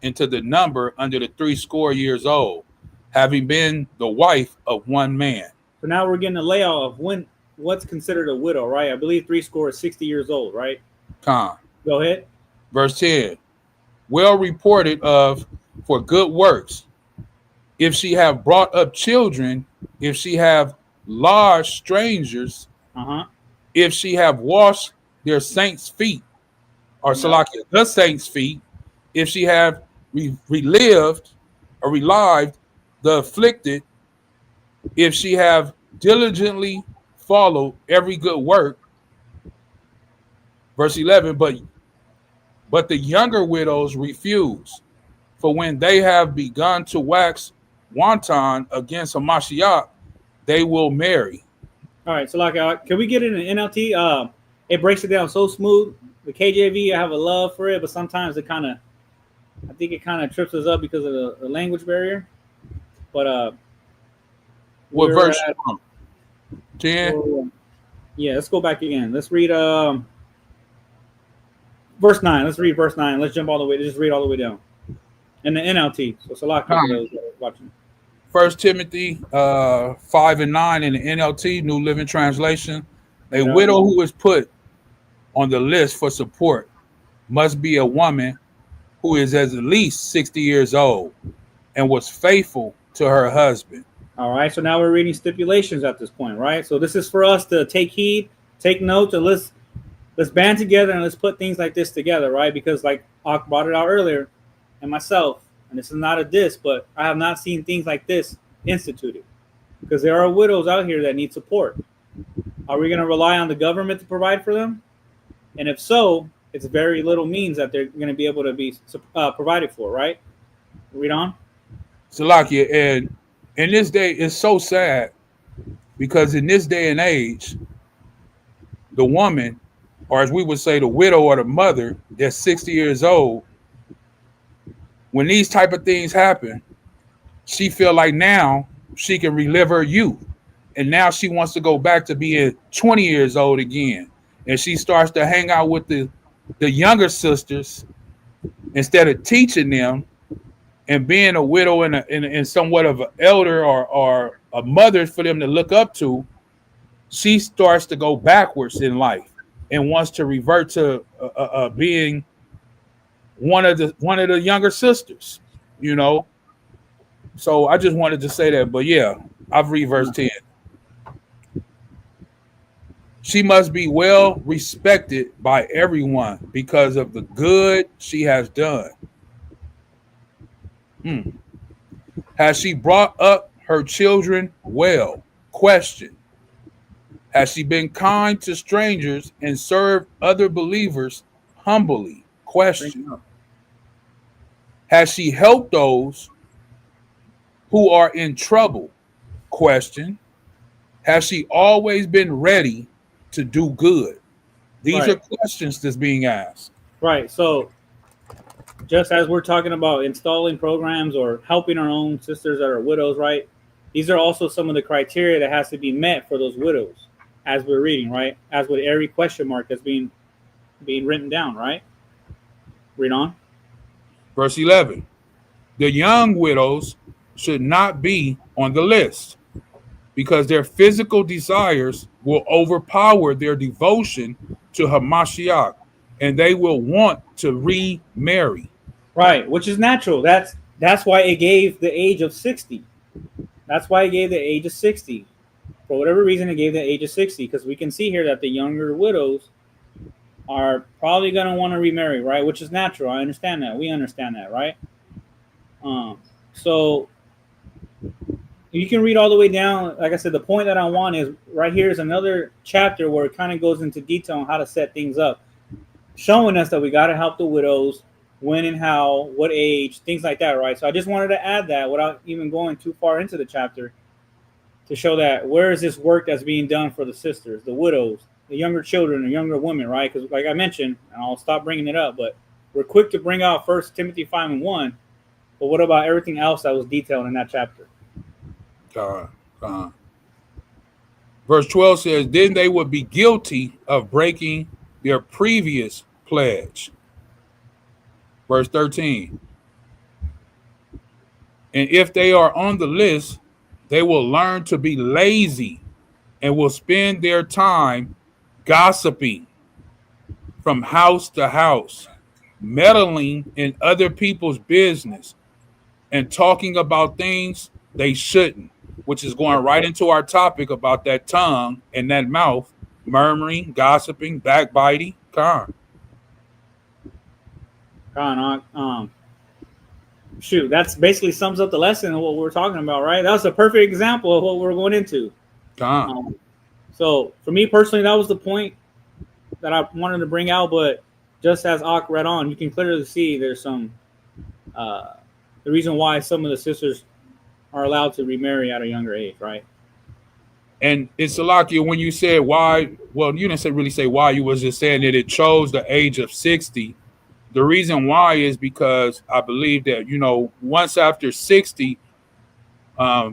into the number under the 60 years old, having been the wife of one man." So now we're getting a layout of what's considered a widow, right? I believe 60 is 60 years old, right? Con. Go ahead. Verse 10, "Well reported of for good works, if she have brought up children, if she have lodged strangers, if she have washed their saints' feet, or Salakia, the saints' feet, if she have relived or relived the afflicted, if she have diligently followed every good work." Verse 11, but the younger widows refuse, for when they have begun to wax wanton against a Mashiach, they will marry. All right, so can we get it in NLT? It breaks it down so smooth. The KJV, I have a love for it, but sometimes I think it kind of trips us up because of the language barrier. But what verse? 10. Yeah, let's go back again. Let's read verse 9. Let's read verse 9. Let's jump all the way. Just read all the way down. In the NLT. So Salaki for those that are watching. 1 Timothy 5:9 in the NLT, New Living Translation. A widow who is put on the list for support must be a woman who is at least 60 years old and was faithful to her husband. All right, so now we're reading stipulations at this point, right? So this is for us to take heed, take notes, and let's band together and let's put things like this together, right? Because like Ak brought it out earlier, and myself, and this is not a diss, but I have not seen things like this instituted. Because there are widows out here that need support. Are we going to rely on the government to provide for them? And if so, it's very little means that they're going to be able to be provided for, right? Read on. Salakia, and in this day, it's so sad because in this day and age, the woman, or as we would say, the widow or the mother that's 60 years old, when these type of things happen, she feel like now she can relive her youth. And now she wants to go back to being 20 years old again. And she starts to hang out with the younger sisters instead of teaching them and being a widow and somewhat of an elder or a mother for them to look up to. She starts to go backwards in life and wants to revert to being one of the younger sisters, you know. So I just wanted to say that. But yeah, I've read verse 10. She must be well respected by everyone because of the good she has done. Has she brought up her children well? Question. Has she been kind to strangers and served other believers humbly? Question. Has she helped those who are in trouble? Question. Has she always been ready to do good? These are questions that's being asked. Right. So just as we're talking about installing programs or helping our own sisters that are widows, right? These are also some of the criteria that has to be met for those widows as we're reading, right? As with every question mark that's being written down, right? Read on. Verse 11. The young widows should not be on the list because their physical desires will overpower their devotion to Hamashiach, and they will want to remarry. Right, which is natural. That's why it gave the age of 60. That's why it gave the age of 60. For whatever reason, it gave the age of 60, because we can see here that the younger widows are probably going to want to remarry, right? Which is natural. I understand that. We understand that, right? So you can read all the way down. Like I said, the point that I want is right here is another chapter where it kind of goes into detail on how to set things up, showing us that we got to help the widows when and how, what age, things like that, right? So I just wanted to add that without even going too far into the chapter to show that where is this work that's being done for the sisters, the widows, the younger children, the younger women, right? Because like I mentioned, and I'll stop bringing it up, but we're quick to bring out 1 Timothy 5:1, but what about everything else that was detailed in that chapter? Verse 12 says, then they would be guilty of breaking their previous pledge. Verse 13, and if they are on the list, they will learn to be lazy and will spend their time gossiping from house to house, meddling in other people's business, and talking about things they shouldn't, which is going right into our topic about that tongue and that mouth, murmuring, gossiping, backbiting. Shoot, that's basically sums up the lesson of what we're talking about, right? That was a perfect example of what we're going into. So for me personally, that was the point that I wanted to bring out. But just as Ak read on, you can clearly see there's some the reason why some of the sisters are allowed to remarry at a younger age, right? And it's Salakia, when you said why, well, you didn't really say why, you was just saying that it chose the age of 60. The reason why is because I believe that, once after 60,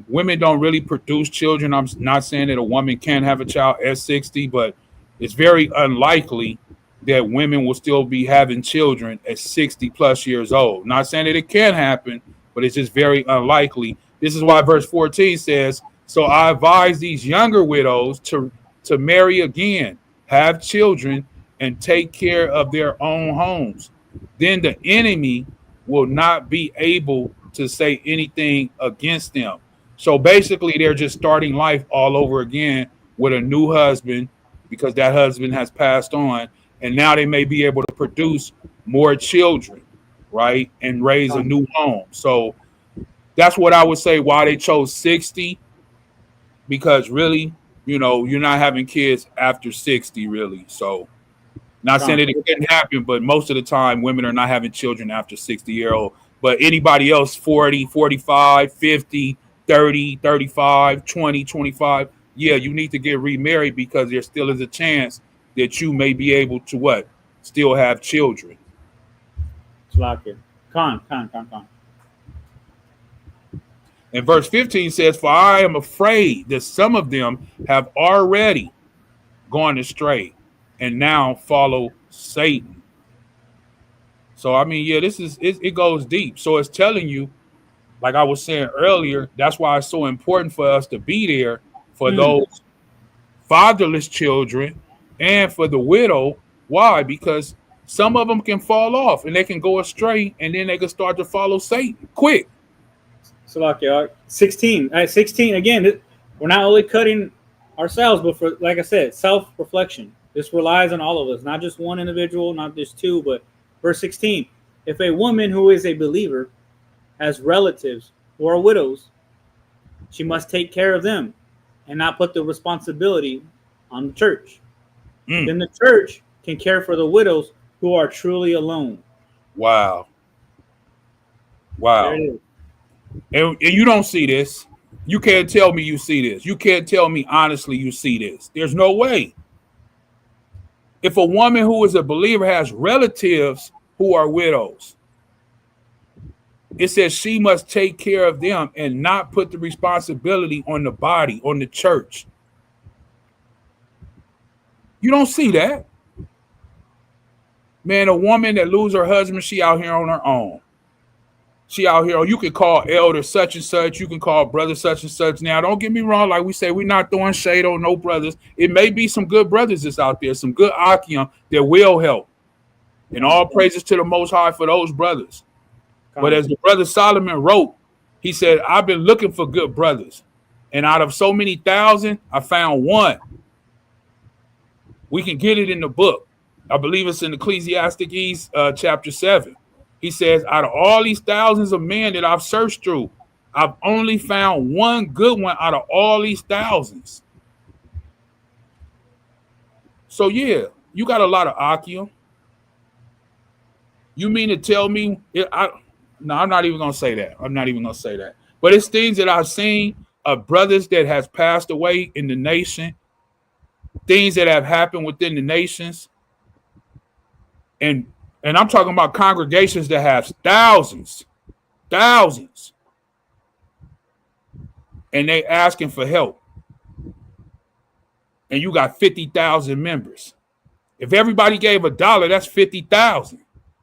women don't really produce children. I'm not saying that a woman can't have a child at 60, but it's very unlikely that women will still be having children at 60 plus years old. Not saying that it can happen, but it's just very unlikely. This is why verse 14 says, so I advise these younger widows to marry again, have children, and take care of their own homes. Then the enemy will not be able to say anything against them. So basically, they're just starting life all over again with a new husband, because that husband has passed on, and now they may be able to produce more children, right, and raise a new home. So that's what I would say why they chose 60, because really, you're not having kids after 60, really. So not saying that it couldn't happen, but most of the time women are not having children after 60-year-old. But anybody else, 40, 45, 50, 30, 35, 20, 25, yeah, you need to get remarried, because there still is a chance that you may be able to what? Still have children. Con. And verse 15 says, for I am afraid that some of them have already gone astray and now follow Satan. So, I mean, yeah, it goes deep. So it's telling you, like I was saying earlier, that's why it's so important for us to be there for those fatherless children and for the widow. Why? Because some of them can fall off and they can go astray, and then they can start to follow Satan quick. So like 16. At 16, again, we're not only cutting ourselves, but for, like I said, self-reflection. This relies on all of us, not just one individual, not just two, but verse 16. If a woman who is a believer has relatives who are widows, she must take care of them and not put the responsibility on the church. Then the church can care for the widows who are truly alone. Wow. There it is. And you don't see this. You can't tell me you see this. You can't tell me honestly you see this. There's no way. If a woman who is a believer has relatives who are widows, it says she must take care of them and not put the responsibility on the body, on the church. You don't see that. Man, a woman that loses her husband, she out here on her own. She out here, you can call elder such and such, you can call brother such and such. Now, don't get me wrong, like we say, we're not throwing shade on no brothers. It may be some good brothers that's out there, some good Ahchyam that will help. And all praises to the Most High for those brothers. But as the brother Solomon wrote, he said, I've been looking for good brothers. And out of so many thousand, I found one. We can get it in the book. I believe it's in Ecclesiastes chapter 7. He says, out of all these thousands of men that I've searched through, I've only found one good one out of all these thousands. So, yeah, you got a lot of Ahchyam. You mean to tell me? No, I'm not even gonna say that. I'm not even gonna say that. But it's things that I've seen of brothers that has passed away in the nation, things that have happened within the nations, and I'm talking about congregations that have thousands, and they asking for help, and you got 50,000 members. If everybody gave $1, that's 50,000.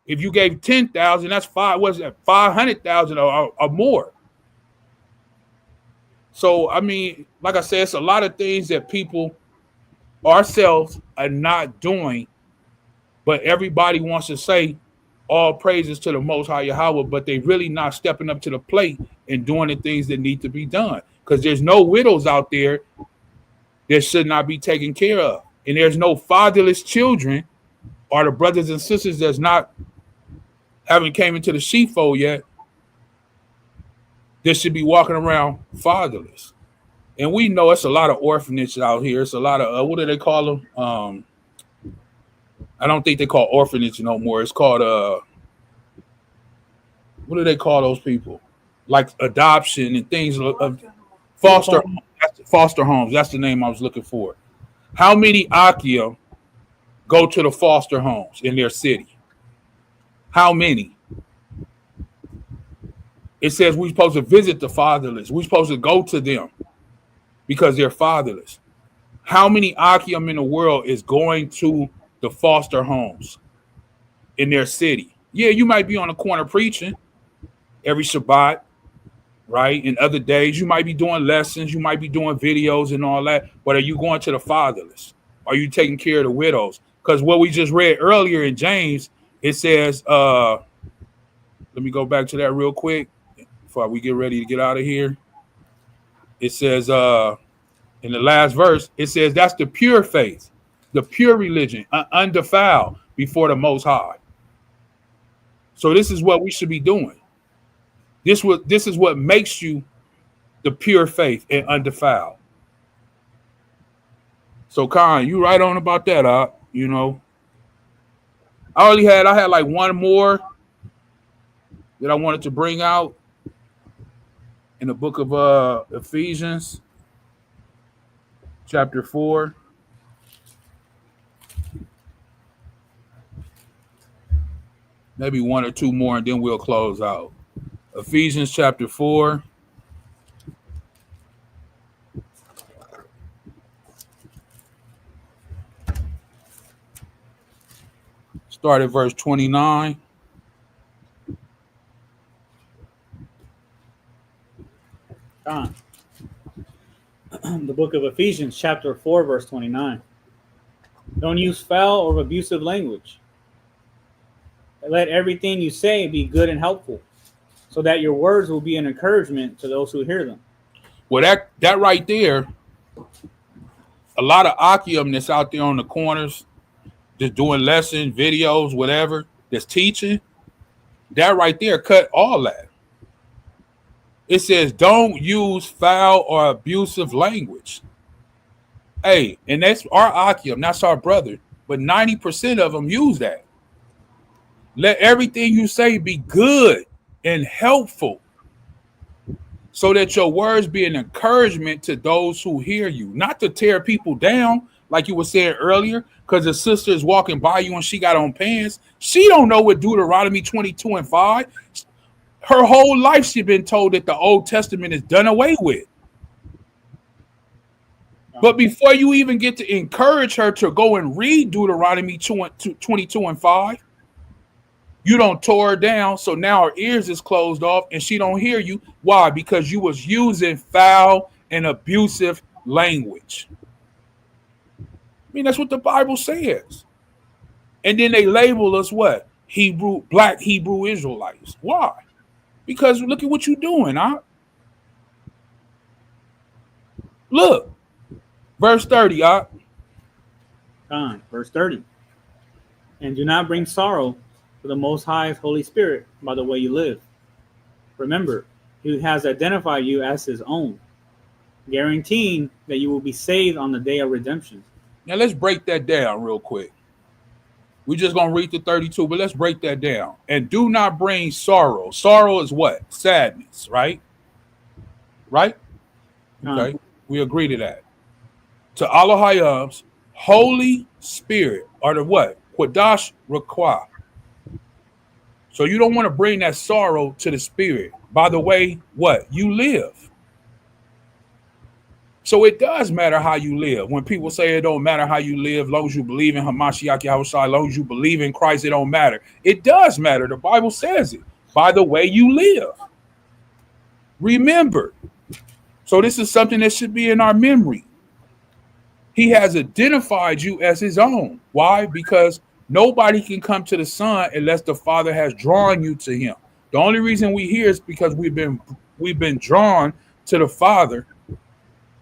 If you gave 10,000, that's 500,000 or more. So I mean, like I said, it's a lot of things that people ourselves are not doing, but everybody wants to say all praises to the Most High Yahweh, but they really not stepping up to the plate and doing the things that need to be done. Because there's no widows out there that should not be taken care of, and there's no fatherless children or the brothers and sisters that's not haven't came into the sheepfold yet that should be walking around fatherless. And we know it's a lot of orphanages out here. It's a lot of what do they call them? I don't think they call orphanage no more. It's called what do they call those people? Like adoption and things. Foster homes. That's the name I was looking for. How many Ahchyam go to the foster homes in their city? How many? It says we're supposed to visit the fatherless. We're supposed to go to them because they're fatherless. How many Ahchyam in the world is going to the foster homes in their city? Yeah, you might be on the corner preaching every Shabbat, right? And other days you might be doing lessons, you might be doing videos and all that. But are you going to the fatherless? Are you taking care of the widows? Because what we just read earlier in James, it says, let me go back to that real quick before we get ready to get out of here. It says in the last verse, it says that's the pure faith, the pure religion, undefiled before the Most High. So this is what we should be doing. This is what makes you the pure faith and undefiled. So Khan, you right on about that, you know. I had like one more that I wanted to bring out in the book of Ephesians, chapter 4. Maybe one or two more, and then we'll close out. Ephesians chapter 4. Start at verse 29. The book of Ephesians, chapter 4, verse 29. Don't use foul or abusive language. Let everything you say be good and helpful, so that your words will be an encouragement to those who hear them. Well, that right there, a lot of Ahchyam that's out there on the corners, just doing lessons, videos, whatever, that's teaching, that right there cut all that. It says, don't use foul or abusive language. Hey, and that's our Ahchyam, that's our brother, but 90% of them use that. Let everything you say be good and helpful, so that your words be an encouragement to those who hear you, not to tear people down, like you were saying earlier, because the sister is walking by you and she got on pants. She don't know what Deuteronomy 22:5. Her whole life she's been told that the Old Testament is done away with. But before you even get to encourage her to go and read Deuteronomy 22:5, you don't tore her down, so now her ears is closed off and she don't hear you. Why? Because you was using foul and abusive language. I mean, that's what the Bible says. And then they label us what? Black Hebrew Israelites. Why? Because look at what you're doing, huh? Look, verse 30, huh? Verse 30. And do not bring sorrow to the Most High's Holy Spirit by the way you live. Remember, He has identified you as His own, guaranteeing that you will be saved on the day of redemption. Now let's break that down real quick. We're just going to read the 32, but let's break that down. And do not bring sorrow. Sorrow is what? Sadness, right? Right? Con. Okay. We agree to that. To Allah Hayam's Holy Spirit, or the what? Quadash Rakwa. So you don't want to bring that sorrow to the spirit. By the way, what? You live. So it does matter how you live. When people say it don't matter how you live, as long as you believe in Hamashiach Yahushua, as long as you believe in Christ, it don't matter. It does matter. The Bible says it. By the way you live. Remember. So this is something that should be in our memory. He has identified you as his own. Why? Because nobody can come to the Son unless the Father has drawn you to him. The only reason we here is because we've been drawn to the Father.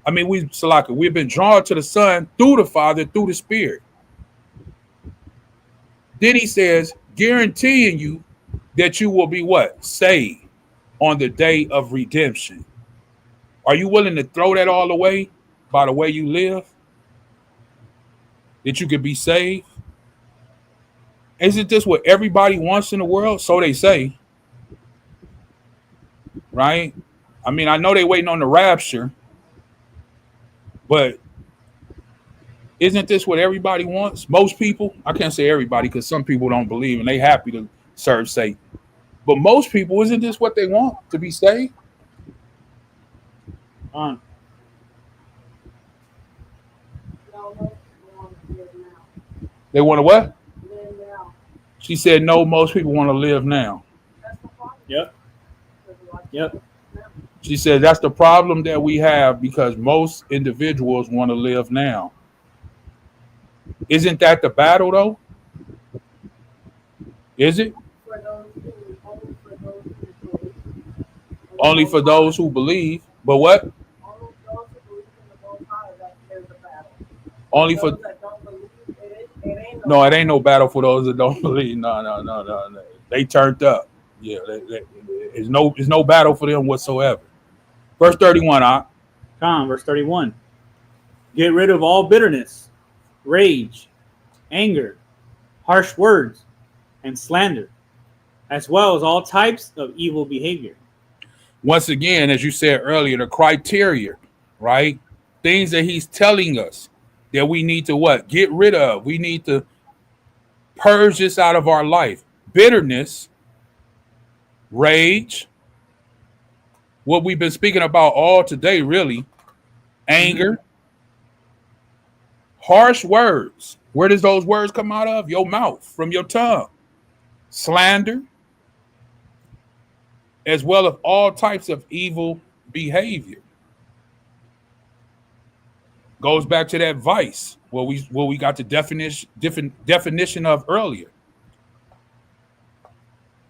I mean, we've been drawn to the Son through the Father, through the Spirit. Then he says, guaranteeing you that you will be what? Saved on the day of redemption. Are you willing to throw that all away by the way you live? That you could be saved? Isn't this what everybody wants in the world? So they say. Right? I mean, I know they're waiting on the rapture, but isn't this what everybody wants? Most people, I can't say everybody because some people don't believe and they happy to serve Satan. But most people, isn't this what they want, to be saved? On. No, most people want to live now. They want to what? Live now. She said, no, most people want to live now. That's the problem. Yep. Because a lot of Yep. people now. She said, that's the problem that we have because most individuals want to live now. Isn't that the battle, though? Is it? For those who, only for those who believe. Only for those who believe. But what? Only those who believe in the Most High that there's a battle. Only Those for that don't believe, it ain't no, it ain't no battle for those that don't believe. No. They turned up. Yeah, there's no battle for them whatsoever. Verse 31, Con. Verse 31. Get rid of all bitterness, rage, anger, harsh words, and slander, as well as all types of evil behavior. once again, as you said earlier, the criteria, right? Things that he's telling us that we need to what? Get rid of. We need to purge this out of our life. Bitterness, rage, what we've been speaking about all today, really. Anger, harsh words. Where does those words come out of? Your mouth, from your tongue. Slander, as well as all types of evil behavior. Goes back to that vice, what we got the definition of earlier.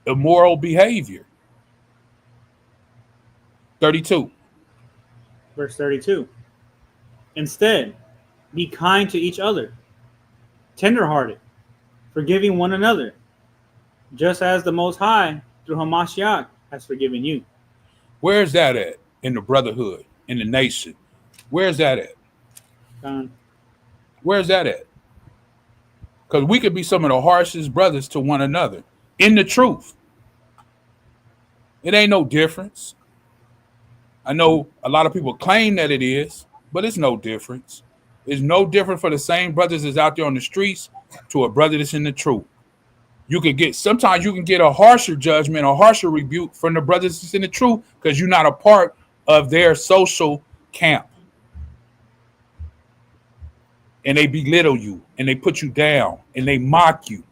Immoral behavior. 32. Verse 32. Instead, be kind to each other, tenderhearted, forgiving one another, just as the Most High, through Hamashiach, has forgiven you. Where's that at in the brotherhood, in the nation? Where's that at? Where's that at? Because we could be some of the harshest brothers to one another in the truth. It ain't no difference. I know a lot of people claim that it is, but it's no difference. It's no different for the same brothers that's out there on the streets to a brother that's in the truth. Sometimes you can get a harsher judgment, a harsher rebuke from the brothers that's in the truth because you're not a part of their social camp. And they belittle you and they put you down and they mock you.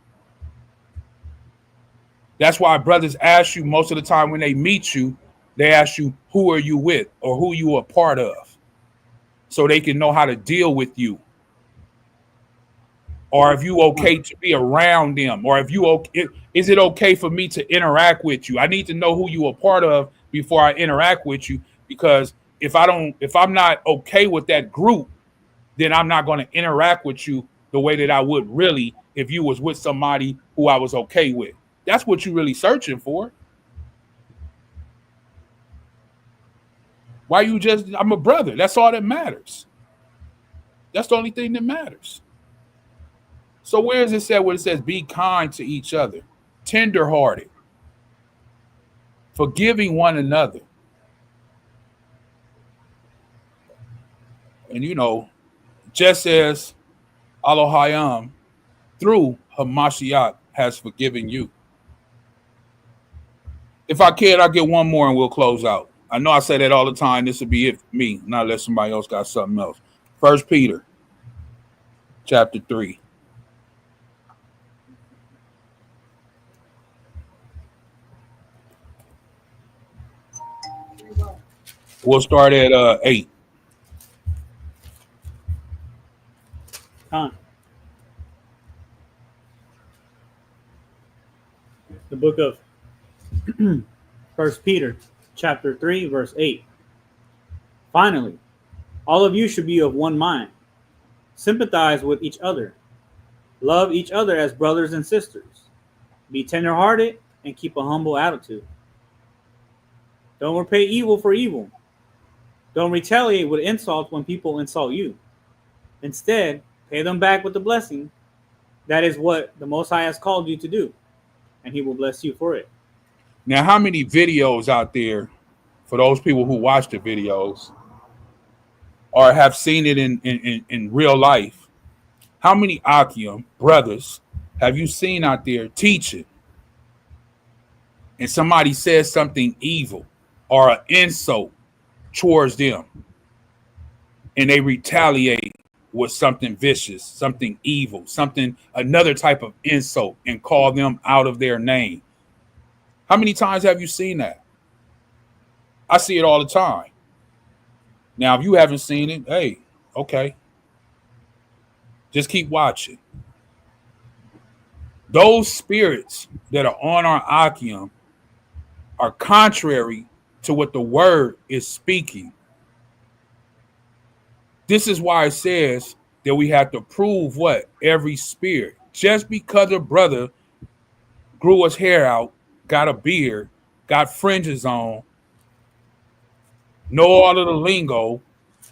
That's why brothers ask you most of the time when they meet you, they ask you, who are you with or who you a part of? So they can know how to deal with you. Or if you okay to be around them, or is it okay for me to interact with you? I need to know who you are part of before I interact with you, because if I'm not okay with that group, then I'm not going to interact with you the way that I would really if you was with somebody who I was okay with. That's what you're really searching for. Why I'm a brother. That's all that matters. That's the only thing that matters. So where is it said where it says be kind to each other, tenderhearted, forgiving one another? And just as Elohim through Hamashiach has forgiven you. If I can, I'll get one more and we'll close out. I know I say that all the time. This will be it for me, not unless somebody else got something else. 1 Peter chapter 3. We'll start at 8. The book of 1 Peter chapter 3, verse 8. Finally, all of you should be of one mind. Sympathize with each other. Love each other as brothers and sisters. Be tenderhearted and keep a humble attitude. Don't repay evil for evil. Don't retaliate with insults when people insult you. Instead, pay them back with a blessing. That is what the Most High has called you to do, and He will bless you for it. Now, how many videos out there, for those people who watch the videos or have seen it in real life, how many Ahchyam brothers have you seen out there teaching and somebody says something evil or an insult towards them and they retaliate with something vicious, something evil, another type of insult and call them out of their name? How many times have you seen that? I see it all the time. Now, if you haven't seen it, hey, okay. Just keep watching. Those spirits that are on our Ahchyam are contrary to what the word is speaking. This is why it says that we have to prove what? Every spirit. Just because a brother grew his hair out, got a beard, got fringes on, know all of the lingo,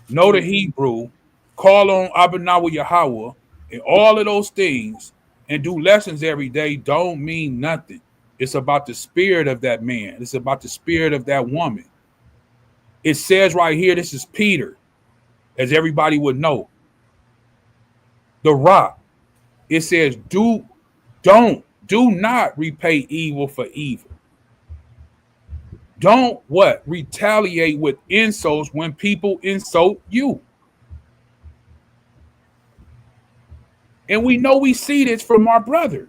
know the Hebrew, call on Abinawa Yahawah, and all of those things, and do lessons every day don't mean nothing. It's about the spirit of that man. It's about the spirit of that woman. It says right here, this is Peter, as everybody would know. The rock. It says, do not repay evil for evil. Don't what? Retaliate with insults when people insult you. And we see this from our brothers.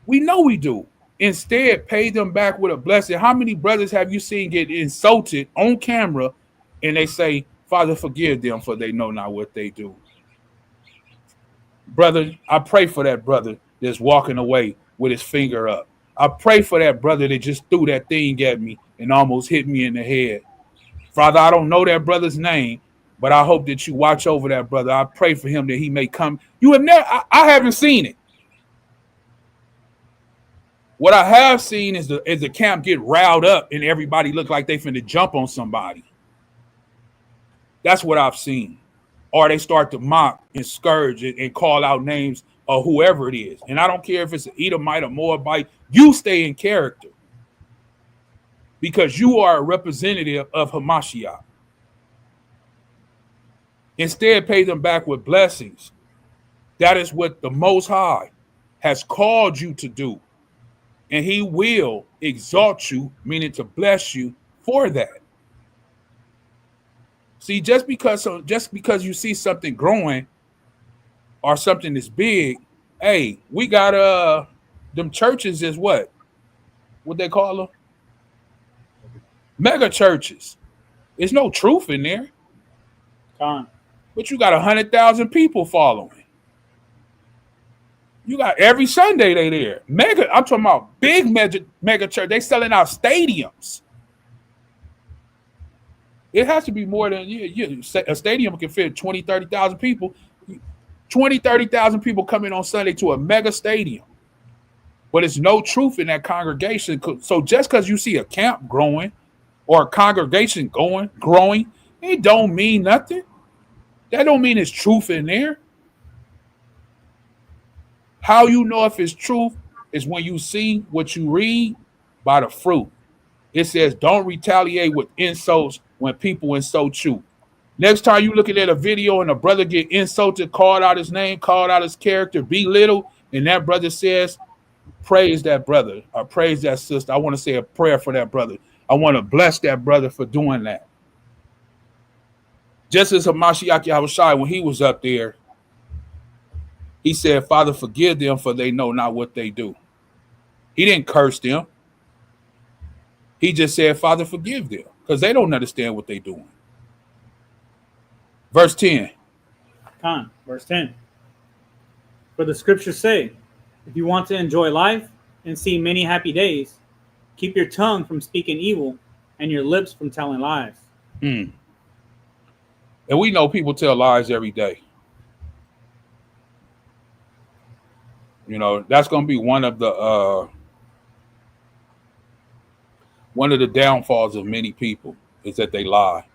We know we do. Instead, pay them back with a blessing. How many brothers have you seen get insulted on camera and they say, Father, forgive them for they know not what they do? Brother, I pray for that brother that's walking away with his finger up. I pray for that brother that just threw that thing at me and almost hit me in the head. Father, I don't know that brother's name, but I hope that you watch over that brother. I pray for him that he may come. You have never, I haven't seen it. What I have seen is the camp get riled up and everybody look like they finna jump on somebody. That's what I've seen. Or they start to mock and scourge and call out names of whoever it is. And I don't care if it's an Edomite or Moabite, you stay in character. Because you are a representative of Hamashiach. Instead, pay them back with blessings. That is what the Most High has called you to do. And He will exalt you, meaning to bless you for that. See, just because you see something growing or something that's big, hey, we got them churches is what they call them? Mega churches. There's no truth in there. But you got 100,000 people following. You got every Sunday they there. Mega, I'm talking about big mega church. They selling out stadiums. It has to be more than a stadium can fit 20, 30,000 people. 20, 30,000 people coming on Sunday to a mega stadium. But there's no truth in that congregation. So just because you see a camp growing or a congregation growing, it don't mean nothing. That don't mean there's truth in there. How you know if it's truth is when you see what you read by the fruit. It says, don't retaliate with insults when people insult you. Next time you looking at a video and a brother get insulted, called out his name, called out his character, belittled, and that brother says, praise that brother or praise that sister. I want to say a prayer for that brother. I want to bless that brother for doing that. Just as Hamashiach Yahushua, when he was up there, he said, Father, forgive them for they know not what they do. He didn't curse them. He just said, Father, forgive them because they don't understand what they're doing. Verse 10. Verse 10. For the scriptures say, if you want to enjoy life and see many happy days, keep your tongue from speaking evil and your lips from telling lies. And we know people tell lies every day. You know, that's going to be one of the downfalls of many people is that they lie.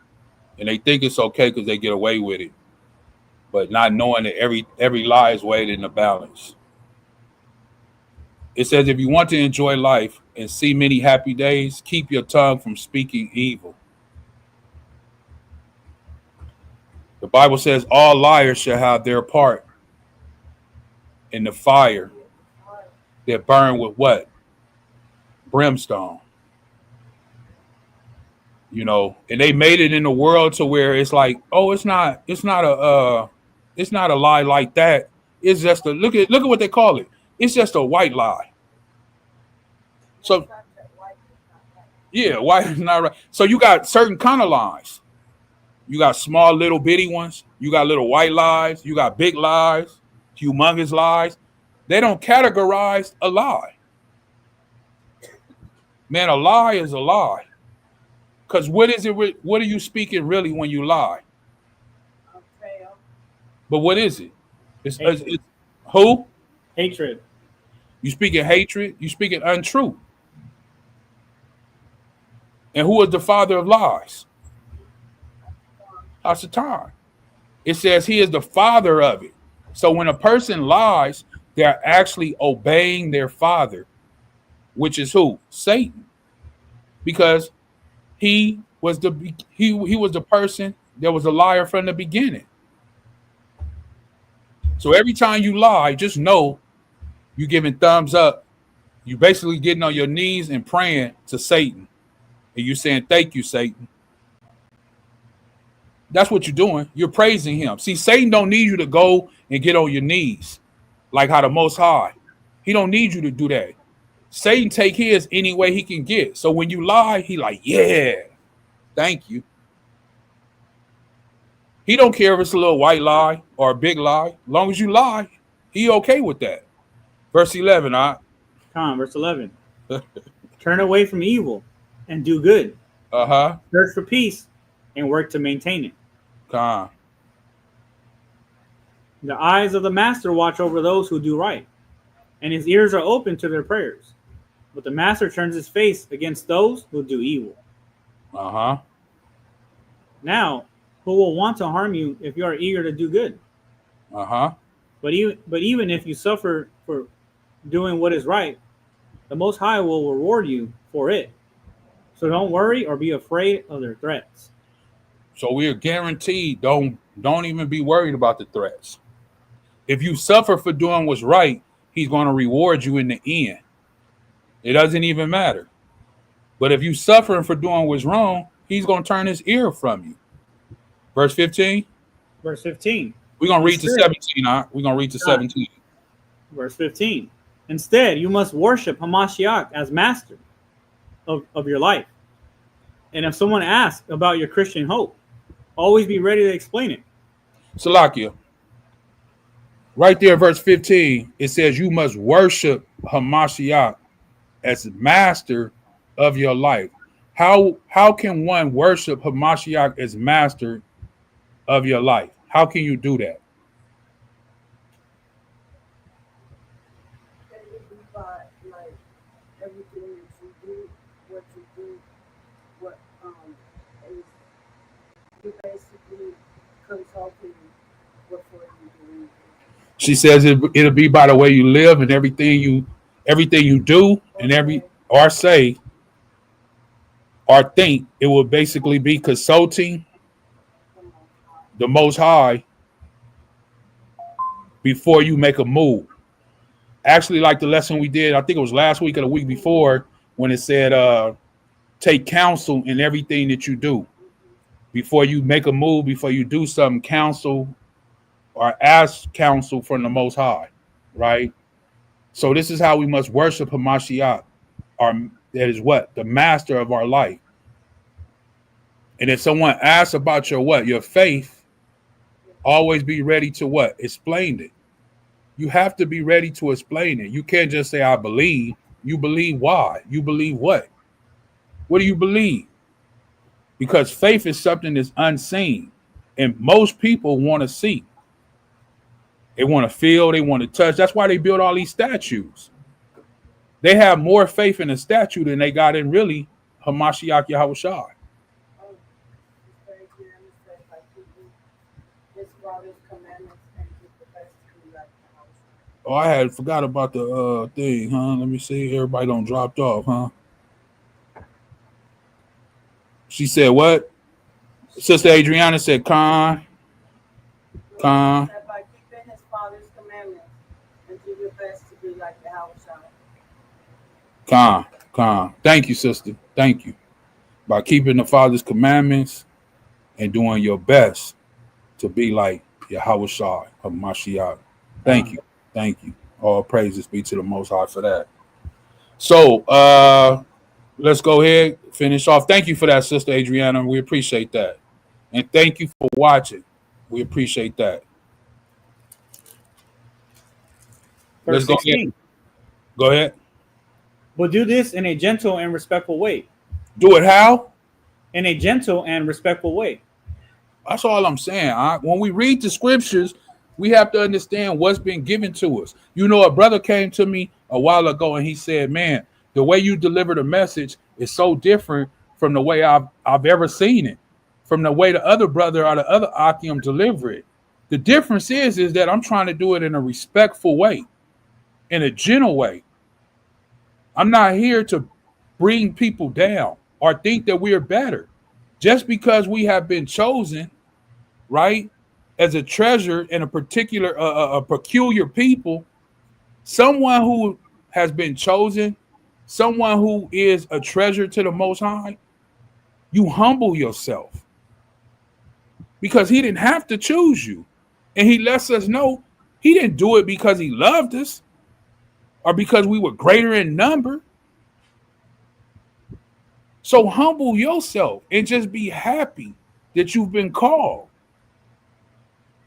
And they think it's okay because they get away with it, but not knowing that every lie is weighed in the balance. It says, if you want to enjoy life and see many happy days, keep your tongue from speaking evil. The Bible says all liars shall have their part in the fire that burn with what? Brimstone. You know, and they made it in the world to where it's like, oh, it's not a lie like that. It's just a look at what they call it. It's just a white lie. So yeah, white is not right. So you got certain kind of lies. You got small little bitty ones. You got little white lies. You got big lies, humongous lies. They don't categorize a lie. Man, a lie is a lie. Because what is it? What are you speaking really when you lie? But what is it? It's who? Hatred. You speaking hatred. You speaking untruth. And who is the father of lies? Hasatan. It says he is the father of it. So when a person lies, they're actually obeying their father, which is who? Satan. Because he was the person that was a liar from the beginning. So every time you lie, just know you're giving thumbs up. You basically getting on your knees and praying to Satan. And you're saying, thank you, Satan. That's what you're doing. You're praising him. See, Satan don't need you to go and get on your knees like how the Most High. He don't need you to do that. Satan take his any way he can get. So when you lie, he like, yeah, thank you. He don't care if it's a little white lie or a big lie. As long as you lie, he okay with that. Verse 11, verse 11. Turn away from evil and do good. Search for peace and work to maintain it. The eyes of the master watch over those who do right, and his ears are open to their prayers. But the master turns his face against those who do evil. Now, who will want to harm you if you are eager to do good? But even if you suffer for doing what is right, the Most High will reward you for it. So don't worry or be afraid of their threats. So we are guaranteed, don't even be worried about the threats. If you suffer for doing what's right, he's going to reward you in the end. It doesn't even matter. But if you suffering for doing what's wrong, he's going to turn his ear from you. Verse 15. Verse 15. We're going to read to 17. We're going to read to 17. Verse 15. Instead, you must worship Hamashiach as master of your life. And if someone asks about your Christian hope, always be ready to explain it. Salakia. Right there, verse 15, it says you must worship Hamashiach as master of your life. How can one worship Hamashiach as master of your life? How can you do that? Like everything that you do, what you do, is you basically consulting before you do anything. She says it'll be by the way you live and everything you do and every or say or think. It will basically be consulting the Most High before you make a move. Actually, like the lesson we did, I think it was last week or the week before, when it said take counsel in everything that you do. Before you make a move, before you do something, counsel or ask counsel from the Most High, right? So this is how we must worship Hamashiach, that is what? The master of our life. And if someone asks about your what? Your faith, always be ready to what? Explain it. You have to be ready to explain it. You can't just say, I believe. You believe why? You believe what? What do you believe? Because faith is something that's unseen. And most people want to see. They want to feel, they want to touch. That's why they build all these statues. They have more faith in a statue than they got in really Hamashiach Yahawashi. Oh, I had forgot about the thing, huh? Let me see. Everybody don't dropped off, huh? She said what? Sister Adriana said, Con. By keeping his father's commandments and do your best to be like the house. Con. Thank you, sister. Thank you. By keeping the Father's commandments and doing your best to be like Yahawashi of Mashiach. Thank you. All praises be to the Most High for that. So let's go ahead, finish off. Thank you for that, Sister Adriana. We appreciate that. And thank you for watching. We appreciate that. Verse 16. Go ahead. But do this in a gentle and respectful way. Do it how? In a gentle and respectful way. That's all I'm saying. When we read the scriptures, we have to understand what's been given to us. You know, a brother came to me a while ago and he said, man, the way you deliver the message is so different from the way I've ever seen it, from the way the other brother or the other Ahchyam deliver it. The difference is that I'm trying to do it in a respectful way, in a gentle way. I'm not here to bring people down or think that we're better. Just because we have been chosen, right, as a treasure in a particular, a peculiar people, someone who has been chosen, someone who is a treasure to the Most High, you humble yourself because he didn't have to choose you. And he lets us know he didn't do it because he loved us or because we were greater in number. So humble yourself and just be happy that you've been called.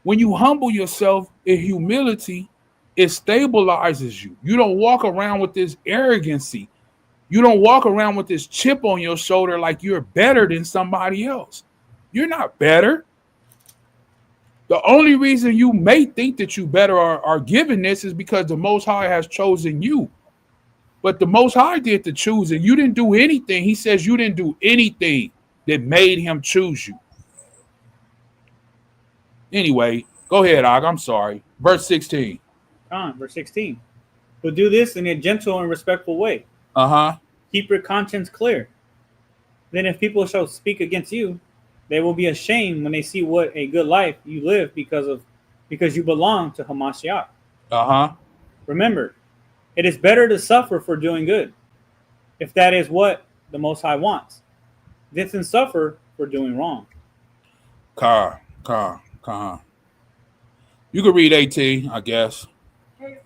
When you humble yourself in humility, it stabilizes you. You don't walk around with this arrogancy. You don't walk around with this chip on your shoulder like you're better than somebody else. You're not better. The only reason you may think that you better are given this is because the Most High has chosen you. But the Most High did the choosing. You didn't do anything. He says you didn't do anything that made him choose you. Anyway, go ahead, Og. I'm sorry. Verse 16. Verse 16. But do this in a gentle and respectful way. Uh-huh. Keep your conscience clear. Then if people shall speak against you, they will be ashamed when they see what a good life you live because you belong to Hamashiach. Uh-huh. Remember, it is better to suffer for doing good, if that is what the Most High wants, than suffer for doing wrong. You can read 18, I guess.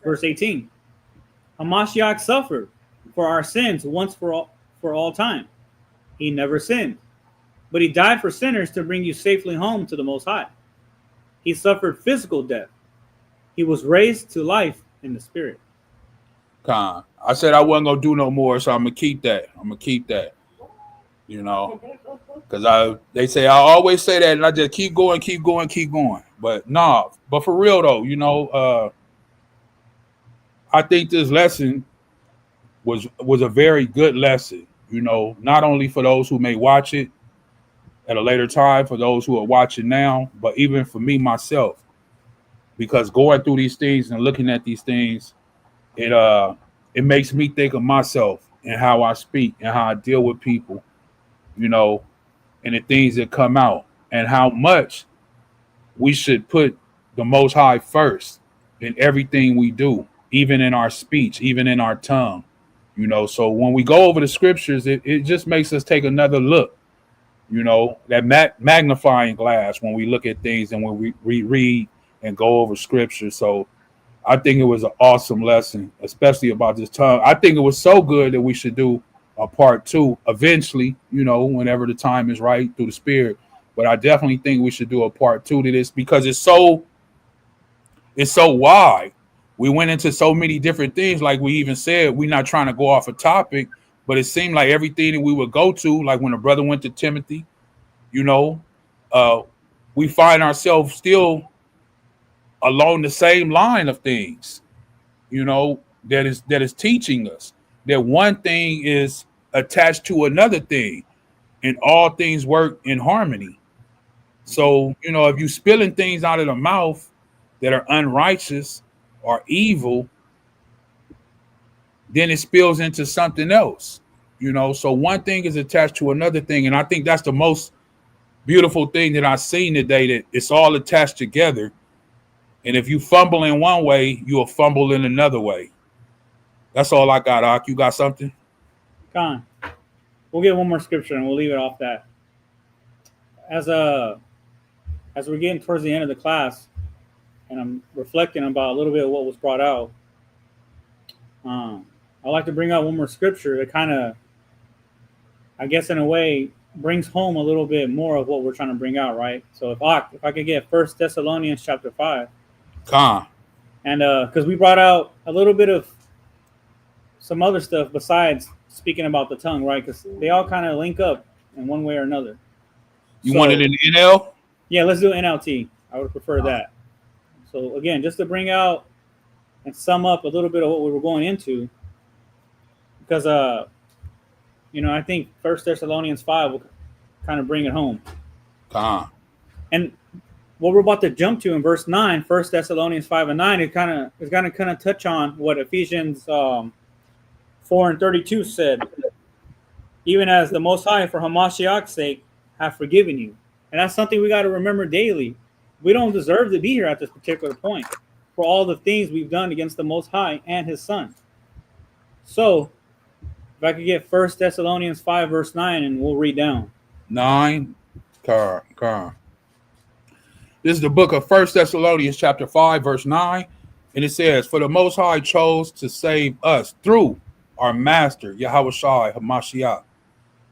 Verse 18. Hamashiach suffered for our sins once for all time. He never sinned, but he died for sinners to bring you safely home to the Most High. He suffered physical death. He was raised to life in the spirit. I said I wasn't gonna do no more, so I'm gonna keep that. You know, because they say I always say that, and I just keep going. But nah, but for real though, you know, I think this lesson was a very good lesson. You know, not only for those who may watch it at a later time, for those who are watching now, but even for me myself. because going through these things and looking at these things, it makes me think of myself and how I speak and how I deal with people, you know, and the things that come out and how much we should put the Most High first in everything we do, even in our speech, even in our tongue, you know. So when we go over the scriptures, it just makes us take another look, you know, that magnifying glass when we look at things and when we read and go over scripture. So I think it was an awesome lesson, especially about this tongue. I think it was so good that we should do a part two eventually, you know, whenever the time is right through the spirit. But I definitely think we should do a part two to this because it's so wide. We went into so many different things. Like we even said, we're not trying to go off a topic, but it seemed like everything that we would go to, like when a brother went to Timothy, you know, uh, we find ourselves still along the same line of things, you know, that is teaching us that one thing is attached to another thing and all things work in harmony. So, you know, if you spilling things out of the mouth that are unrighteous or evil, then it spills into something else, you know. So one thing is attached to another thing. And I think that's the most beautiful thing that I've seen today, that it's all attached together. And if you fumble in one way, you'll fumble in another way. That's all I got, Ak. You got something? Con. We'll get one more scripture and we'll leave it off that. As we're getting towards the end of the class, and I'm reflecting about a little bit of what was brought out, I'd like to bring out one more scripture that kind of, I guess in a way, brings home a little bit more of what we're trying to bring out, right? So if I could get 1 Thessalonians chapter 5. Con. And because we brought out a little bit of some other stuff besides speaking about the tongue, right? Because they all kind of link up in one way or another. You want it in NL? Yeah, let's do NLT. I would prefer that. So again, just to bring out and sum up a little bit of what we were going into, because you know, I think 1 Thessalonians 5 will kind of bring it home. Con. And what we're about to jump to in verse 9, 1 Thessalonians 5 and 9, is going to kind of touch on what Ephesians 4 and 32 said. Even as the Most High, for Hamashiach's sake, have forgiven you. And that's something we got to remember daily. We don't deserve to be here at this particular point for all the things we've done against the Most High and His Son. So, if I could get 1 Thessalonians 5, verse 9, and we'll read down. 9. Con. This is the book of 1 Thessalonians chapter 5, verse 9. And it says, for the Most High chose to save us through our Master, Yahawashi Hamashiach.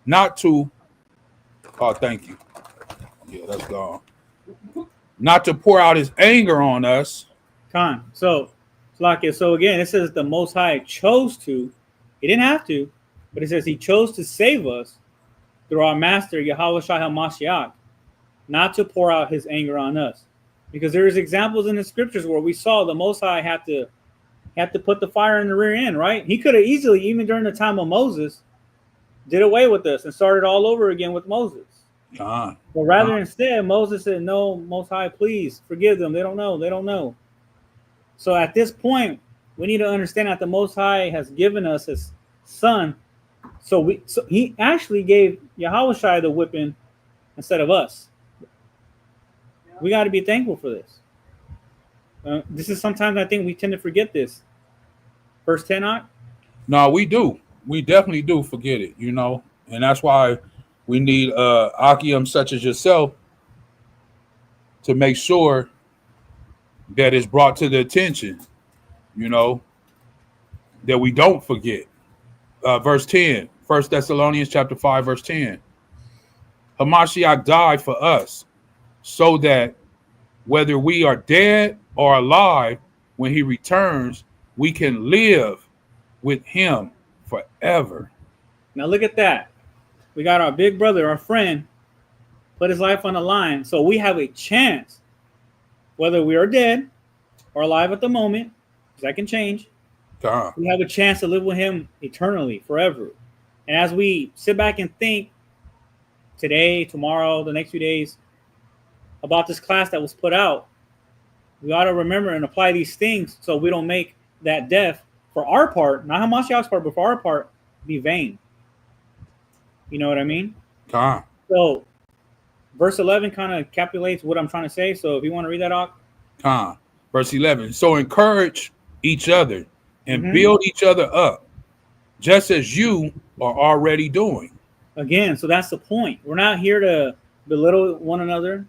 Not to, thank you. Yeah, that's gone. Not to pour out his anger on us. Con. So again, it says the Most High chose to. He didn't have to, but it says he chose to save us through our Master, Yahawashi HaMashiach, not to pour out his anger on us. Because there's examples in the scriptures where we saw the Most High had to put the fire in the rear end, right? He could have easily, even during the time of Moses, did away with us and started all over again with Moses. But rather instead, Moses said, no, Most High, please forgive them. They don't know. So at this point, we need to understand that the Most High has given us his Son. So he actually gave Yahawashi the whipping instead of us. We got to be thankful for this. This is sometimes I think we tend to forget this. Verse 10, No, we do. We definitely do forget it, you know. And that's why we need Ahchyam such as yourself to make sure that it's brought to the attention, you know, that we don't forget. Verse 10, 1 Thessalonians chapter 5, verse 10. Hamashiach died for us so that whether we are dead or alive, when he returns, we can live with him forever. Now look at that. We got our big brother, our friend, put his life on the line. So we have a chance, whether we are dead or alive at the moment, because that can change. We have a chance to live with him eternally, forever. And as we sit back and think today, tomorrow, the next few days about this class that was put out, We ought to remember and apply these things so we don't make that death for our part, not Hamashiach's part, but for our part, be vain. You know what I mean? Con. So verse 11 kind of capitulates what I'm trying to say. So if you want to read that off. Con. Verse 11. So encourage each other and Mhm. build each other up, just as you are already doing. Again, so that's the point. We're not here to belittle one another.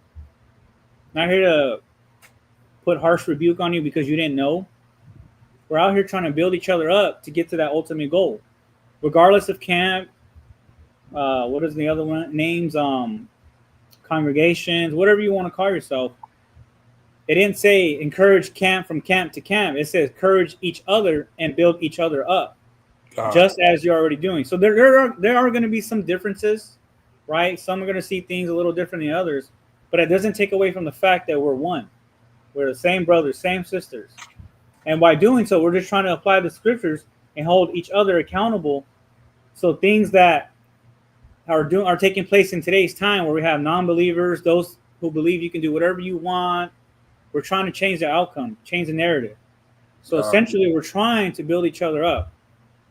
Not here to put harsh rebuke on you because you didn't know. We're out here trying to build each other up to get to that ultimate goal. Regardless of camp, what is the other one? Names, congregations, whatever you want to call yourself. It didn't say encourage camp from camp to camp. It says encourage each other and build each other up, just as you're already doing. So there are going to be some differences, right? Some are going to see things a little different than others, but it doesn't take away from the fact that we're one. We're the same brothers, same sisters. And by doing so, we're just trying to apply the scriptures and hold each other accountable. So things that are taking place in today's time where we have non-believers, those who believe you can do whatever you want, we're trying to change the outcome, change the narrative. So essentially, we're trying to build each other up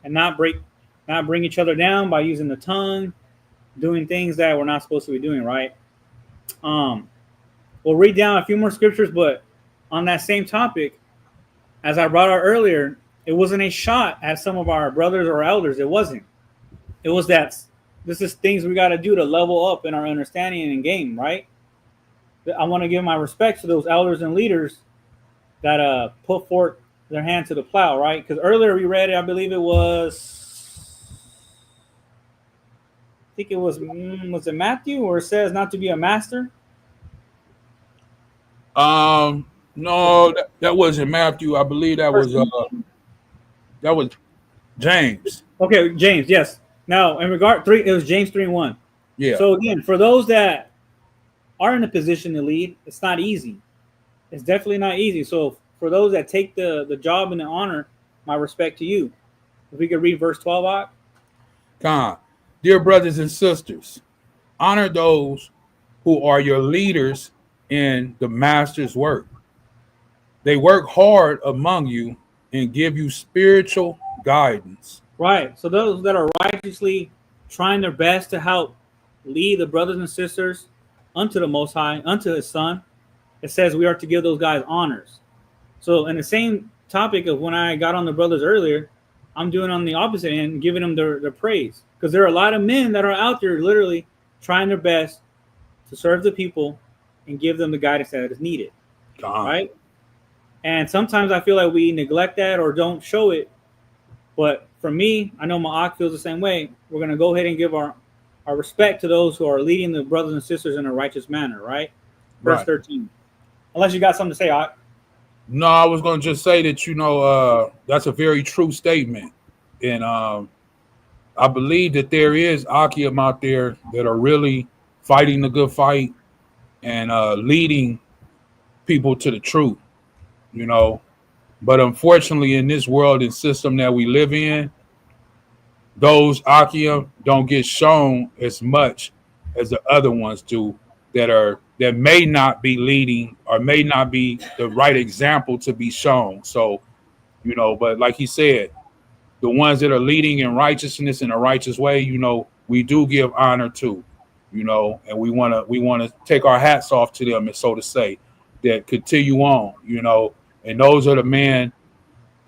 and not bring each other down by using the tongue, doing things that we're not supposed to be doing, right? We'll read down a few more scriptures, but on that same topic, as I brought out earlier, it wasn't a shot at some of our brothers or elders. It wasn't. It was that this is things we got to do to level up in our understanding and game, right? I want to give my respect to those elders and leaders that put forth their hand to the plow, right? Because earlier we read it, I believe it was, was it Matthew, where it says not to be a master? No, that wasn't Matthew. I believe that was James. Okay, James. Yes. Now, in regard it was James 3:1. Yeah. So again, for those that are in a position to lead, it's not easy. It's definitely not easy. So for those that take the job and the honor, my respect to you. If we could read verse 12 out. Con. Dear brothers and sisters, honor those who are your leaders in the master's work. They work hard among you and give you spiritual guidance. Right. So those that are righteously trying their best to help lead the brothers and sisters unto the Most High, unto His Son, it says we are to give those guys honors. So in the same topic of when I got on the brothers earlier, I'm doing on the opposite end, giving them their praise. Because there are a lot of men that are out there literally trying their best to serve the people and give them the guidance that is needed. Right? And sometimes I feel like we neglect that or don't show it. But for me, I know Ma'ak feels the same way. We're going to go ahead and give our respect to those who are leading the brothers and sisters in a righteous manner, right? Verse 13. Unless you got something to say, Ak. No, I was going to just say that, that's a very true statement. And I believe that there is Ahchyam out there that are really fighting the good fight and leading people to the truth, But unfortunately, in this world and system that we live in, those Ahchyam don't get shown as much as the other ones do that may not be leading or may not be the right example to be shown. So, but like he said, the ones that are leading in righteousness in a righteous way, we do give honor to, and we want to take our hats off to them, and so to say, that continue on, and those are the men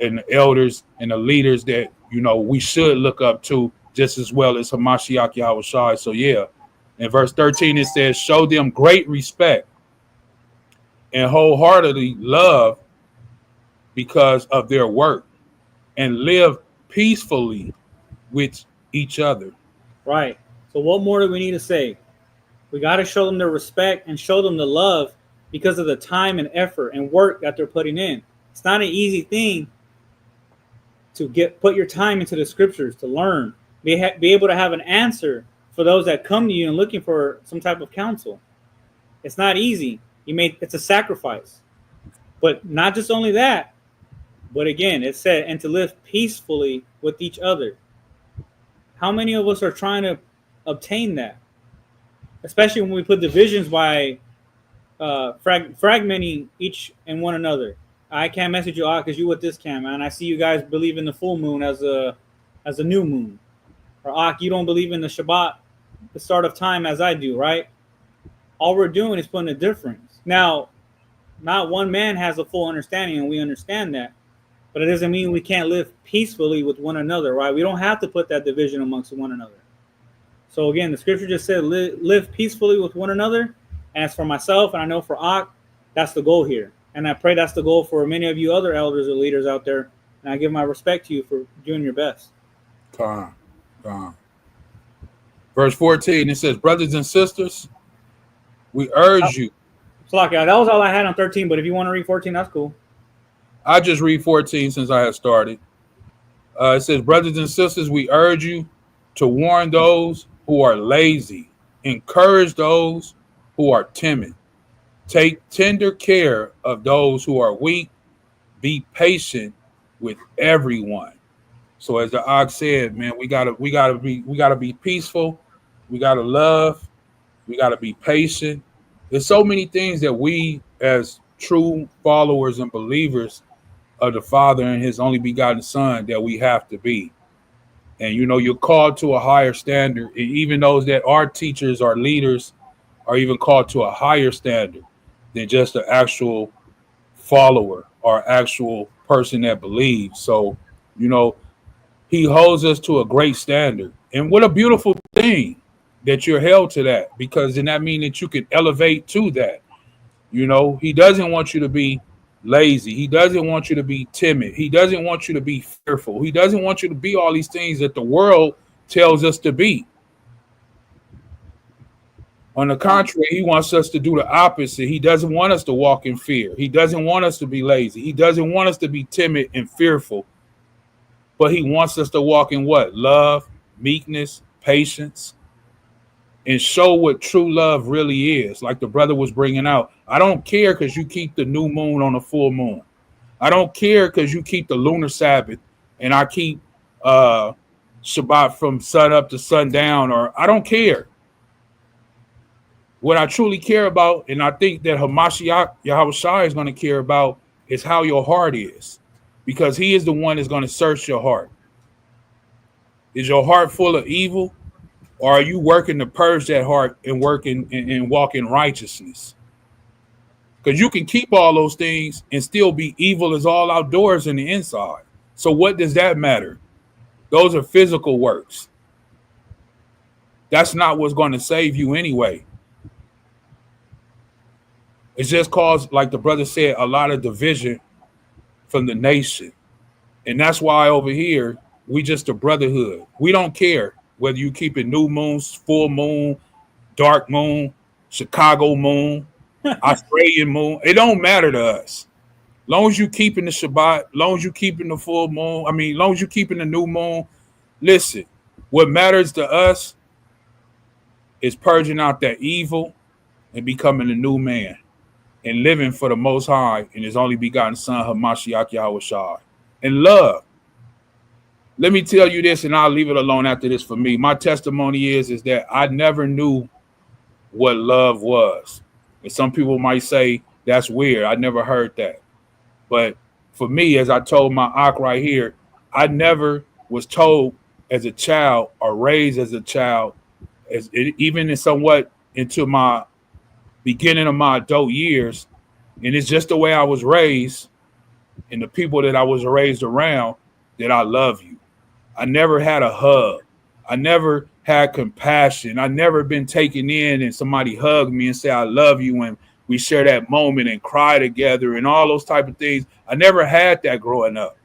and the elders and the leaders that, we should look up to just as well as Hamashiach Yahawashi. So yeah, in verse 13, it says, show them great respect and wholeheartedly love because of their work and live peacefully with each other. Right. So what more do we need to say? We got to show them the respect and show them the love because of the time and effort and work that they're putting in. It's not an easy thing to put your time into the scriptures, to learn, be able to have an answer for those that come to you and looking for some type of counsel. It's not easy. It's a sacrifice. But not just only that, but again, it said, and to live peacefully with each other. How many of us are trying to obtain that? Especially when we put divisions by fragmenting each and one another. I can't message you because you with this cam, man. I see you guys believe in the full moon as a new moon. Or you don't believe in the Shabbat, the start of time, as I do, right? All we're doing is putting a difference. Now, not one man has a full understanding, and we understand that. But it doesn't mean we can't live peacefully with one another, right? We don't have to put that division amongst one another. So again, the scripture just said, live peacefully with one another. And as for myself, and I know for Ak, that's the goal here. And I pray that's the goal for many of you other elders or leaders out there. And I give my respect to you for doing your best. Time. Verse 14, it says, brothers and sisters, we urge you. Slakia, that was all I had on 13, but if you want to read 14, that's cool. I just read 14 since I had started. It says, brothers and sisters, we urge you to warn those who are lazy, encourage those who are timid, take tender care of those who are weak, be patient with everyone. So as the Ox said, man, we gotta be peaceful, we gotta love, we gotta be patient. There's so many things that we as true followers and believers of the Father and his only begotten Son that we have to be. And you're called to a higher standard. And even those that are teachers or leaders are even called to a higher standard than just an actual follower or actual person that believes. So, he holds us to a great standard. And what a beautiful thing that you're held to that, because then that means that you can elevate to that. He doesn't want you to be lazy. He doesn't want you to be timid. He doesn't want you to be fearful. He doesn't want you to be all these things that the world tells us to be. On the contrary, he wants us to do the opposite. He doesn't want us to walk in fear. He doesn't want us to be lazy. He doesn't want us to be timid and fearful. But he wants us to walk in what? Love, meekness, patience, and show what true love really is. Like the brother was bringing out. I don't care because you keep the new moon on a full moon. I don't care because you keep the lunar Sabbath and I keep Shabbat from sun up to sundown, or I don't care. What I truly care about, and I think that Hamashiach Yahawashi is going to care about, is how your heart is. Because he is the one that's going to search your heart. Is your heart full of evil? Or are you working to purge that heart and working and walk in righteousness? Because you can keep all those things and still be evil as all outdoors in the inside. So what does that matter? Those are physical works. That's not what's going to save you anyway. It's just caused, like the brother said, a lot of division from the nation. And that's why over here, we just a brotherhood. We don't care whether you keep it new moons, full moon, dark moon, Chicago moon, Australian moon. It don't matter to us. Long as you keeping the Shabbat, long as you keeping the full moon, long as you keeping the new moon, listen, what matters to us is purging out that evil and becoming a new man and living for the Most High and his only begotten Son, Hamashiach Yahawashi. And love. Let me tell you this, and I'll leave it alone after this for me. My testimony is that I never knew what love was. And some people might say that's weird. I never heard that. But for me, as I told my Ak right here, I never was told as a child or raised as a child, even in somewhat into my beginning of my adult years, and it's just the way I was raised and the people that I was raised around, that I love you. I never had a hug. I never had compassion. I never been taken in and somebody hugged me and say, I love you. And we share that moment and cry together and all those type of things. I never had that growing up.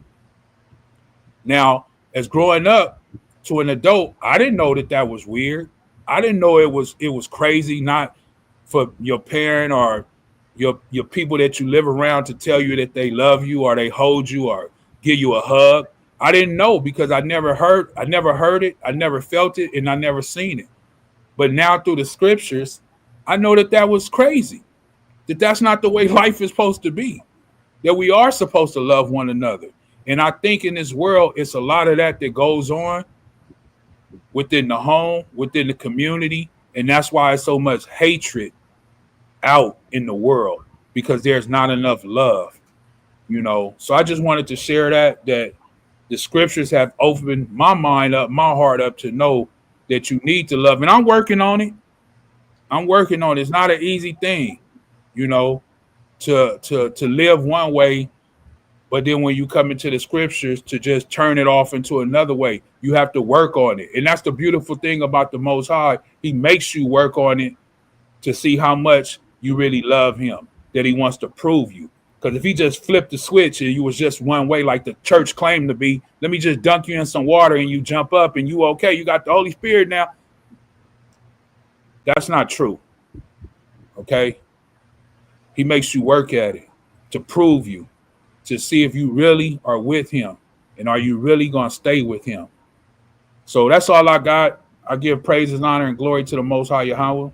Now, as growing up to an adult, I didn't know that was weird. I didn't know it was crazy, not for your parent or your people that you live around to tell you that they love you or they hold you or give you a hug. I didn't know because I never heard it, I never felt it, and I never seen it. But now through the scriptures, I know that was crazy, that's not the way life is supposed to be, that we are supposed to love one another. And I think in this world, it's a lot of that goes on within the home, within the community, and that's why it's so much hatred out in the world because there's not enough love, So I just wanted to share that the scriptures have opened my mind up, my heart up to know that you need to love. And I'm working on it. It's not an easy thing, you know, to live one way, but then when you come into the scriptures to just turn it off into another way, you have to work on it. And that's the beautiful thing about the Most High. He makes you work on it to see how much you really love him, that he wants to prove you. Because if he just flipped the switch and you was just one way, like the church claimed to be, let me just dunk you in some water and you jump up and you okay, you got the Holy Spirit now. That's not true. Okay? He makes you work at it to prove you, to see if you really are with him and are you really going to stay with him. So that's all I got. I give praises, honor, and glory to the Most High Yahweh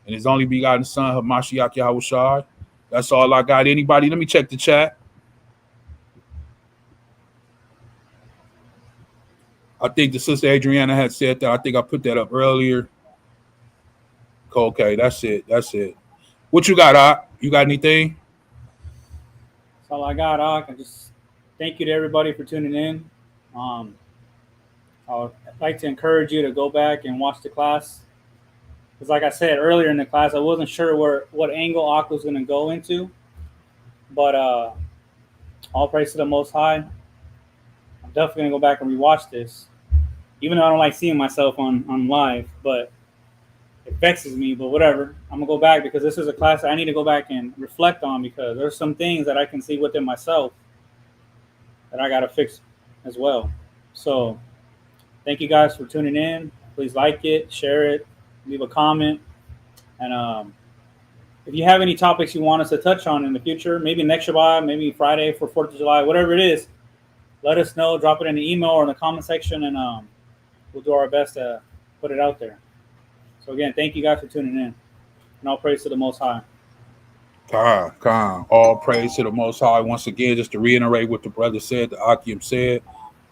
and his only begotten son, Hamashiach Yahushua. That's all I got. Anybody? Let me check the chat. I think the sister Adriana had said that. I think I put that up earlier. Okay, that's it. What you got, Ak? You got anything? That's all I got, Ak. I just thank you to everybody for tuning in. I'd like to encourage you to go back and watch the class. Because like I said earlier in the class, I wasn't sure what angle Ak was going to go into. But all praise to the Most High. I'm definitely going to go back and rewatch this. Even though I don't like seeing myself on live. But it vexes me. But whatever. I'm going to go back because this is a class that I need to go back and reflect on. Because there's some things that I can see within myself that I got to fix as well. So thank you guys for tuning in. Please like it, share it, leave a comment. And if you have any topics you want us to touch on in the future, maybe next Shabbat, maybe Friday for 4th of July, whatever it is, let us know. Drop it in the email or in the comment section, and we'll do our best to put it out there. So again, thank you guys for tuning in. And all praise to the Most High. Khan. All praise to the Most High. Once again, just to reiterate what the brother said, the Akim said,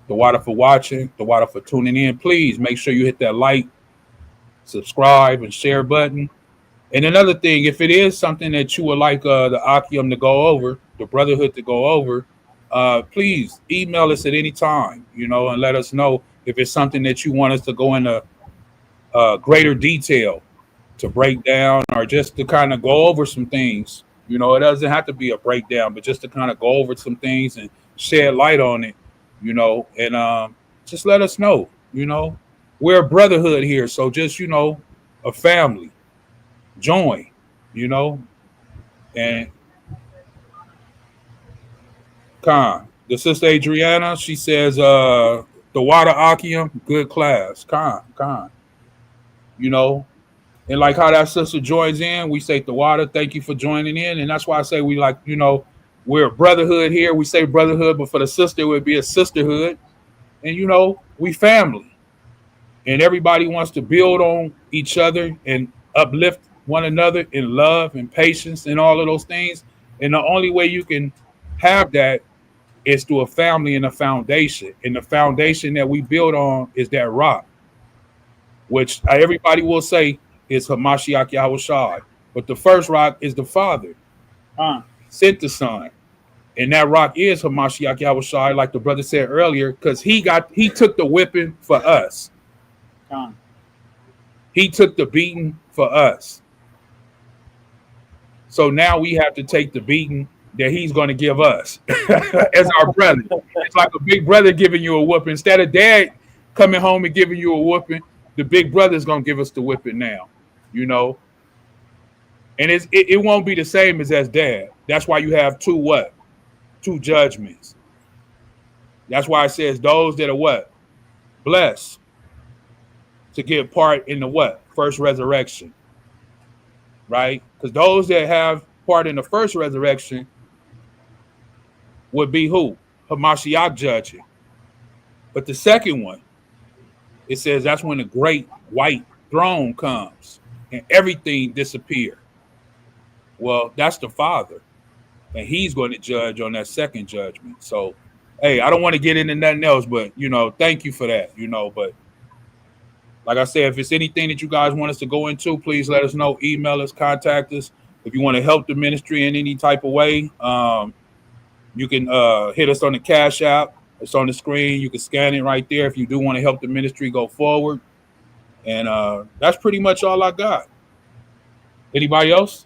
the water for watching, the water for tuning in. Please make sure you hit that like, subscribe, and share button. And another thing, if it is something that you would like the Akim to go over, the Brotherhood to go over, please email us at any time, and let us know if it's something that you want us to go into greater detail to break down or just to kind of go over some things. It doesn't have to be a breakdown, but just to kind of go over some things and shed light on it, and just let us know, we're a brotherhood here. So just, a family. Join, and Khan, the sister Adriana, she says, the water Akim, good class. Khan, and like how that sister joins in, we say the water, thank you for joining in. And that's why I say we like, we're a brotherhood here. We say brotherhood, but for the sister, it would be a sisterhood. And, we family. And everybody wants to build on each other and uplift one another in love and patience and all of those things. And the only way you can have that is through a family and a foundation. And the foundation that we build on is that rock, which everybody will say is Hamashiach Yahushua. But the first rock is the Father. Sent the Son. And that rock is Hamashiach Yahushua, like the brother said earlier, because he took the whipping for us. He took the beating for us. So now we have to take the beating that he's going to give us as our brother. It's like a big brother giving you a whooping. Instead of dad coming home and giving you a whooping, the big brother's going to give us the whipping now, And it won't be the same as dad. That's why you have two judgments. That's why it says those that are blessed to get part in the first resurrection. Right? Because those that have part in the first resurrection would be who? Hamashiach judging. But the second one, it says that's when the great white throne comes and everything disappears. Well, that's the Father. And he's going to judge on that second judgment. So, hey, I don't want to get into nothing else, but, thank you for that, but like I said, if it's anything that you guys want us to go into, please let us know. Email us, contact us. If you want to help the ministry in any type of way, you can hit us on the Cash App. It's on the screen. You can scan it right there. If you do want to help the ministry go forward. And that's pretty much all I got. Anybody else?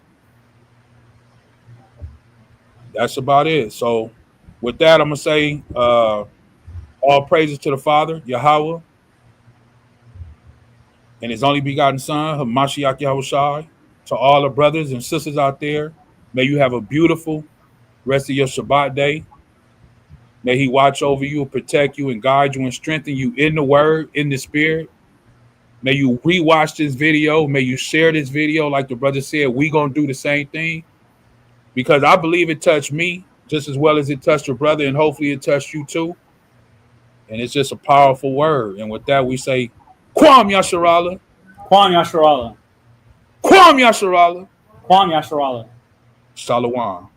That's about it. So with that, I'm going to say all praises to the Father, Yahweh, and his only begotten Son, Hamashiach Yahushai. To all the brothers and sisters out there, may you have a beautiful rest of your Shabbat day. May he watch over you, protect you, and guide you and strengthen you in the word, in the spirit. May you rewatch this video. May you share this video. Like the brother said, we going to do the same thing. Because I believe it touched me just as well as it touched your brother, and hopefully it touched you too. And it's just a powerful word. And with that, we say, Kwam Yasharallah. Kwam Yasharallah. Kwam Yasharallah. Kwam Yasharallah. Shalawam.